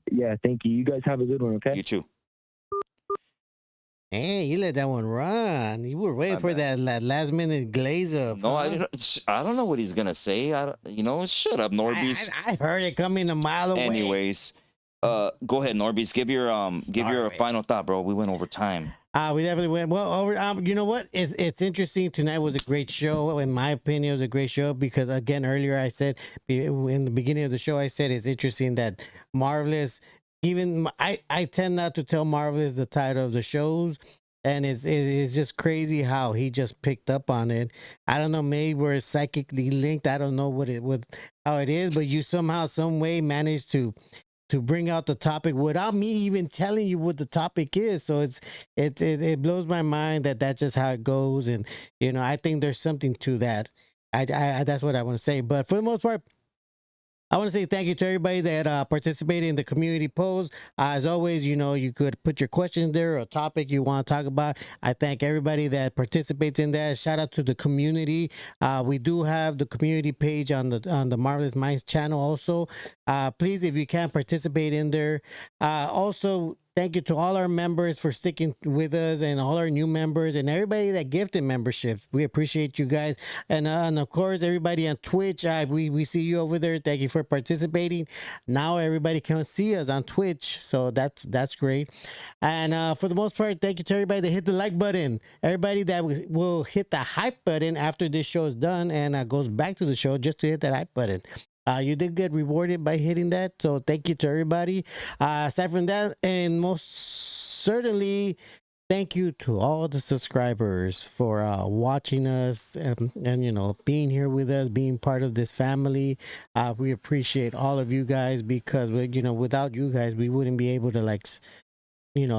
yeah, thank you. You guys have a good one, okay? You too. Hey, you let that one run. You were waiting for that last minute glaze up. No, I don't know what he's gonna say. Shut up, NORBEEZ. I heard it coming a mile away. Anyways, go ahead, NORBEEZ. Give your final thought, bro. We went over time. We definitely went well over. You know what? It's interesting. Tonight was a great show. In my opinion, it was a great show because, again, earlier I said in the beginning of the show, I said it's interesting that Marvelous. Even I tend not to tell Marvelous the title of the shows, and it's just crazy how he just picked up on it. I don't know, maybe we're psychically linked. I don't know how it is, but you somehow, some way managed to bring out the topic without me even telling you what the topic is. So it blows my mind that's just how it goes, and I think there's something to that. I that's what I want to say. But for the most part, I want to say thank you to everybody that participated in the community polls. As always, you could put your questions there or a topic you want to talk about. I thank everybody that participates in that. Shout out to the community. We do have the community page on the Marvelous Minds channel also. Please, if you can, participate in there. Also, thank you to all our members for sticking with us and all our new members and everybody that gifted memberships. We appreciate you guys. And of course, everybody on Twitch, we see you over there. Thank you for participating. Now everybody can see us on Twitch. So that's great. And for the most part, thank you to everybody that hit the like button. Everybody that will hit the hype button after this show is done and goes back to the show just to hit that hype button. You did get rewarded by hitting that, so thank you to everybody. Aside from that, and most certainly, thank you to all the subscribers for watching us and being here with us, being part of this family. We appreciate all of you guys because without you guys, we wouldn't be able to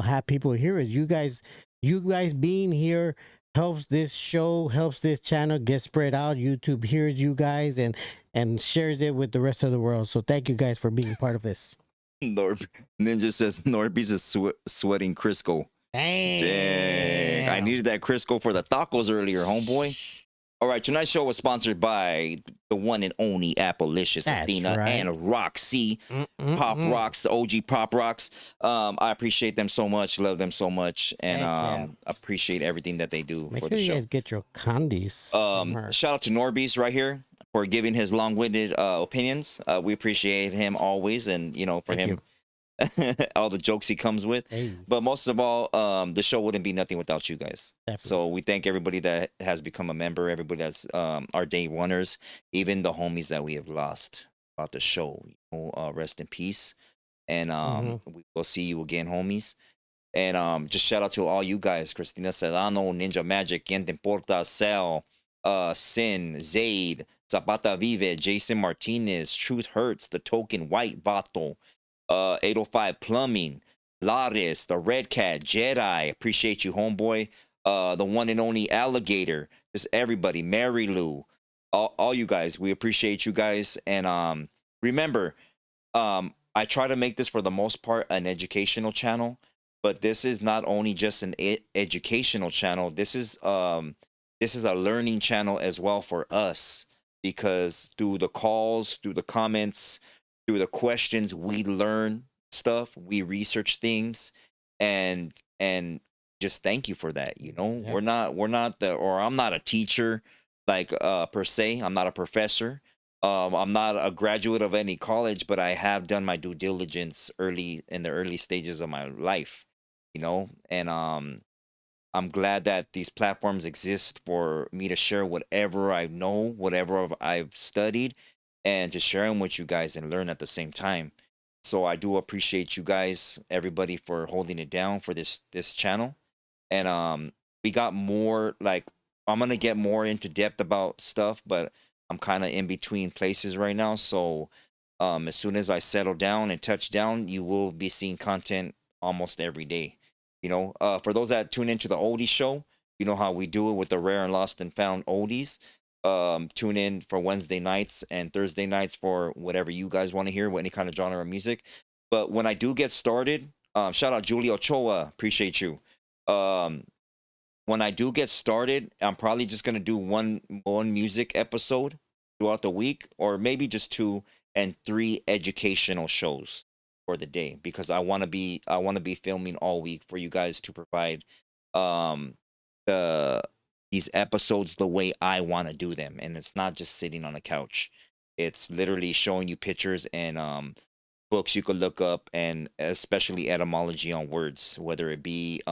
have people hear us. You guys being here helps this show, helps this channel get spread out. YouTube hears you guys and shares it with the rest of the world. So thank you guys for being part of this. Ninja says NORBEEZ is sweating Crisco. Dang. I needed that Crisco for the tacos earlier, homeboy. All right, tonight's show was sponsored by the one and only Appalicious That's Athena right. and Roxy Pop Rocks, the OG Pop Rocks. I appreciate them so much, love them so much, and Heck yeah. appreciate everything that they do Make for sure the you show. guys get your candies from her. Shout out to NORBEEZ right here for giving his long-winded opinions. We appreciate him always, and you know, for Thank him, all the jokes he comes with. Hey, But most of all, the show wouldn't be nothing without you guys. definitely. So we thank everybody that has become a member, everybody that's our day runners, even the homies that we have lost about the show. You know, rest in peace, and we will see you again, homies. And just shout out to all you guys: Christina Sedano, Ninja Magic, Quien Te Importa, Cell, Sin, Zaid, Zapata Vive, Jason Martinez, Truth Hurts, The Token, White Vato, 805 Plumbing, Laris, The Red Cat, Jedi, appreciate you, homeboy. The one and only Alligator, just everybody, Mary Lou, all you guys, we appreciate you guys. And remember, I try to make this for the most part an educational channel, but this is not only just an educational channel. This is a learning channel as well for us, because through the calls, through the comments, through the questions, we learn stuff, we research things, and just thank you for that. You know, Yeah. we're not or I'm not a teacher, like per se. I'm not a professor. I'm not a graduate of any college, but I have done my due diligence early in the early stages of my life, you know, and I'm glad that these platforms exist for me to share whatever I know, whatever I've studied, and to share them with you guys and learn at the same time. So I do appreciate you guys, everybody, for holding it down for this channel. And we got more, like, I'm gonna get more into depth about stuff, but I'm kind of in between places right now. So as soon as I settle down and touch down, you will be seeing content almost every day. You know, for those that tune into the oldies show, you know how we do it with the rare and lost and found oldies. Tune in for Wednesday nights and Thursday nights for whatever you guys want to hear, with any kind of genre of music. But when I do get started, shout out Julie Ochoa, appreciate you. When I do get started, I'm probably just gonna do one music episode throughout the week, or maybe just 2 and 3 educational shows for the day, because I want to be filming all week for you guys to provide these episodes the way I want to do them, and it's not just sitting on a couch. It's literally showing you pictures and books you could look up, and especially etymology on words, whether it be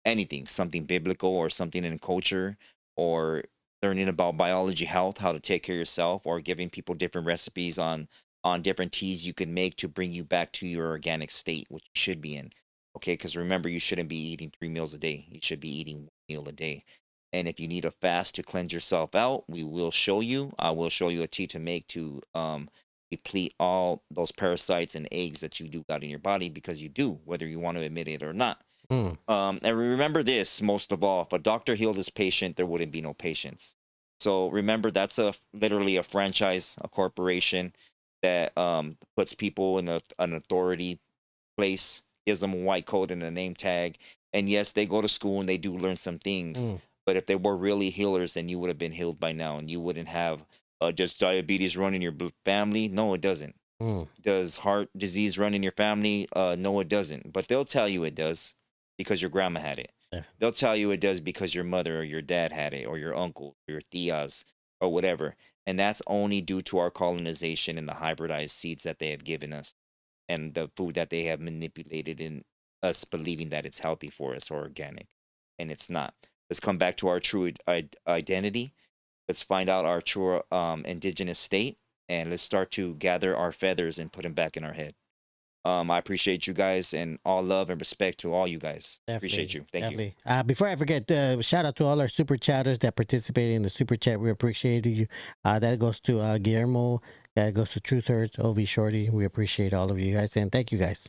anything, something biblical or something in culture, or learning about biology, health, how to take care of yourself, or giving people different recipes on different teas you can make to bring you back to your organic state, which you should be in. Okay, because remember, you shouldn't be eating 3 meals a day. You should be eating 1 meal a day. And if you need a fast to cleanse yourself out, we will show you. I will show you a tea to make to deplete all those parasites and eggs that you do got in your body, because you do, whether you want to admit it or not. And remember this, most of all: if a doctor healed his patient, there wouldn't be no patients. So remember, that's literally a franchise, a corporation that puts people in an authority place, gives them a white coat and a name tag. And yes, they go to school and they do learn some things. But if they were really healers, then you would have been healed by now, and you wouldn't have just diabetes run in your family. No, it doesn't. Does heart disease run in your family? No, it doesn't. But they'll tell you it does, because your grandma had it. They'll tell you it does because your mother or your dad had it, or your uncle, or your tias, or whatever. And that's only due to our colonization and the hybridized seeds that they have given us, and the food that they have manipulated in us believing that it's healthy for us or organic. And it's not. Let's come back to our true identity. Let's find out our true indigenous state, and let's start to gather our feathers and put them back in our head. I appreciate you guys, and all love and respect to all you guys. Appreciate you. Thank you. Before I forget, shout out to all our super chatters that participated in the super chat. We appreciate you. That goes to Guillermo. That goes to Truth Hurts, OV Shorty. We appreciate all of you guys, and thank you guys.